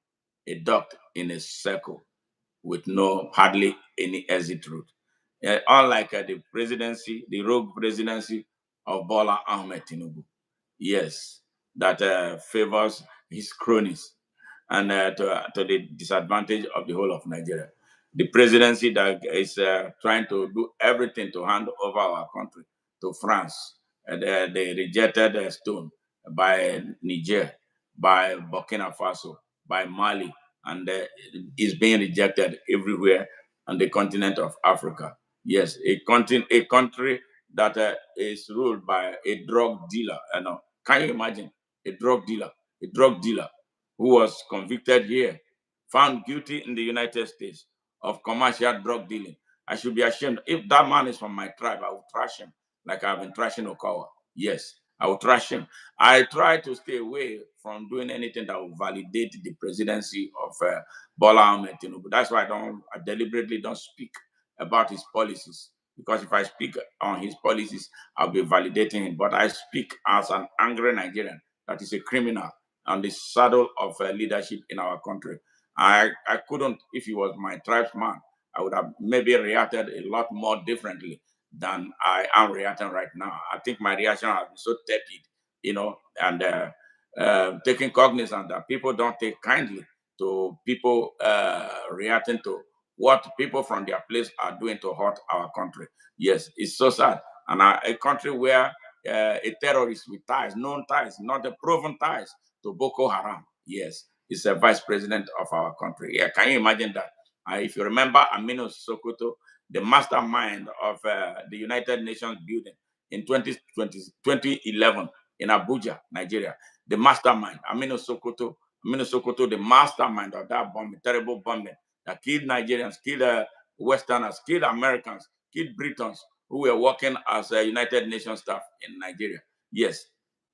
a duct in a circle with no hardly any exit route. Unlike the rogue presidency of Bola Ahmed Tinubu. Yes, that favors his cronies and to the disadvantage of the whole of Nigeria. The presidency that is trying to do everything to hand over our country to France. They rejected stone by Niger, by Burkina Faso, by Mali, and is being rejected everywhere on the continent of Africa. Yes, a country that is ruled by a drug dealer. Can you imagine a drug dealer who was convicted here, found guilty in the United States of commercial drug dealing? I should be ashamed. If that man is from my tribe, I will trash him like I've been trashing Okawa. Yes, I will trash him. I try to stay away from doing anything that will validate the presidency of Bola Ahmed Tinubu. That's why I deliberately don't speak about his policies. Because if I speak on his policies, I'll be validating him. But I speak as an angry Nigerian that is a criminal on the saddle of leadership in our country. I couldn't, if he was my tribesman, I would have maybe reacted a lot more differently than I am reacting right now. I think my reaction has been so tepid, and taking cognizance that people don't take kindly to people reacting to what people from their place are doing to hurt our country. Yes, it's so sad. And a country where a terrorist with ties, known ties, not the proven ties to Boko Haram, yes, is a vice president of our country. Yeah, can you imagine that? If you remember Aminu Sokoto, the mastermind of the United Nations building in 2011 in Abuja, Nigeria, the mastermind, Aminu Sokoto, the mastermind of that bombing, terrible bombing that killed Nigerians, killed Westerners, killed Americans, killed Britons who were working as a United Nations staff in Nigeria. Yes,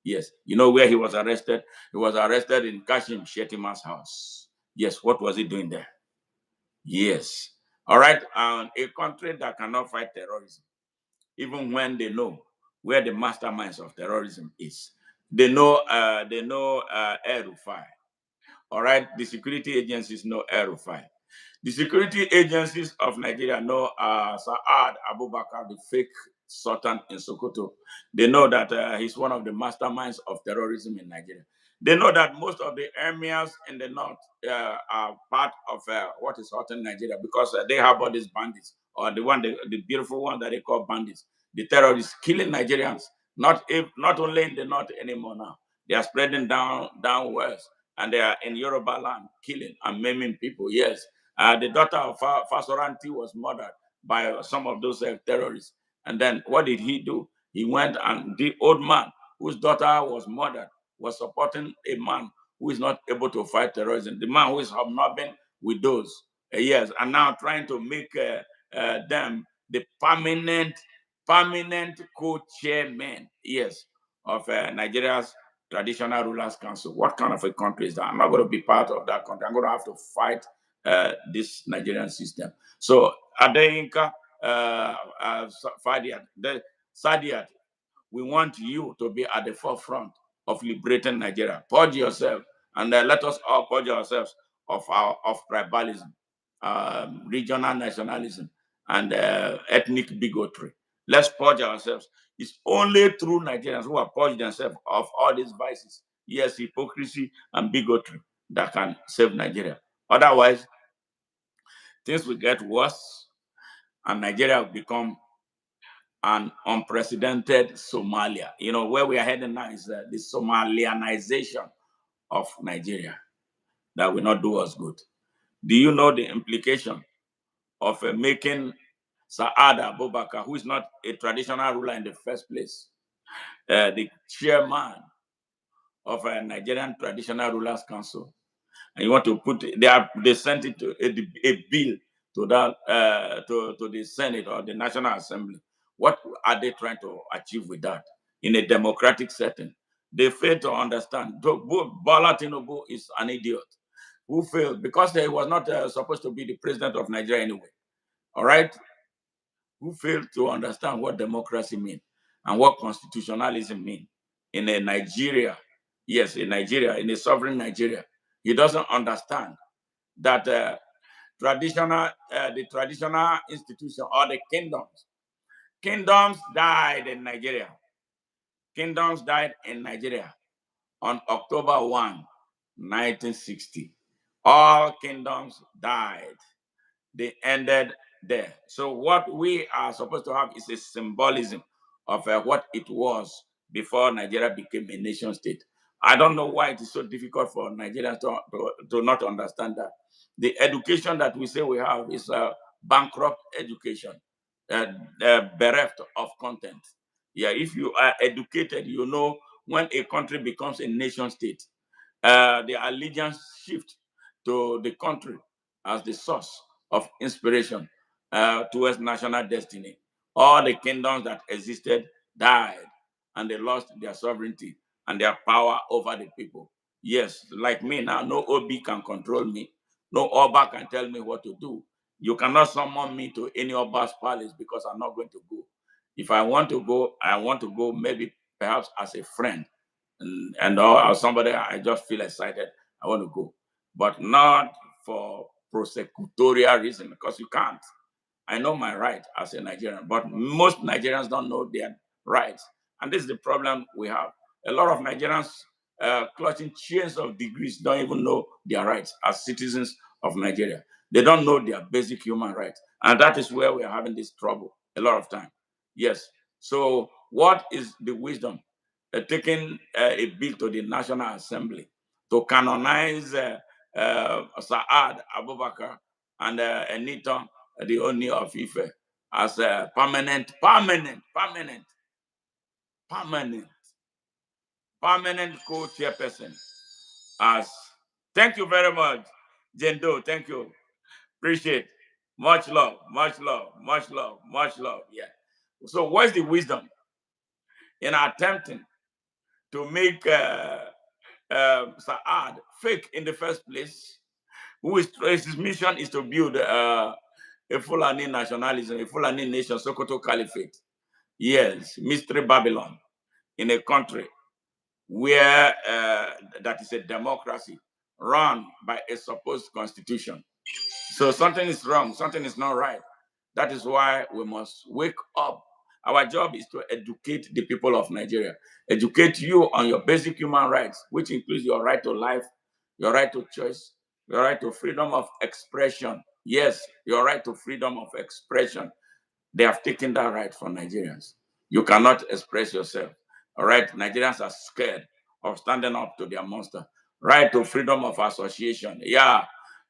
yes. You know where he was arrested? He was arrested in Kashim Shettima's house. Yes, what was he doing there? Yes. All right. A country that cannot fight terrorism, even when they know where the masterminds of terrorism is. They know El Rufai. All right. The security agencies know El Rufai. The security agencies of Nigeria know Saad Abubakar, the fake Sultan in Sokoto. They know that he's one of the masterminds of terrorism in Nigeria. They know that most of the emirs in the north are part of what is hot in Nigeria because they have all these bandits, or the beautiful one that they call bandits, the terrorists killing Nigerians. Not only in the north anymore now, they are spreading down west, and they are in Yoruba land killing and maiming people. Yes, the daughter of Fasoranti was murdered by some of those terrorists. And then what did he do? He went, and the old man whose daughter was murdered was supporting a man who is not able to fight terrorism. The man who is hobnobbing with those, yes, and now trying to make them the permanent co-chairmen, yes, of Nigeria's Traditional Rulers Council. What kind of a country is that? I'm not going to be part of that country. I'm going to have to fight this Nigerian system. So Adeyinka, Sadiat, we want you to be at the forefront of liberating Nigeria. Purge yourself, and let us all purge ourselves of tribalism, regional nationalism, and ethnic bigotry. Let's purge ourselves. It's only through Nigerians who have purged themselves of all these vices, yes, hypocrisy and bigotry, that can save Nigeria. Otherwise, things will get worse, and Nigeria will become an unprecedented Somalia. You know, where we are heading now is the Somalianization of Nigeria. That will not do us good. Do you know the implication of making Saad Abubakar, who is not a traditional ruler in the first place, the chairman of a Nigerian Traditional Rulers Council? And you want to put they sent it to a bill to that to the Senate or the National Assembly. What are they trying to achieve with that in a democratic setting? They fail to understand. Bola Tinubu is an idiot who failed because he was not supposed to be the president of Nigeria anyway. All right, who failed to understand what democracy means and what constitutionalism means in a Nigeria. Yes, in Nigeria, in a sovereign Nigeria. He doesn't understand that the traditional institution or the kingdoms died in Nigeria. Kingdoms died in Nigeria on October 1, 1960. All kingdoms died. They ended there. So what we are supposed to have is a symbolism of what it was before Nigeria became a nation state. I don't know why it is so difficult for Nigerians to not understand that. The education that we say we have is a bankrupt education, bereft of content. Yeah, if you are educated, you know when a country becomes a nation state, the allegiance shift to the country as the source of inspiration towards national destiny. All the kingdoms that existed died, and they lost their sovereignty and their power over the people. Yes, like me now, no OB can control me. No Oba can tell me what to do. You cannot summon me to any Oba's palace because I'm not going to go. If I want to go, I want to go maybe perhaps as a friend or somebody I just feel excited. I want to go, but not for prosecutorial reason because you can't. I know my right as a Nigerian, but most Nigerians don't know their rights, and this is the problem we have. A lot of Nigerians clutching chains of degrees don't even know their rights as citizens of Nigeria. They don't know their basic human rights, and that is where we are having this trouble a lot of time. Yes. So, what is the wisdom? Taking a bill to the National Assembly to canonize Saad Abubakar and Anita, the Oni of Ife, as a permanent co-chairperson. As thank you very much, Jendo. Thank you. Appreciate. Much love, much love, much love, much love. Yeah. So, what's the wisdom in attempting to make Saad fake in the first place? His mission is to build a Fulani nationalism, a Fulani nation, Sokoto Caliphate. Yes, Mystery Babylon in a country where that is a democracy run by a supposed constitution. So something is wrong, something is not right. That is why we must wake up Our job is to educate the people of Nigeria, educate you on your basic human rights, which includes your right to life, your right to choice, your right to freedom of expression. Yes, your right to freedom of expression. They have taken that right from Nigerians. You cannot express yourself. All right. Nigerians are scared of standing up to their monster. Right to freedom of association. Yeah.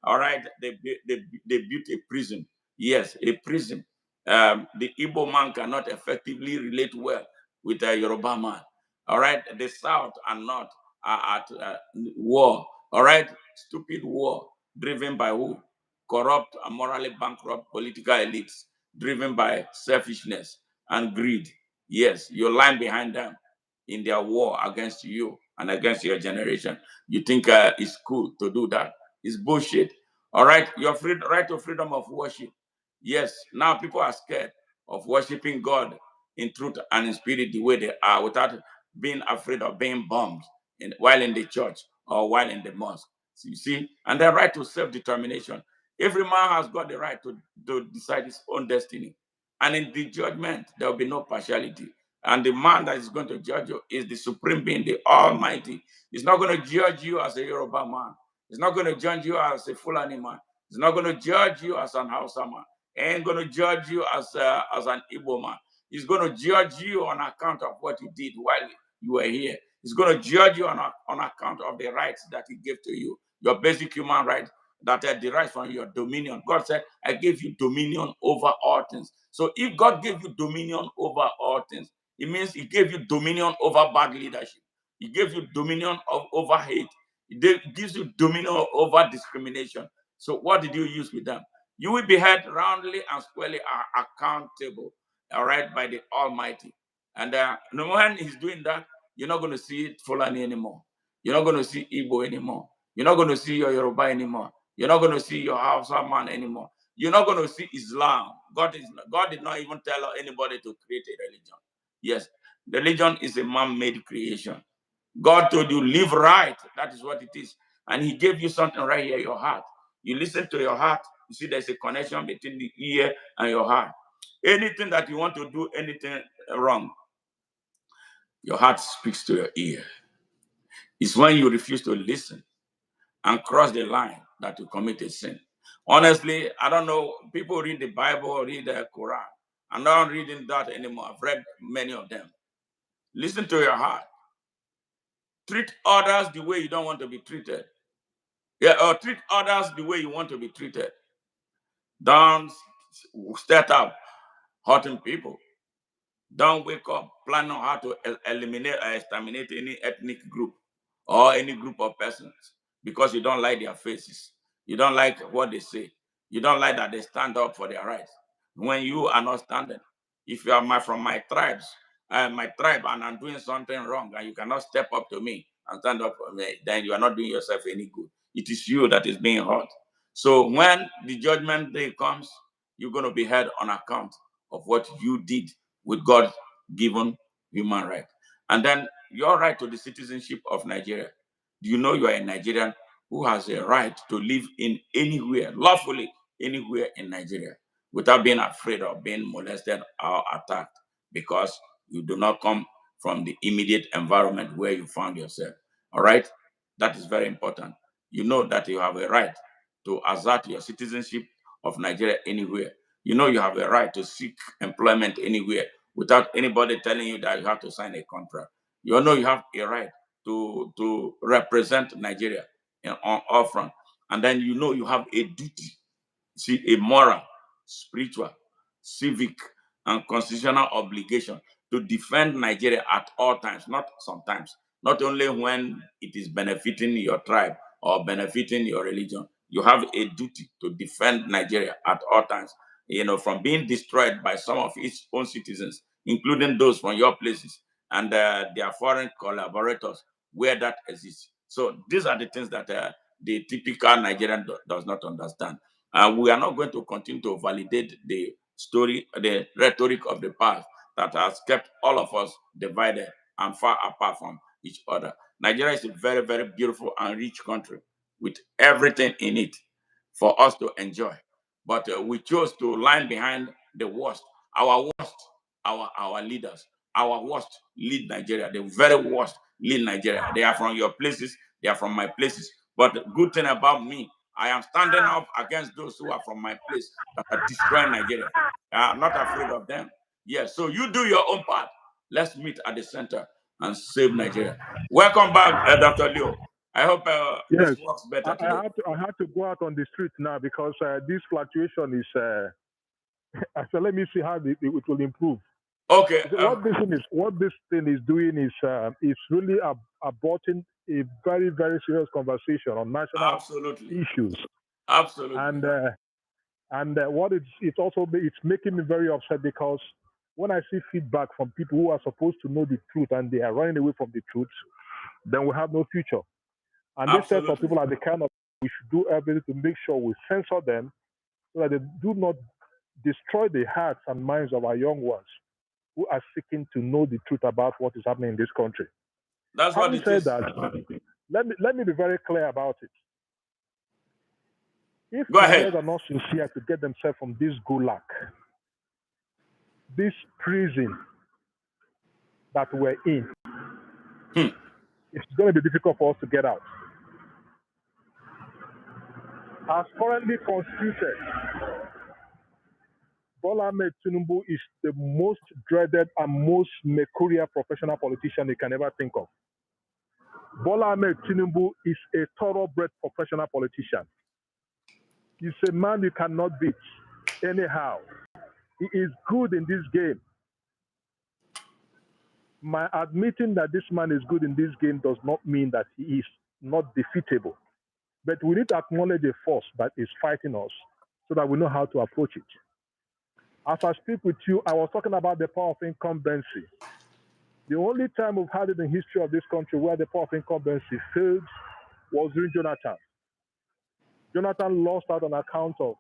All right. They built a prison. Yes, a prison. The Igbo man cannot effectively relate well with a Yoruba man. All right. The South and North are at war. All right. Stupid war driven by who? Corrupt and morally bankrupt political elites driven by selfishness and greed. Yes, you line behind them in their war against you and against your generation. You think it's cool to do that? It's bullshit. All right, your right to freedom of worship. Yes, now people are scared of worshiping God in truth and in spirit the way they are without being afraid of being bombed while in the church or while in the mosque. So you see, and the right to self-determination. Every man has got the right to decide his own destiny. And in the judgment, there will be no partiality. And the man that is going to judge you is the supreme being, the Almighty. He's not going to judge you as a Yoruba man. He's not going to judge you as a Fulani man. He's not going to judge you as an Hausa man. He ain't going to judge you as an Igbo man. He's going to judge you on account of what you did while you were here. He's going to judge you on account of the rights that he gave to you, your basic human rights that derives from your dominion. God said, I gave you dominion over all things. So if God gave you dominion over all things, it means he gave you dominion over bad leadership. He gave you dominion over hate. He gives you dominion over discrimination. So what did you use with them? You will be held roundly and squarely accountable, all right, by the Almighty. And when he's doing that, you're not going to see Fulani anymore. You're not going to see Igbo anymore. You're not going to see your Yoruba anymore. You're not going to see your Hausa man anymore. You're not going to see Islam. God did not even tell anybody to create a religion. Yes, religion is a man-made creation. God told you, live right. That is what it is. And he gave you something right here, your heart. You listen to your heart. You see there's a connection between the ear and your heart. Anything that you want to do, anything wrong, your heart speaks to your ear. It's when you refuse to listen and cross the line that you commit a sin. Honestly, I don't know. People read the Bible, read the Quran. I'm not reading that anymore. I've read many of them. Listen to your heart. Treat others the way you don't want to be treated. Yeah, or treat others the way you want to be treated. Don't start up hurting people. Don't wake up planning on how to eliminate or exterminate any ethnic group or any group of persons because you don't like their faces. You don't like what they say. You don't like that they stand up for their rights. When you are not standing, if you are from my tribe, and I'm doing something wrong, and you cannot step up to me and stand up for me, then you are not doing yourself any good. It is you that is being hurt. So when the judgment day comes, you're going to be held on account of what you did with God given human right. And then your right to the citizenship of Nigeria. Do you know you are a Nigerian who has a right to live in anywhere, lawfully anywhere in Nigeria, without being afraid of being molested or attacked because you do not come from the immediate environment where you found yourself. All right? That is very important. You know that you have a right to assert your citizenship of Nigeria anywhere. You know you have a right to seek employment anywhere without anybody telling you that you have to sign a contract. You know you have a right to represent Nigeria on all front. And then you know you have a duty, see, a moral, spiritual, civic, and constitutional obligation to defend Nigeria at all times, not sometimes, not only when it is benefiting your tribe or benefiting your religion. You have a duty to defend Nigeria at all times, from being destroyed by some of its own citizens, including those from your places and their foreign collaborators where that exists. So these are the things that the typical Nigerian does not understand. We are not going to continue to validate the story, the rhetoric of the past that has kept all of us divided and far apart from each other. Nigeria is a very, very beautiful and rich country with everything in it for us to enjoy. But we chose to line behind the worst, our worst. our leaders. Our worst lead Nigeria. The very worst lead Nigeria. They are from your places. They are from my places. But the good thing about me, I am standing up against those who are from my place that are destroying Nigeria. I'm not afraid of them. Yes, so you do your own part. Let's meet at the center and save Nigeria. Welcome back, Dr. Leo. I hope Yes, this works better today. I have to go out on the street now because this fluctuation is. So let me see how it will improve. Okay. What this thing is doing is it's really aborting a very, very serious conversation on national issues. Absolutely. And what it's making me very upset because when I see feedback from people who are supposed to know the truth and they are running away from the truth, then we have no future. And this set of people are the kind of we should do everything to make sure we censor them so that they do not destroy the hearts and minds of our young ones who are seeking to know the truth about what is happening in this country. That's what it said is. That, let me be very clear about it. If Go ahead. Nigerians are not sincere to get themselves from this gulag, this prison that we're in, it's going to be difficult for us to get out. As currently constituted, Bola Ahmed Tinubu is the most dreaded and most mercurial professional politician you can ever think of. Bola Ahmed Tinubu is a thoroughbred professional politician. He's a man you cannot beat anyhow. He is good in this game. My admitting that this man is good in this game does not mean that he is not defeatable. But we need to acknowledge a force that is fighting us so that we know how to approach it. As I speak with you, I was talking about the power of incumbency. The only time we've had it in history of this country where the power of incumbency failed was during Jonathan. Jonathan lost out on account of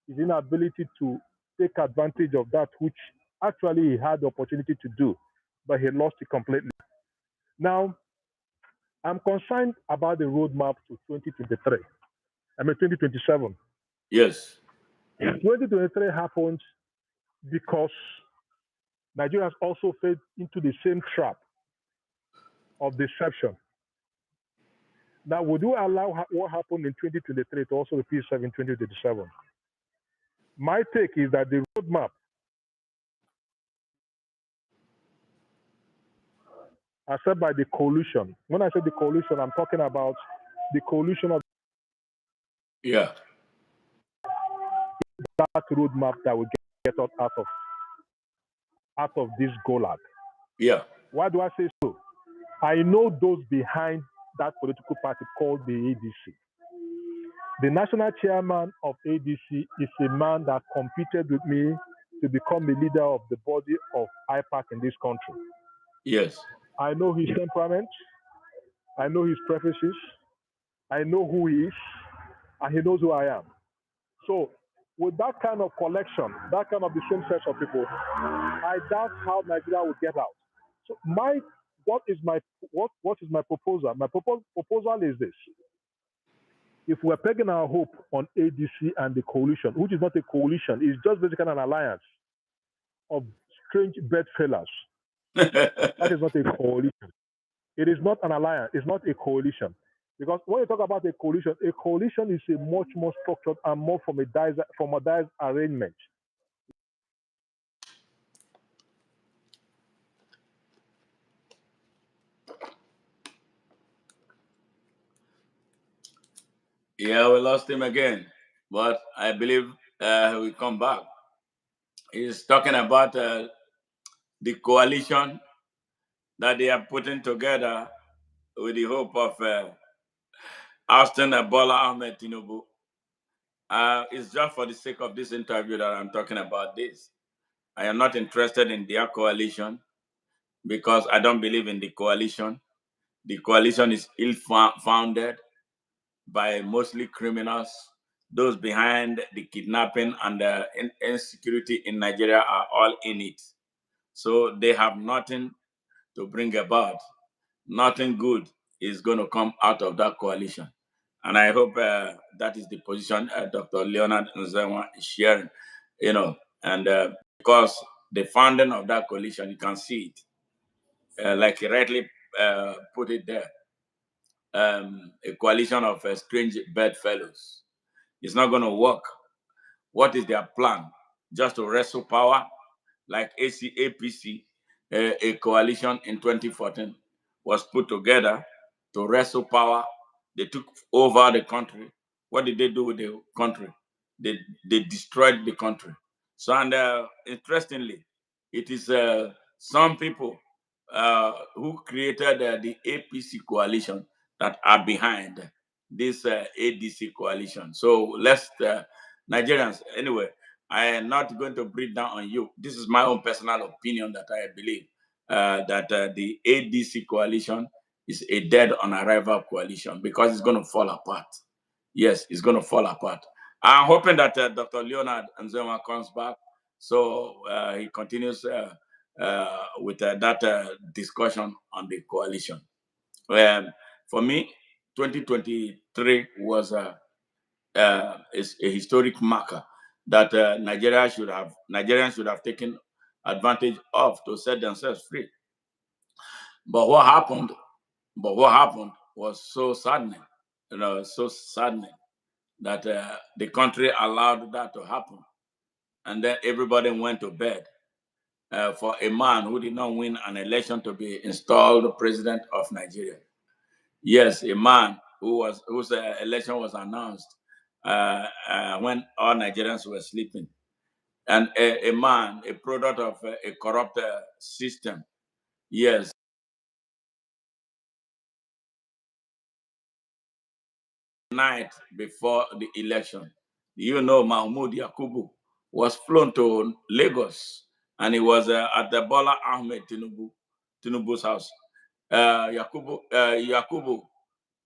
his inability to take advantage of that which actually he had the opportunity to do, but he lost it completely. Now, I'm concerned about the roadmap to 2027. Yes. 2023 happened because Nigerians also fell into the same trap of deception. Now, would you allow what happened in 2023 to also repeat itself in 2027? My take is that the roadmap as said by the coalition. When I say the coalition, I'm talking about the coalition of that roadmap that will get us out of this gulag. Yeah. Why do I say so? I know those behind that political party called the ADC. The national chairman of ADC is a man that competed with me to become the leader of the body of IPAC in this country. Yes. I know his temperament. I know his preferences. I know who he is. And he knows who I am. So with that kind of collection, that kind of the same set of people, I doubt how Nigeria will get out. So what is my proposal? My proposal is this. If we're pegging our hope on ADC and the coalition, which is not a coalition, it's just basically an alliance of strange bedfellows. That is not a coalition. It is not an alliance. It's not a coalition. Because when you talk about a coalition is a much more structured and more formalized arrangement. Yeah, we lost him again, but I believe he will come back. He's talking about the coalition that they are putting together with the hope of ousting Bola Ahmed Tinubu. It's just for the sake of this interview that I'm talking about this. I am not interested in their coalition because I don't believe in the coalition. The coalition is ill-founded by mostly criminals. Those behind the kidnapping and the insecurity in Nigeria are all in it. So they have nothing to bring about. Nothing good is going to come out of that coalition. And I hope that is the position Dr. Leonard Nzenwa is sharing, and because the founding of that coalition. You can see it, like he rightly put it there. A coalition of strange bedfellows. It's not going to work. What is their plan? Just to wrestle power, like APC, a coalition in 2014 was put together to wrestle power. They took over the country. What did they do with the country? They destroyed the country. So, and interestingly, it is some people who created the APC coalition that are behind this ADC coalition. So let's Nigerians, anyway, I am not going to breathe down on you. This is my own personal opinion that I believe that the ADC coalition is a dead on arrival coalition because it's going to fall apart. Yes, it's going to fall apart. I'm hoping that Dr. Leonard Nzenwa comes back so he continues with that discussion on the coalition. For me, 2023 was is a historic marker that Nigerians should have taken advantage of to set themselves free. But what happened? Was so saddening, so saddening that the country allowed that to happen, and then everybody went to bed for a man who did not win an election to be installed president of Nigeria. Yes, a man whose election was announced when all Nigerians were sleeping, and a man, a product of a corrupt system. Yes. Night before the election, you know, Mahmoud Yakubu was flown to Lagos, and he was at the Bola Ahmed Tinubu's house. Yakubu,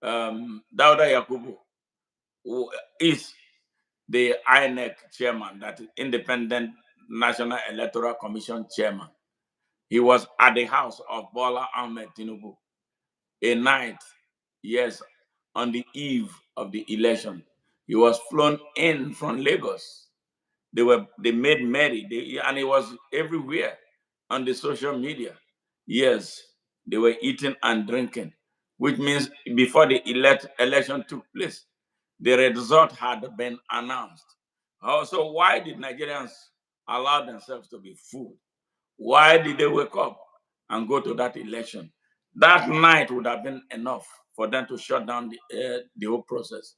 Dauda Yakubu, who is the INEC chairman, that Independent National Electoral Commission chairman. He was at the house of Bola Ahmed Tinubu a night, yes, on the eve of the election. He was flown in from Lagos. They made merry, and it was everywhere on the social media. Yes, they were eating and drinking, which means before the election took place, the result had been announced. So why did Nigerians allow themselves to be fooled? Why did they wake up and go to that election? That night would have been enough for them to shut down the whole process.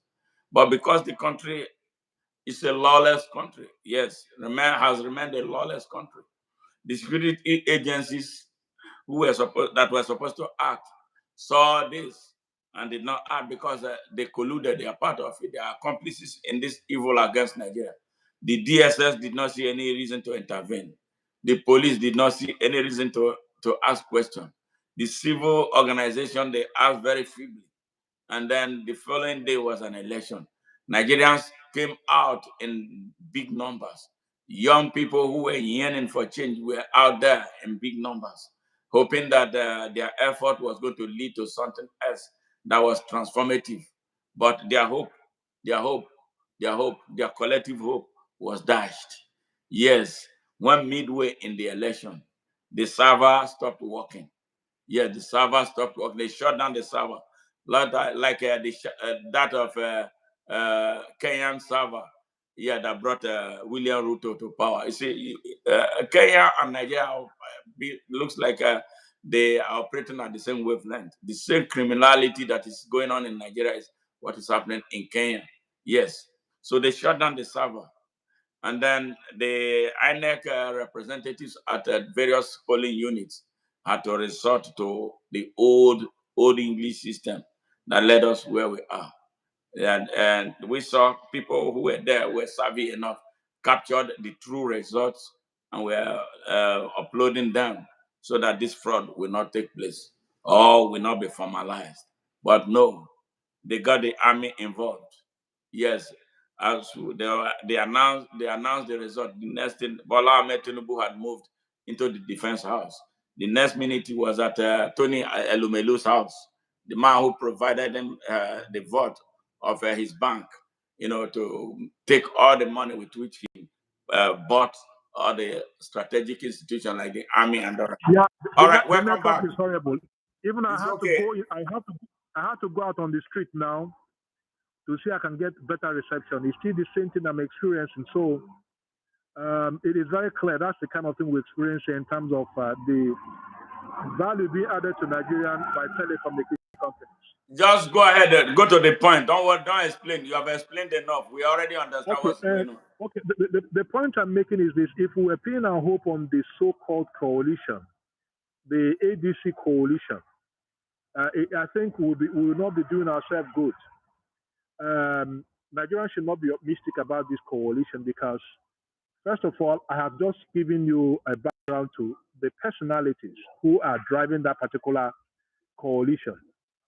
But because the country is a lawless country, yes, has remained a lawless country, the security agencies that were supposed to act saw this and did not act because they colluded. They are part of it. They are accomplices in this evil against Nigeria. The DSS did not see any reason to intervene. The police did not see any reason to ask questions. The civil organization, they asked very feebly. And then the following day was an election. Nigerians came out in big numbers. Young people who were yearning for change were out there in big numbers, hoping that their effort was going to lead to something else that was transformative. But their hope, their collective hope was dashed. Yes, when midway in the election, the server stopped working. Yeah, the server stopped working. They shut down the server, that of Kenyan server. Yeah, that brought William Ruto to power. You see, Kenya and Nigeria looks like they are operating at the same wavelength. The same criminality that is going on in Nigeria is what is happening in Kenya. Yes. So they shut down the server. And then the INEC representatives at various polling units had to resort to the old English system that led us where we are. And we saw people who were there were savvy enough, captured the true results, and were uploading them so that this fraud will not take place or will not be formalized. But no, they got the army involved. Yes, as they announced the result. The next thing, Bola Ahmed Tinubu had moved into the defense house. The next minute, he was at Tony Elumelu's house, the man who provided him the vote of his bank, to take all the money with which he bought or the strategic institution like the army and all. Yeah, All right, the welcome network back. is horrible. Even I It's have okay. to go. I have to go out on the street now to see I can get better reception. It's still the same thing I'm experiencing. So it is very clear that's the kind of thing we're experiencing in terms of the value being added to Nigerian by telecommunication companies. Just go ahead and go to the point. Don't explain. You have explained enough. We already understand Okay, what's going on. okay. The point I'm making is this: if we were pinning our hope on the so-called coalition, the ADC coalition, I think we will not be doing ourselves good. Nigerians should not be optimistic about this coalition because, first of all, I have just given you a background to the personalities who are driving that particular coalition.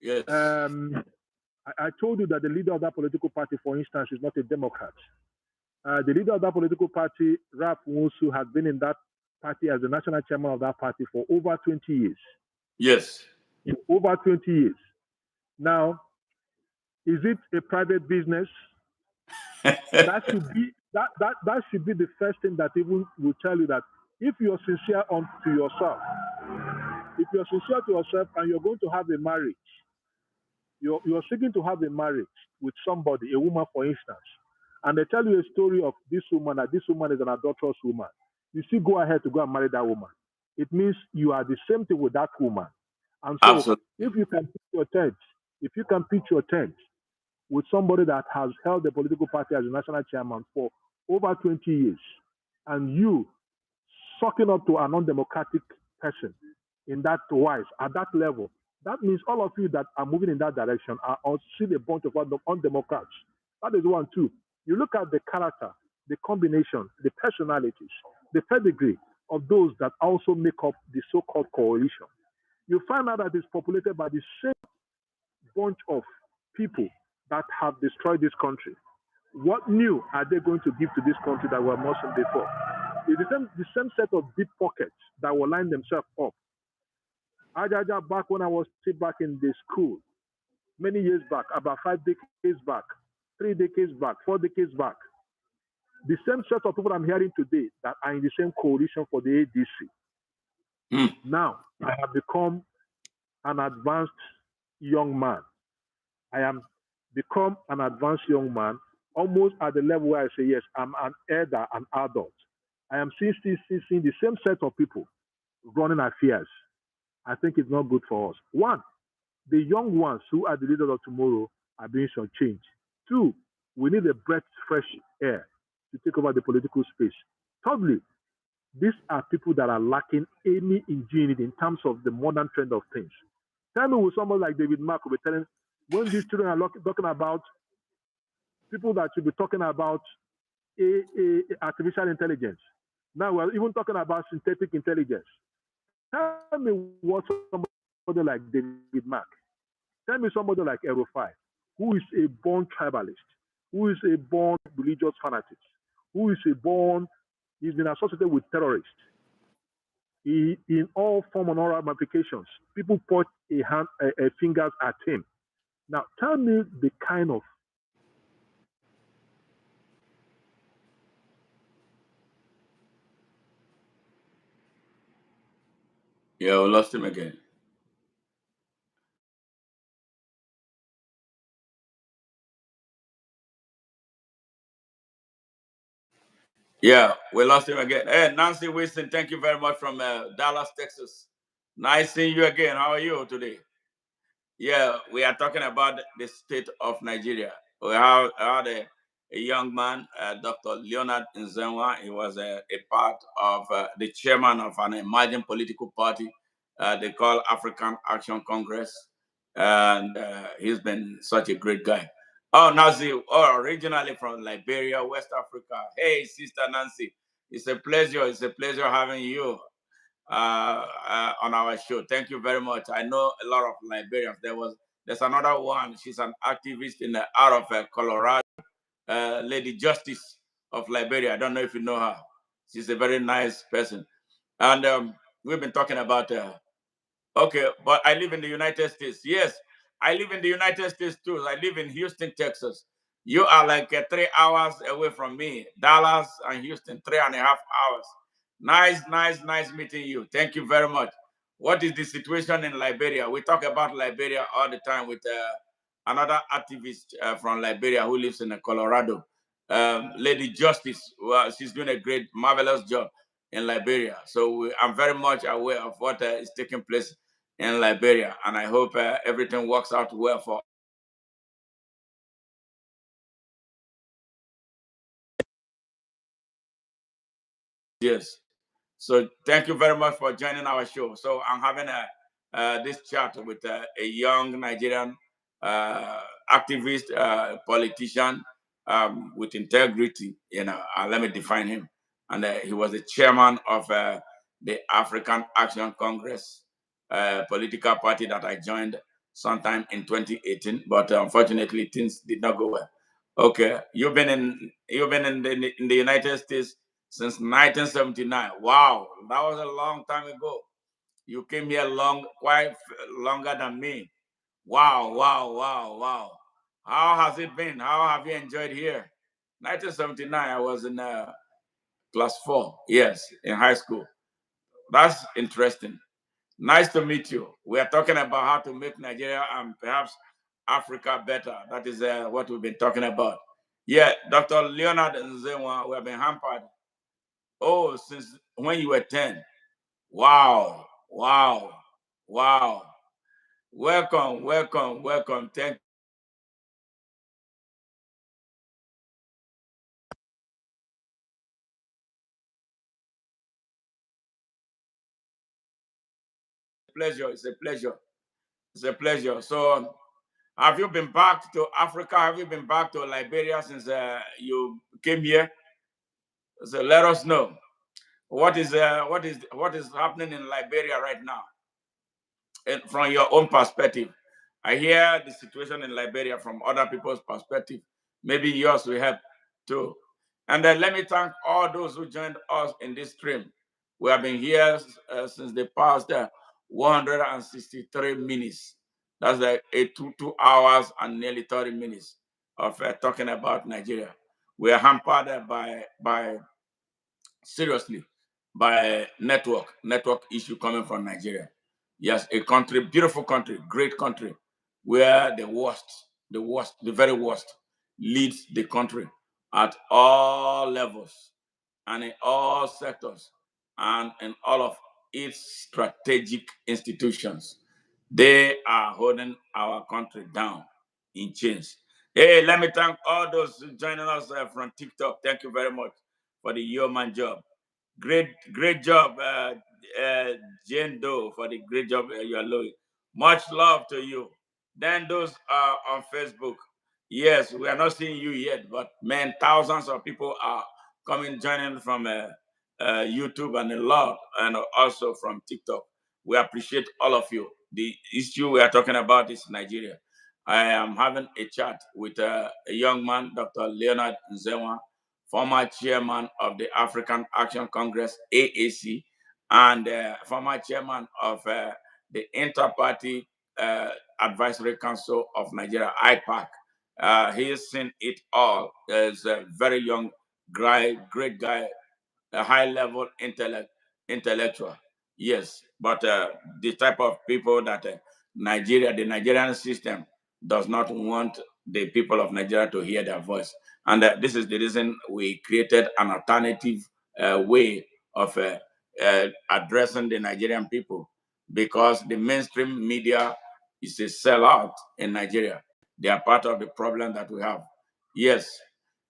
Yes. I told you that the leader of that political party, for instance, is not a Democrat. The leader of that political party, Ralph Nwosu, has been in that party as the national chairman of that party for over 20 years. Yes. Over 20 years. Now, is it a private business? That should be that should be the first thing that even will tell you that if you're sincere to yourself, if you're sincere to yourself and you're going to have a marriage, you're seeking to have a marriage with somebody, a woman, for instance, and they tell you a story of this woman, that this woman is an adulterous woman, you still go ahead to go and marry that woman. It means you are the same thing with that woman. And so Absolutely. if you can pitch your tent with somebody that has held the political party as a national chairman for over 20 years, and you sucking up to an undemocratic person in that wise, at that level, that means all of you that are moving in that direction are still a bunch of undemocrats. That is one. Two, you look at the character, the combination, the personalities, the pedigree of those that also make up the so-called coalition. You find out that it's populated by the same bunch of people that have destroyed this country. What new are they going to give to this country that were not seen before? It's the same set of deep pockets that will line themselves up. Ajaja, back when I was still back in the school, many years back, about 5 decades back, 3 decades back, 4 decades back, the same set of people I'm hearing today that are in the same coalition for the ADC. Now, I have become an advanced young man. I am become an advanced young man, almost at the level where I say, yes, I'm an elder, an adult. I am still seeing the same set of people running affairs. I think it's not good for us. One, the young ones who are the leaders of tomorrow are being shortchanged. Two, we need a breath fresh air to take over the political space. Thirdly, these are people that are lacking any ingenuity in terms of the modern trend of things. Tell me, with someone like David Mark will be telling, when these children are talking about people that should be talking about artificial intelligence. Now we're even talking about synthetic intelligence. Tell me what somebody like David Mark, tell me somebody like Erofai, who is a born tribalist, who is a born religious fanatic, who is he's been associated with terrorists. In all form and all ramifications, people point fingers at him. Now, tell me the kind of Yeah, we lost him again. Yeah, we lost him again. Hey, Nancy Wilson, thank you very much from Dallas, Texas. Nice seeing you again. How are you today? Yeah, we are talking about the state of Nigeria. We had a young man, Dr. Leonard Nzenwa. He was a part of the chairman of an emerging political party they call African Action Congress. And he's been such a great guy. Oh, Nancy, originally from Liberia, West Africa. Hey, Sister Nancy, it's a pleasure. It's a pleasure having you on our show. Thank you very much. I know a lot of Liberians. There's another one. She's an activist out of Colorado, Lady Justice of Liberia. I don't know if you know her. She's a very nice person. And we've been talking about okay, but I live in the United States. Yes, I live in the United States too. I live in Houston, Texas. You are like 3 hours away from me. Dallas and Houston, 3.5 hours. Nice meeting you. Thank you very much. What is the situation in Liberia? We talk about Liberia all the time with another activist from Liberia who lives in Colorado. Lady Justice, well, she's doing a great, marvelous job in Liberia. So I'm very much aware of what is taking place in Liberia, and I hope everything works out well for. Yes. So thank you very much for joining our show. So I'm having this chat with a young Nigerian activist, politician with integrity. Let me define him. And he was the chairman of the African Action Congress, political party that I joined sometime in 2018. But unfortunately, things did not go well. Okay, you've been in the United States since 1979. Wow, that was a long time ago. You came here quite longer than me. Wow. How has it been? How have you enjoyed here? 1979, I was in class 4, yes, in high school. That's interesting. Nice to meet you. We are talking about how to make Nigeria and perhaps Africa better. That is what we've been talking about. Yeah, Dr. Leonard and Nzenwa, we have been hampered. Oh, since when you were 10. Wow. Welcome. Thank you. It's a pleasure. So, have you been back to Africa? Have you been back to Liberia since you came here? So let us know what is happening in Liberia right now, and from your own perspective. I hear the situation in Liberia from other people's perspective. Maybe yours will help too. And then let me thank all those who joined us in this stream. We have been here since the past 163 minutes. That's like 2 hours and nearly 30 minutes of talking about Nigeria. We are hampered by seriously by network issue coming from Nigeria. Yes, a country, beautiful country, great country, where the very worst leads the country at all levels and in all sectors and in all of its strategic institutions. They are holding our country down in chains. Hey, let me thank all those joining us from TikTok. Thank you very much for the yeoman job. Great job, Jane Doe, for the great job you are doing. Much love to you. Then those on Facebook. Yes, we are not seeing you yet, but man, thousands of people are coming, joining from YouTube and a lot, and also from TikTok. We appreciate all of you. The issue we are talking about is Nigeria. I am having a chat with a young man, Dr. Leonard Nzenwa, former chairman of the African Action Congress, AAC, and former chairman of the Inter-Party Advisory Council of Nigeria, IPAC. He has seen it all. He's a very young guy, great guy, a high-level intellectual. Yes, but the type of people that the Nigerian system does not want the people of Nigeria to hear their voice. And this is the reason we created an alternative way of addressing the Nigerian people, because the mainstream media is a sellout in Nigeria. They are part of the problem that we have. Yes,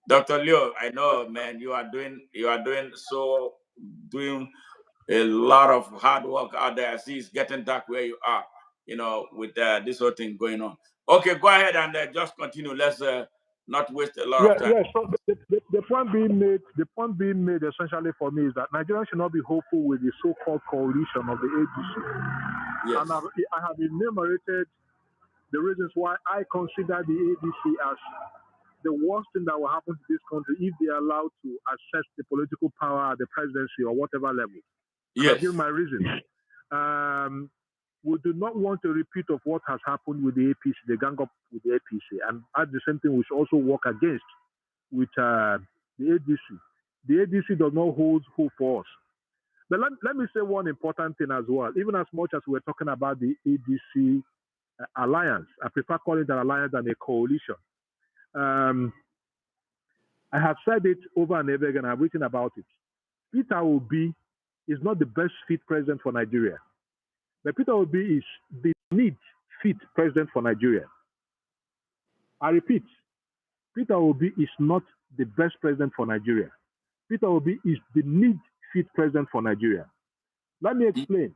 Dr. Leo, I know, man, you are doing a lot of hard work out there. I see it's getting dark where you are, with this whole thing going on. Okay, go ahead and just continue. Let's not waste a lot of time. Yeah. So the point being made essentially for me is that Nigerians should not be hopeful with the so-called coalition of the ADC. Yes. And I have enumerated the reasons why I consider the ADC as the worst thing that will happen to this country if they are allowed to access the political power at the presidency or whatever level. Yes. I'll give my reasons. we do not want a repeat of what has happened with the APC, the gang up with the APC. And at the same time, we should also work against with the ADC. The ADC does not hold hope for us. But let me say one important thing as well. Even as much as we're talking about the ADC alliance, I prefer calling it an alliance than a coalition. I have said it over and over again. I've written about it. Peter Obi is not the best fit president for Nigeria. But Peter Obi is the need fit president for Nigeria. I repeat, Peter Obi is not the best president for Nigeria. Peter Obi is the need fit president for Nigeria. Let me explain.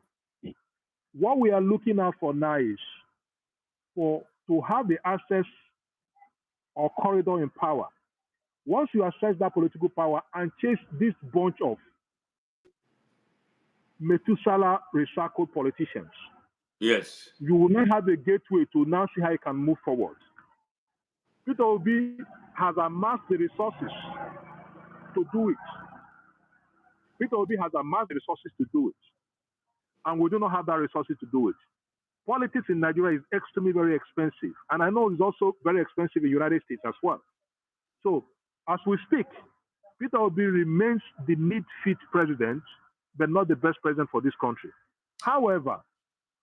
What we are looking at for now is to have the access or corridor in power. Once you access that political power and chase this bunch of Methuselah recycled politicians, yes, you will not have a gateway to now see how you can move forward. Peter Obi has amassed the resources to do it. Peter Obi has amassed the resources to do it. And we do not have that resources to do it. Politics in Nigeria is extremely very expensive. And I know it's also very expensive in the United States as well. So as we speak, Peter Obi remains the need fit president, but not the best president for this country. However,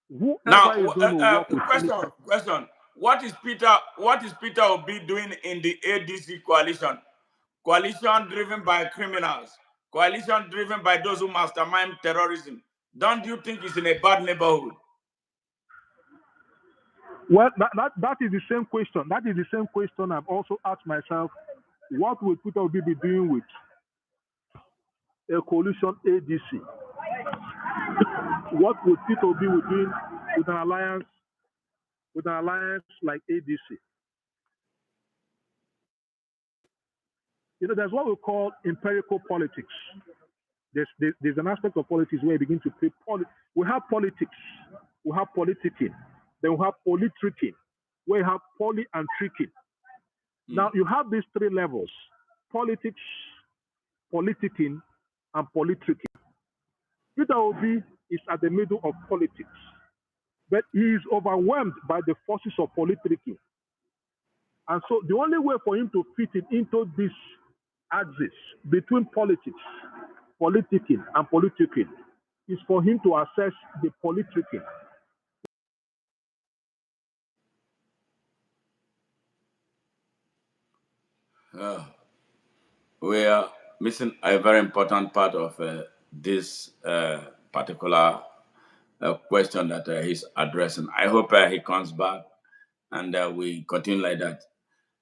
whoever now, is going to work with question. What is Peter Obi doing in the ADC coalition? Coalition driven by criminals, coalition driven by those who mastermind terrorism. Don't you think it's in a bad neighborhood? Well, that is the same question. That is the same question I've also asked myself. What will Peter Obi be doing with a coalition ADC? What would Peter Obi be doing with an alliance like ADC? You know, there's what we call empirical politics. There's an aspect of politics where we begin to play we have politics, we have politicking, then we have politricking, where you have poly and tricking. Now you have these three levels: politics, politicking, and politricking. Peter Obi is at the middle of politics, but he is overwhelmed by the forces of politricking. And so the only way for him to fit it into this axis between politics, politicking, and politricking is for him to assess the politricking. We are missing a very important part of this particular question that he's addressing. I hope he comes back and we continue like that.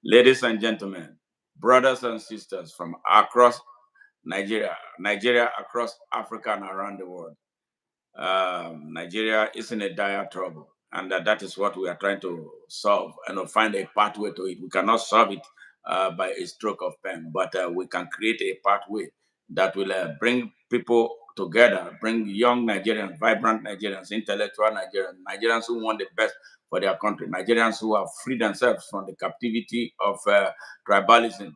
Ladies and gentlemen, brothers and sisters from across Nigeria across Africa and around the world, Nigeria is in a dire trouble, and that is what we are trying to solve and find a pathway to it. We cannot solve it by a stroke of pen, but we can create a pathway that will bring people together, bring young Nigerians, vibrant Nigerians, intellectual Nigerians, Nigerians who want the best for their country, Nigerians who have freed themselves from the captivity of tribalism,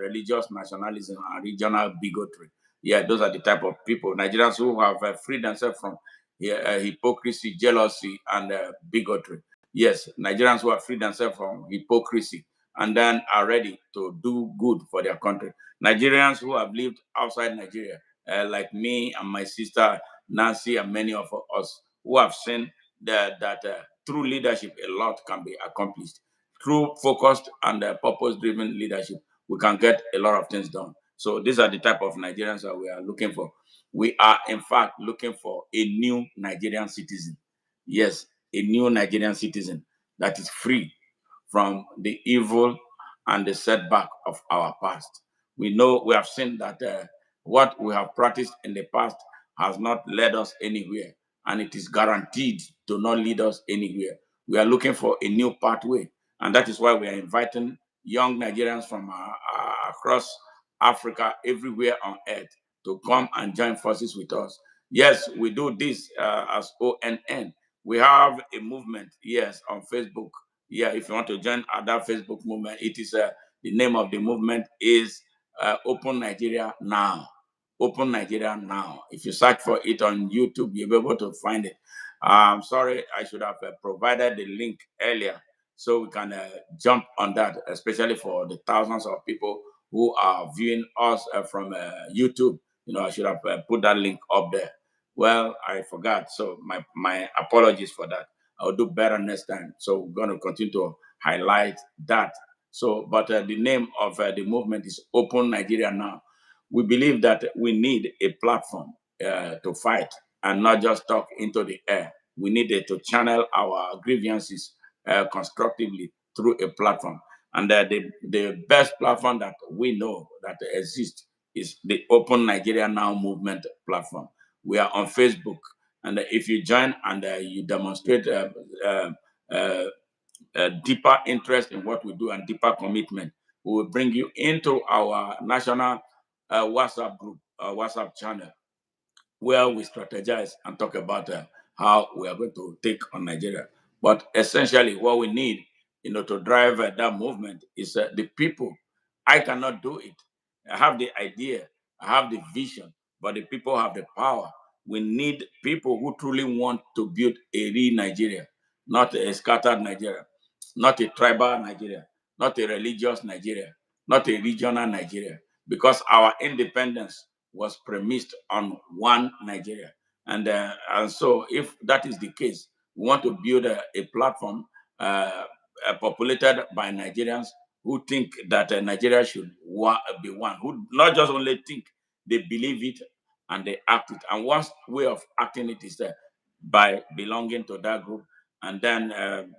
religious nationalism, and regional bigotry. Yeah, those are the type of people, Nigerians who have freed themselves from hypocrisy, jealousy, and bigotry. Yes, Nigerians who have freed themselves from hypocrisy and then are ready to do good for their country. Nigerians who have lived outside Nigeria, like me and my sister Nancy and many of us who have seen that through leadership, a lot can be accomplished. Through focused and purpose-driven leadership, we can get a lot of things done. So these are the type of Nigerians that we are looking for. We are, in fact, looking for a new Nigerian citizen. Yes, a new Nigerian citizen that is free from the evil and the setback of our past. We know, we have seen that what we have practiced in the past has not led us anywhere, and it is guaranteed to not lead us anywhere. We are looking for a new pathway, and that is why we are inviting young Nigerians from across Africa, everywhere on earth, to come and join forces with us. Yes, we do this as ONN. We have a movement, yes, on Facebook. Yeah, if you want to join that Facebook movement, it is the name of the movement is Open Nigeria Now. Open Nigeria Now. If you search for it on YouTube, you'll be able to find it. I'm sorry, I should have provided the link earlier so we can jump on that, especially for the thousands of people who are viewing us from YouTube. I should have put that link up there. Well, I forgot, so my apologies for that. I'll do better next time. So we're going to continue to highlight that. So, but the name of the movement is Open Nigeria Now. We believe that we need a platform to fight and not just talk into the air. We needed to channel our grievances constructively through a platform. And the best platform that we know that exists is the Open Nigeria Now movement platform. We are on Facebook. And if you join and you demonstrate deeper interest in what we do and deeper commitment, we will bring you into our national WhatsApp group, WhatsApp channel, where we strategize and talk about how we are going to take on Nigeria. But essentially, what we need, to drive that movement is the people. I cannot do it. I have the idea, I have the vision, but the people have the power. We need people who truly want to build a real Nigeria, not a scattered Nigeria, not a tribal Nigeria, not a religious Nigeria, not a regional Nigeria, because our independence was premised on one Nigeria. And so, if that is the case, we want to build a platform populated by Nigerians who think that Nigeria should be one, who not just only think, they believe it and they act it. And one way of acting it is by belonging to that group and then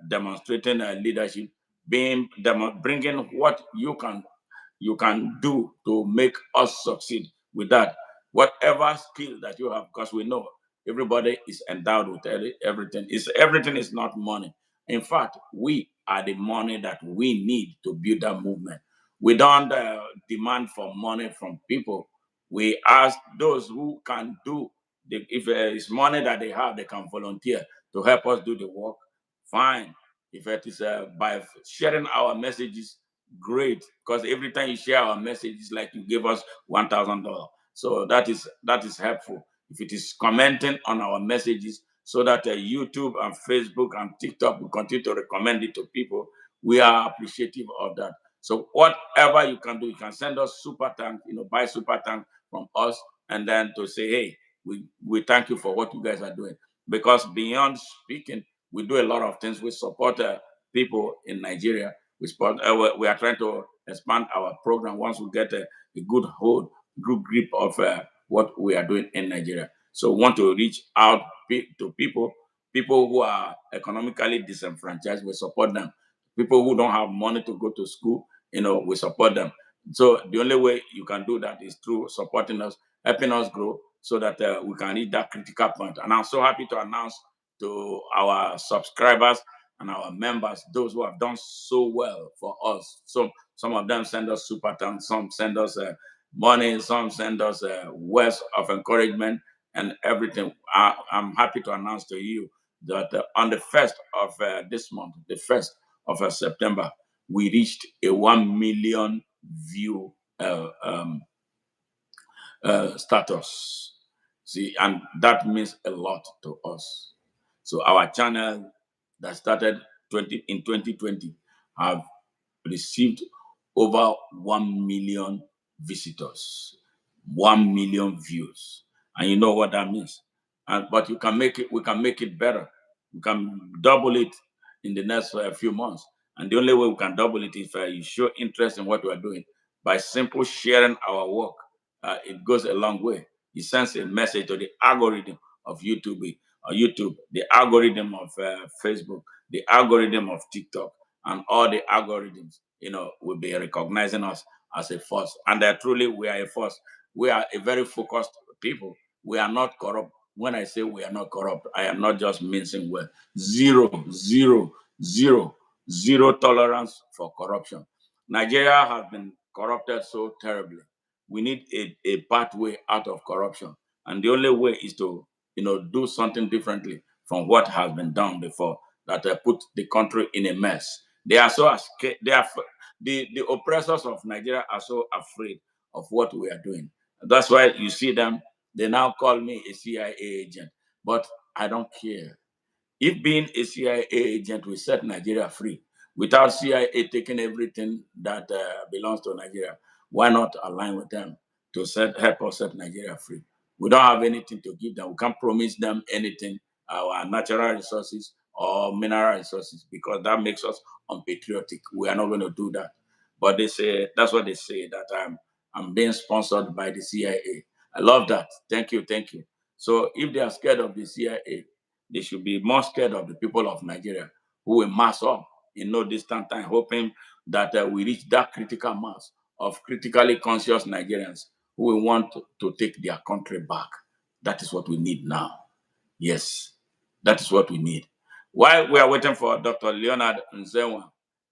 demonstrating leadership, bringing what you can do to make us succeed with that. Whatever skill that you have, because we know everybody is endowed with everything. Everything is not money. In fact, we are the money that we need to build that movement. We don't demand for money from people. We ask those who can do, if it's money that they have, they can volunteer to help us do the work. Fine. If it is by sharing our messages, great, because every time you share our message, it's like you give us $1,000. So that is helpful. If it is commenting on our messages, so that YouTube and Facebook and TikTok will continue to recommend it to people, we are appreciative of that. So whatever you can do, you can send us super tank, buy super tank from us, and then to say, hey, we thank you for what you guys are doing. Because beyond speaking, we do a lot of things. We support people in Nigeria. We are trying to expand our program once we get a good hold, good grip of what we are doing in Nigeria. So we want to reach out to people who are economically disenfranchised. We support them. People who don't have money to go to school, we support them. So the only way you can do that is through supporting us, helping us grow, so that we can reach that critical point. And I'm so happy to announce to our subscribers and our members, those who have done so well for us. So some of them send us super thanks, some send us money, some send us words of encouragement and everything. I'm happy to announce to you that on the 1st of this month, the 1st of September, we reached a 1 million view status. See, and that means a lot to us. So our channel that started in 2020 have received over 1 million visitors, 1 million views. And you know what that means. But we can make it better. We can double it in the next few months. And the only way we can double it is if you show interest in what we are doing by simple sharing our work. It goes a long way. It sends a message to the algorithm of YouTube, the algorithm of Facebook, the algorithm of TikTok, and all the algorithms, will be recognizing us as a force. And truly, we are a force. We are a very focused people. We are not corrupt. When I say we are not corrupt, I am not just mincing words. Zero, zero, zero, zero tolerance for corruption. Nigeria has been corrupted so terribly. We need a pathway out of corruption. And the only way is to, do something differently from what has been done before that put the country in a mess. They are so scared. The oppressors of Nigeria are so afraid of what we are doing. That's why you see them. They now call me a CIA agent, but I don't care. If being a CIA agent will set Nigeria free, without CIA taking everything that belongs to Nigeria, why not align with them to help us set Nigeria free? We don't have anything to give them. We can't promise them anything, our natural resources or mineral resources, because that makes us unpatriotic. We are not going to do that. But they say, that's what they say, that I'm being sponsored by the CIA. I love that. Thank you, thank you. So if they are scared of the CIA, they should be more scared of the people of Nigeria who will mass up in no distant time, hoping that we reach that critical mass of critically conscious Nigerians who will want to take their country back. That is what we need now. Yes, that is what we need. While we are waiting for Dr. Leonard Nzenwa,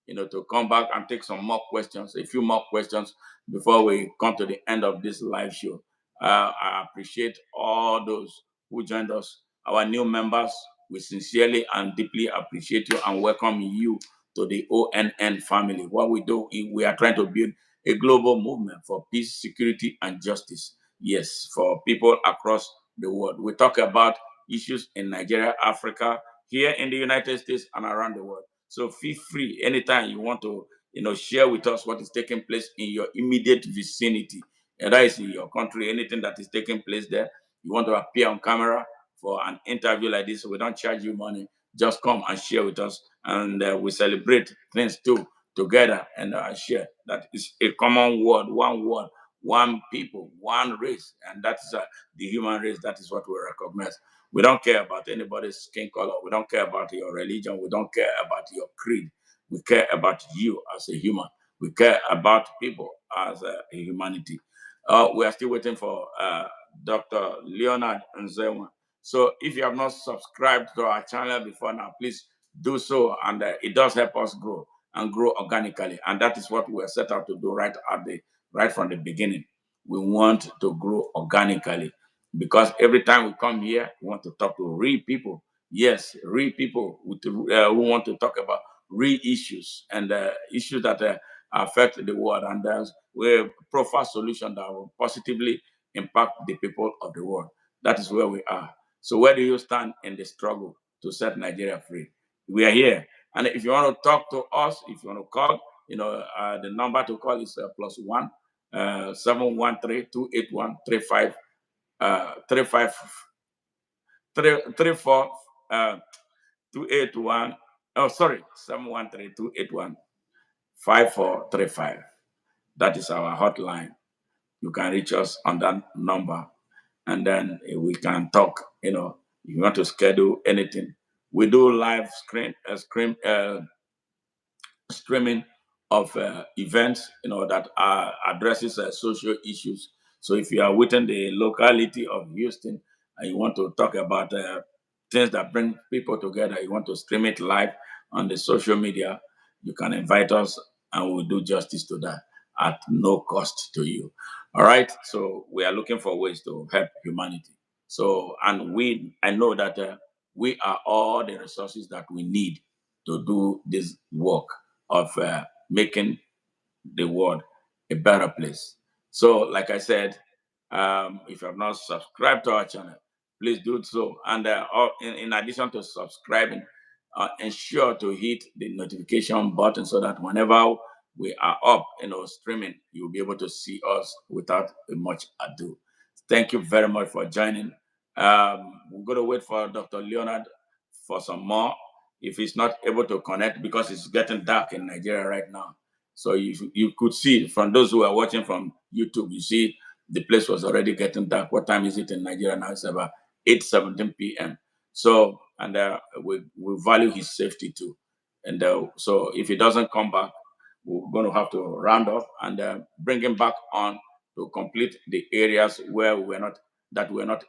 to come back and take some more questions, a few more questions before we come to the end of this live show. I appreciate all those who joined us. Our new members, we sincerely and deeply appreciate you and welcome you to the ONN family. What we do, we are trying to build a global movement for peace, security, and justice. Yes, for people across the world. We talk about issues in Nigeria, Africa, here in the United States, and around the world. So feel free anytime you want to, share with us what is taking place in your immediate vicinity. And that is in your country, anything that is taking place there. You want to appear on camera for an interview like this, so we don't charge you money. Just come and share with us, and we celebrate things too together and share. That is a common word, one people, one race, and that is the human race. That is what we recognize. We don't care about anybody's skin color. We don't care about your religion. We don't care about your creed. We care about you as a human. We care about people as a humanity. We are still waiting for Dr. Leonard Nzenwa. So if you have not subscribed to our channel before now, please do so. And it does help us grow and grow organically. And that is what we are set out to do right from the beginning. We want to grow organically, because every time we come here, we want to talk to real people. Yes, real people who want to talk about real issues and issues that affect the world, and we profile solutions that will positively impact the people of the world. That is where we are. So where do you stand in the struggle to set Nigeria free? We are here. And if you want to talk to us, if you want to call, the number to call is +1 713 281 35 34 281. Oh, sorry, 713 281 5435. That is our hotline. You can reach us on that number, and then we can talk. If you want to schedule anything, we do live streaming of events, that addresses social issues. So if you are within the locality of Houston and you want to talk about things that bring people together, you want to stream it live on the social media, you can invite us and we'll do justice to that at no cost to you. All right. So we are looking for ways to help humanity. So, and I know that we are all the resources that we need to do this work of making the world a better place. So, like I said, if you have not subscribed to our channel, please do so. And in addition to subscribing, ensure to hit the notification button so that whenever we are up, streaming, you'll be able to see us without much ado. Thank you very much for joining. We're going to wait for Dr. Leonard for some more. If he's not able to connect, because it's getting dark in Nigeria right now. So you could see from those who are watching from YouTube, you see the place was already getting dark. What time is it in Nigeria now? It's about 8:17 p.m. So, and we value his safety too. And so if he doesn't come back, we're going to have to round up and bring him back on to complete the areas where we're not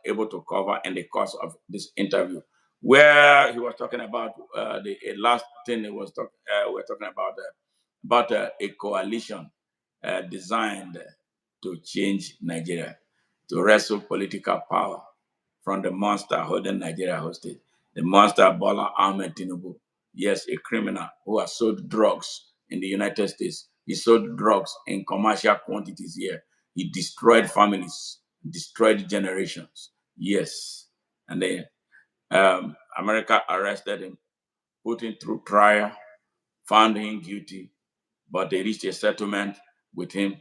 able to cover in the course of this interview. Where he was talking about the last thing we're talking about a coalition designed to change Nigeria, to wrestle political power from the monster holding Nigeria hostage, the monster Bola Ahmed Tinubu. Yes, a criminal who has sold drugs in the United States. He sold drugs in commercial quantities here. He destroyed families, destroyed generations. Yes, and then America arrested him, put him through trial, found him guilty, but they reached a settlement with him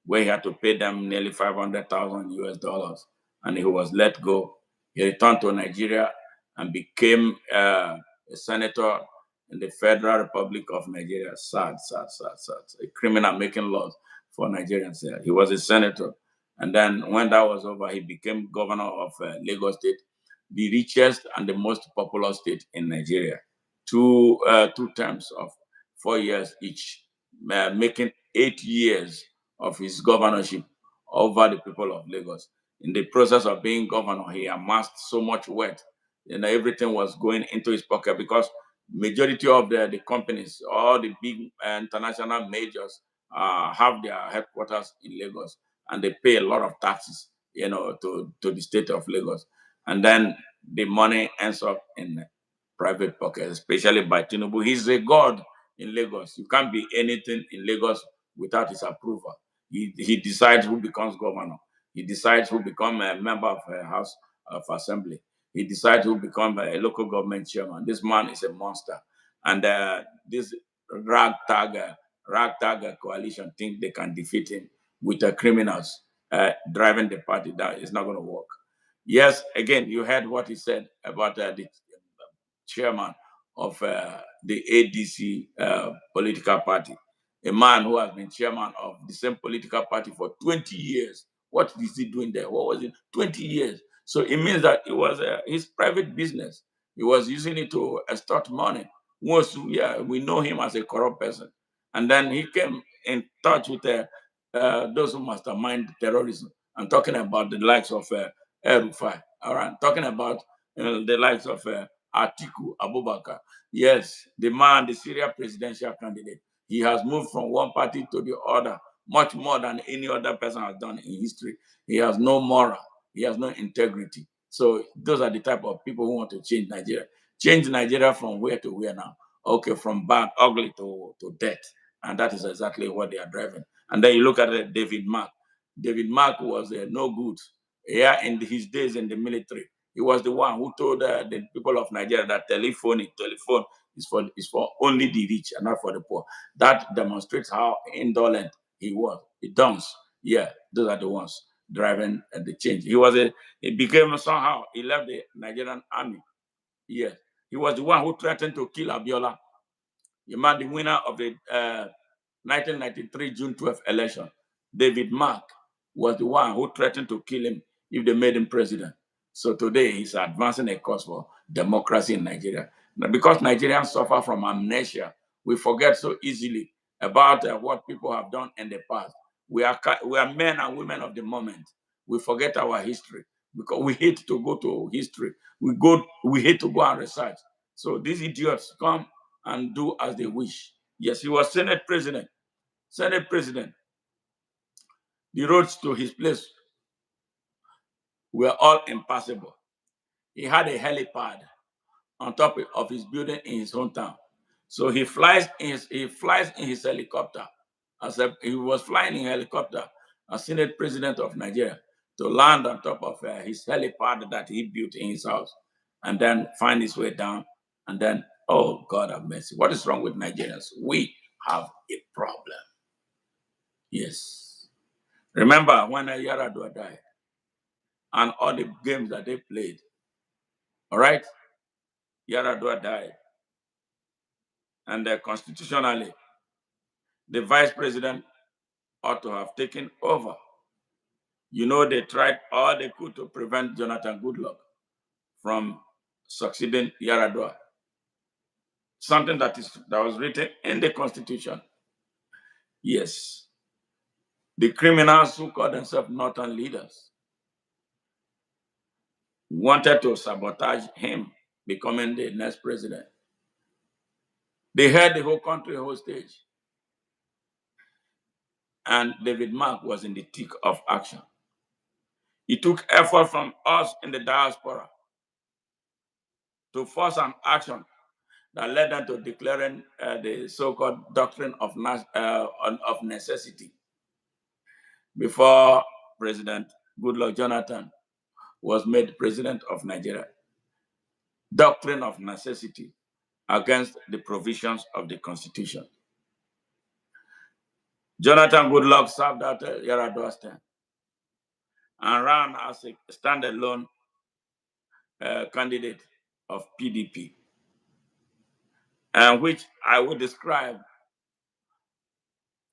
where he had to pay them nearly 500,000 US dollars, and he was let go. He returned to Nigeria and became a senator in the Federal Republic of Nigeria. Sad, sad, sad, sad. A criminal making laws for Nigerians. He was a senator. And then when that was over, he became governor of Lagos State, the richest and the most populous state in Nigeria. Two terms of 4 years each, making 8 years of his governorship over the people of Lagos. In the process of being governor, he amassed so much wealth. Everything was going into his pocket because majority of the companies, all the big international majors, have their headquarters in Lagos, and they pay a lot of taxes, to the state of Lagos. And then the money ends up in private pockets, especially by Tinubu. He's a god in Lagos. You can't be anything in Lagos without his approval. He decides who becomes governor. He decides who becomes a member of a House of Assembly. He decides who becomes a local government chairman. This man is a monster. And this ragtag coalition think they can defeat him with the criminals driving the party. That is not going to work. Yes, again, you heard what he said about the chairman of the ADC political party, a man who has been chairman of the same political party for 20 years. What is he doing there? What was it? 20 years. So it means that it was his private business. He was using it to extort money. We know him as a corrupt person. And then he came in touch with those who mastermind terrorism and talking about the likes of El-Rufai, all right, talking about the likes of Atiku Abubakar. Yes, the man, the Syria presidential candidate, he has moved from one party to the other much more than any other person has done in history. He has no moral, he has no integrity. So those are the type of people who want to change Nigeria. Change Nigeria from where to where now? Okay, from bad, ugly to death. And that is exactly what they are driving. And then you look at David Mark. David Mark was no good. Yeah, in his days in the military. He was the one who told the people of Nigeria that telephone is for only the rich and not for the poor. That demonstrates how indolent he was. It does. Yeah, those are the ones driving the change. He became somehow, he left the Nigerian army. Yes, he was the one who threatened to kill Abiola, the winner of the 1993 June 12th election. David Mark was the one who threatened to kill him if they made him president. So today he's advancing a cause for democracy in Nigeria. Now, because Nigerians suffer from amnesia, we forget so easily about what people have done in the past. We are men and women of the moment. We forget our history because we hate to go to history. We hate to go and research. So these idiots come and do as they wish. Yes, he was Senate president. Senate president. The roads to his place were all impassable. He had a helipad on top of his building in his hometown. So he flies in his helicopter. He was flying in helicopter as Senate president of Nigeria to land on top of his helipad that he built in his house, and then find his way down. And then, oh God have mercy, what is wrong with Nigerians? We have a problem. Yes. Remember when Yaradua died and all the games that they played. All right? Yaradua died. And constitutionally, the vice president ought to have taken over. They tried all they could to prevent Jonathan Goodluck from succeeding Yaradua. Something that was written in the Constitution. Yes. The criminals who call themselves Northern leaders wanted to sabotage him becoming the next president. They held the whole country hostage. And David Mark was in the thick of action. It took effort from us in the diaspora to force an action that led them to declaring the so-called doctrine of necessity before President Goodluck Jonathan was made president of Nigeria. doctrine of necessity against the provisions of the Constitution. Jonathan Goodluck served at Yar'Adua and ran as a standalone candidate of PDP, and which I would describe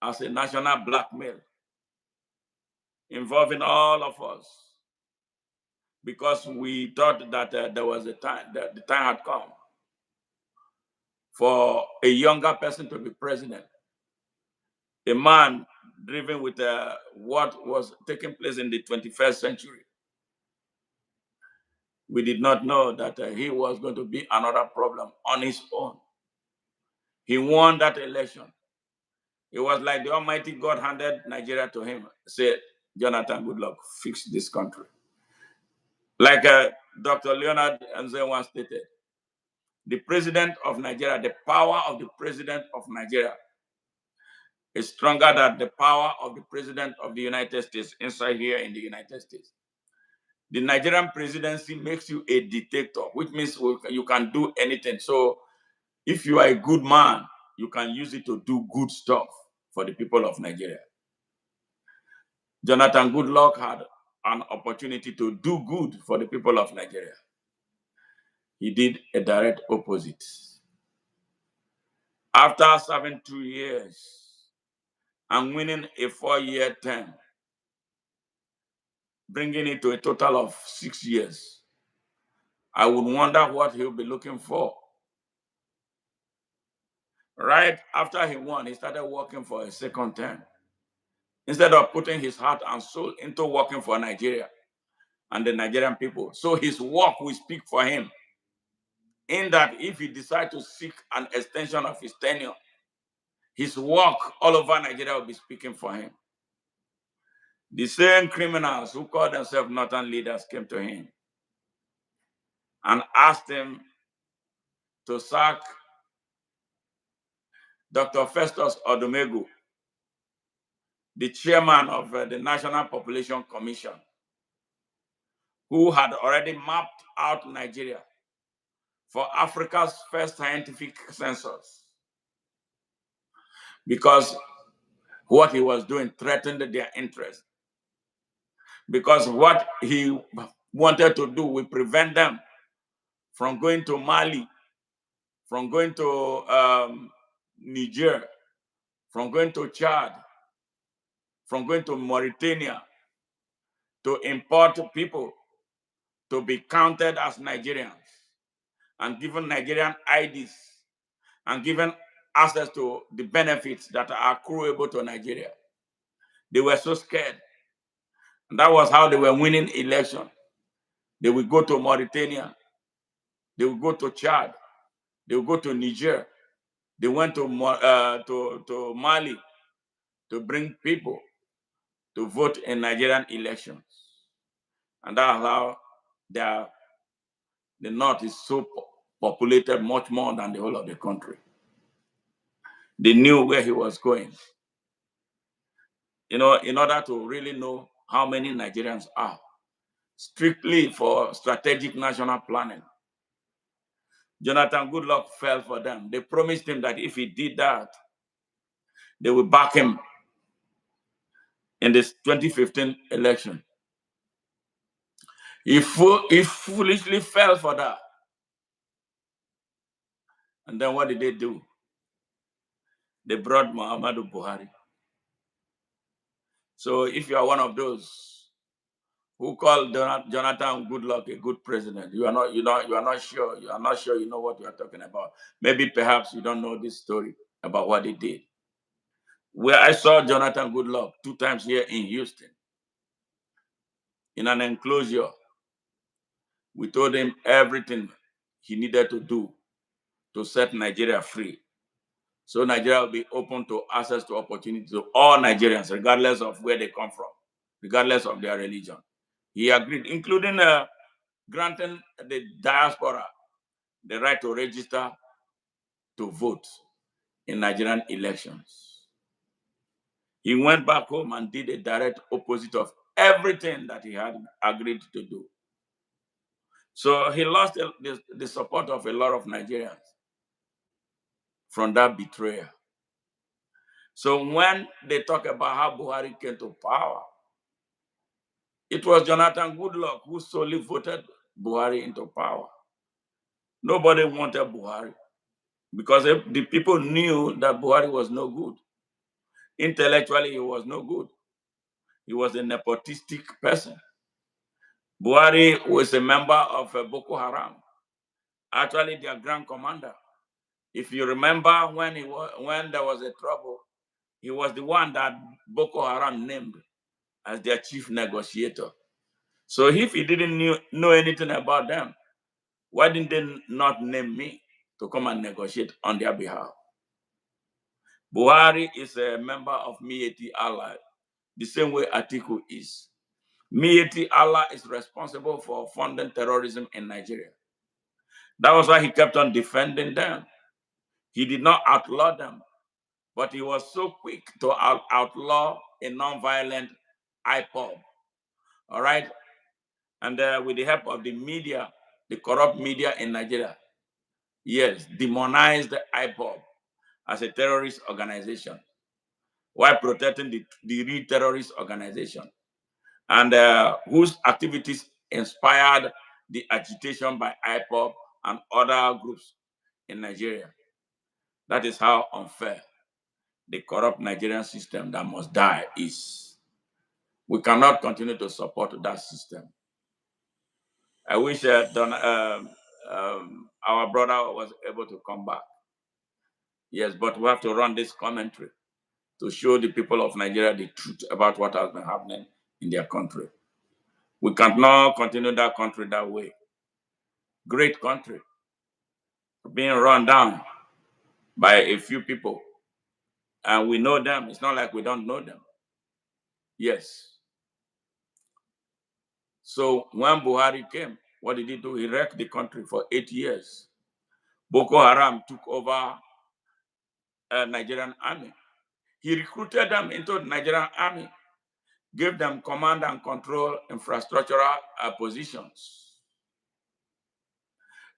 as a national blackmail involving all of us, because we thought that there was a time, that the time had come for a younger person to be president, a man driven with what was taking place in the 21st century. We did not know that he was going to be another problem on his own. He won that election. It was like the Almighty God handed Nigeria to him, said, Jonathan Goodluck, fix this country. Like Dr. Leonard Nzenwa stated, the president of Nigeria, the power of the president of Nigeria is stronger than the power of the president of the United States inside here in the United States. The Nigerian presidency makes you a dictator, which means you can do anything. So if you are a good man, you can use it to do good stuff for the people of Nigeria. Jonathan Goodluck had an opportunity to do good for the people of Nigeria. He did a direct opposite. After serving 2 years and winning a 4-year term, bringing it to a total of 6 years, I would wonder what he'll be looking for. Right after he won, he started working for a second term, instead of putting his heart and soul into working for Nigeria and the Nigerian people. So his work will speak for him, in that if he decides to seek an extension of his tenure, his work all over Nigeria will be speaking for him. The same criminals who call themselves Northern leaders came to him and asked him to sack Dr. Festus Odomegu, the chairman of the National Population Commission, who had already mapped out Nigeria for Africa's first scientific census, because what he was doing threatened their interest. Because what he wanted to do will prevent them from going to Mali, from going to Niger, from going to Chad, from going to Mauritania, to import people to be counted as Nigerians and given Nigerian IDs and given access to the benefits that are accruable to Nigeria. They were so scared. And that was how they were winning elections. They would go to Mauritania, they would go to Chad, they would go to Niger, they went to Mali to bring people to vote in Nigerian elections. And that's how the North is so populated much more than the whole of the country. They knew where he was going. You know, in order to really know how many Nigerians are, strictly for strategic national planning, Jonathan Goodluck fell for them. They promised him that if he did that, they would back him in this 2015 election. He foolishly fell for that. And then what did they do? They brought Muhammadu Buhari. So if you are one of those who call Jonathan Goodluck a good president, you are not sure. You are not sure you know what you are talking about. Maybe perhaps you don't know this story about what he did. Where I saw Jonathan Goodluck 2 times here in Houston, in an enclosure. We told him everything he needed to do to set Nigeria free. So Nigeria will be open to access to opportunity to all Nigerians, regardless of where they come from, regardless of their religion. He agreed, including granting the diaspora the right to register to vote in Nigerian elections. He went back home and did a direct opposite of everything that he had agreed to do. So he lost the support of a lot of Nigerians from that betrayal. So when they talk about how Buhari came to power, it was Jonathan Goodluck who solely voted Buhari into power. Nobody wanted Buhari because the people knew that Buhari was no good. Intellectually, he was no good. He was a nepotistic person. Buhari was a member of Boko Haram, actually their grand commander. If you remember when there was a trouble, he was the one that Boko Haram named as their chief negotiator. So if he didn't know anything about them, why didn't they not name me to come and negotiate on their behalf? Buhari is a member of Miyetti Allah, the same way Atiku is. Miyetti Allah is responsible for funding terrorism in Nigeria. That was why he kept on defending them. He did not outlaw them, but he was so quick to outlaw a non-violent IPOB. All right? And with the help of the media, the corrupt media in Nigeria, yes, demonized IPOB as a terrorist organization while protecting the real terrorist organization, and whose activities inspired the agitation by IPOB and other groups in Nigeria. That is how unfair the corrupt Nigerian system that must die is. We cannot continue to support that system. I wish our brother was able to come back. Yes, but we have to run this commentary to show the people of Nigeria the truth about what has been happening in their country. We cannot continue that country that way. Great country being run down by a few people, and we know them. It's not like we don't know them. Yes. So when Buhari came, what did he do? He wrecked the country for 8 years. Boko Haram took over Nigerian army. He recruited them into the Nigerian army, gave them command and control infrastructural positions.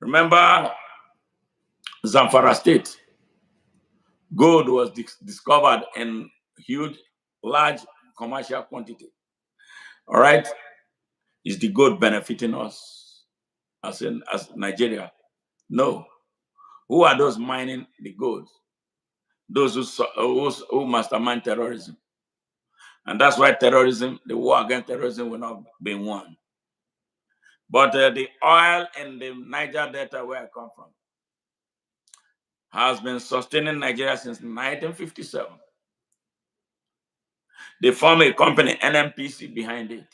Remember Zamfara State? Gold was discovered in huge, large commercial quantity. All right? Is the gold benefiting us as Nigeria? No. Who are those mining the gold? Those who mastermind terrorism. And that's why terrorism, the war against terrorism will not be won. But the oil in the Niger Delta, where I come from, has been sustaining Nigeria since 1957. They form a company, NNPC, behind it.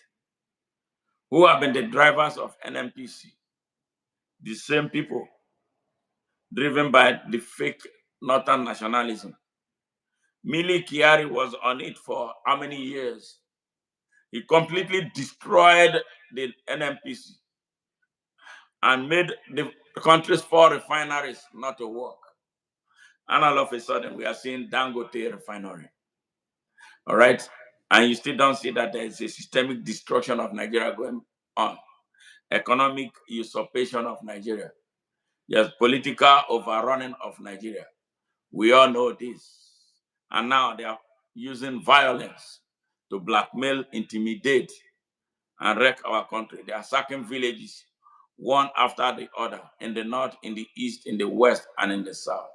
Who have been the drivers of NNPC? The same people, driven by the fake Northern nationalism. Mili Kyari was on it for how many years? He completely destroyed the NNPC and made the country's 4 refineries not to work. And all of a sudden, we are seeing Dangote refinery. All right? And you still don't see that there is a systemic destruction of Nigeria going on. Economic usurpation of Nigeria. There's political overrunning of Nigeria. We all know this. And now they are using violence to blackmail, intimidate, and wreck our country. They are sacking villages one after the other in the north, in the east, in the west, and in the south.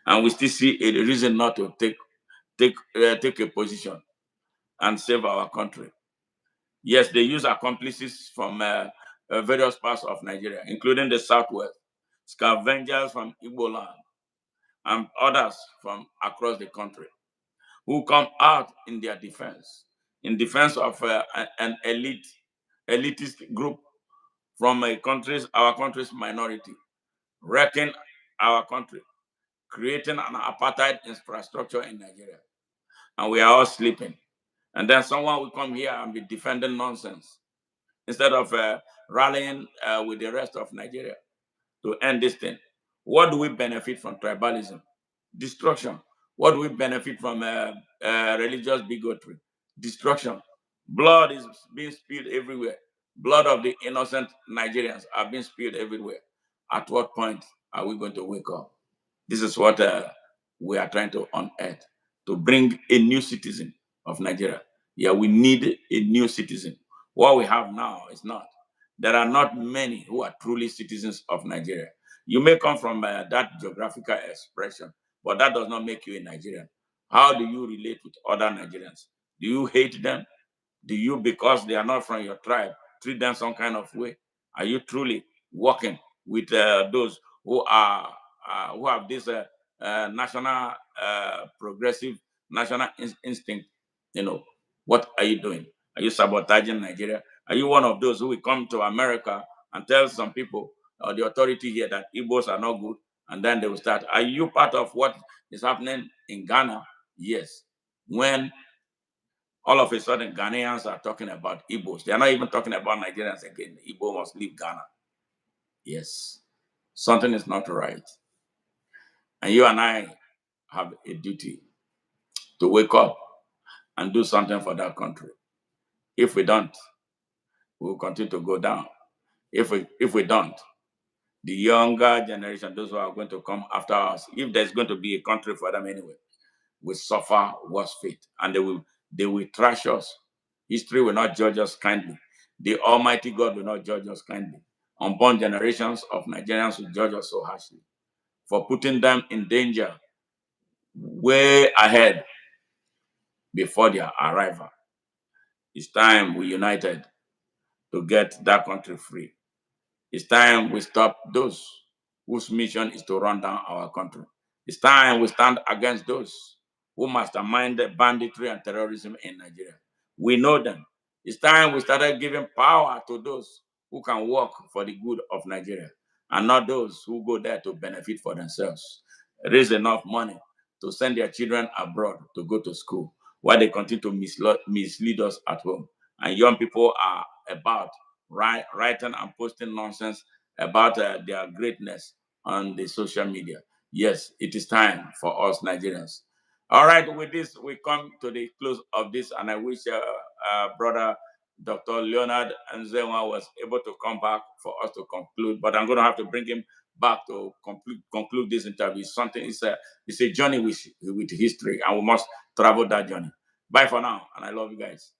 And we still see a reason not to take a position and save our country. Yes, they use accomplices from various parts of Nigeria, including the southwest, scavengers from Igbo land, and others from across the country, who come out in their defense, in defense of an elitist group from our country's minority, wrecking our country, creating an apartheid infrastructure in Nigeria. And we are all sleeping. And then someone will come here and be defending nonsense instead of rallying with the rest of Nigeria to end this thing. What do we benefit from tribalism? Destruction. What do we benefit from religious bigotry? Destruction. Blood is being spilled everywhere. Blood of the innocent Nigerians are being spilled everywhere. At what point are we going to wake up? This is what we are trying to unearth, to bring a new citizen of Nigeria. Yeah, we need a new citizen. What we have now is not. There are not many who are truly citizens of Nigeria. You may come from that geographical expression, but that does not make you a Nigerian. How do you relate with other Nigerians? Do you hate them? Do you, because they are not from your tribe, treat them some kind of way? Are you truly working with those who have this national progressive national instinct? You know, what are you doing? Are you sabotaging Nigeria? Are you one of those who will come to America and tell some people or the authority here that Igbos are not good, and then they will start? Are you part of what is happening in Ghana? Yes. When all of a sudden Ghanaians are talking about Igbos. They are not even talking about Nigerians again. Igbo must leave Ghana. Yes, something is not right. And you and I have a duty to wake up and do something for that country. If we don't, we will continue to go down. If we don't, the younger generation, those who are going to come after us, if there's going to be a country for them anyway, will suffer worse fate, and they will trash us. History will not judge us kindly. The Almighty God will not judge us kindly. Unborn generations of Nigerians will judge us so harshly for putting them in danger way ahead before their arrival. It's time we united to get that country free. It's time we stop those whose mission is to run down our country. It's time we stand against those who mastermind the banditry and terrorism in Nigeria. We know them. It's time we started giving power to those who can work for the good of Nigeria and not those who go there to benefit for themselves. Raise enough money to send their children abroad to go to school while they continue to mislead us at home. And young people are about writing and posting nonsense about their greatness on the social media. Yes, it is time for us Nigerians. All right, with this, we come to the close of this, and I wish brother Dr. Leonard Nzenwa was able to come back for us to conclude, but I'm going to have to bring him back to conclude this interview. It's a journey with history, and we must travel that journey. Bye for now, and I love you guys.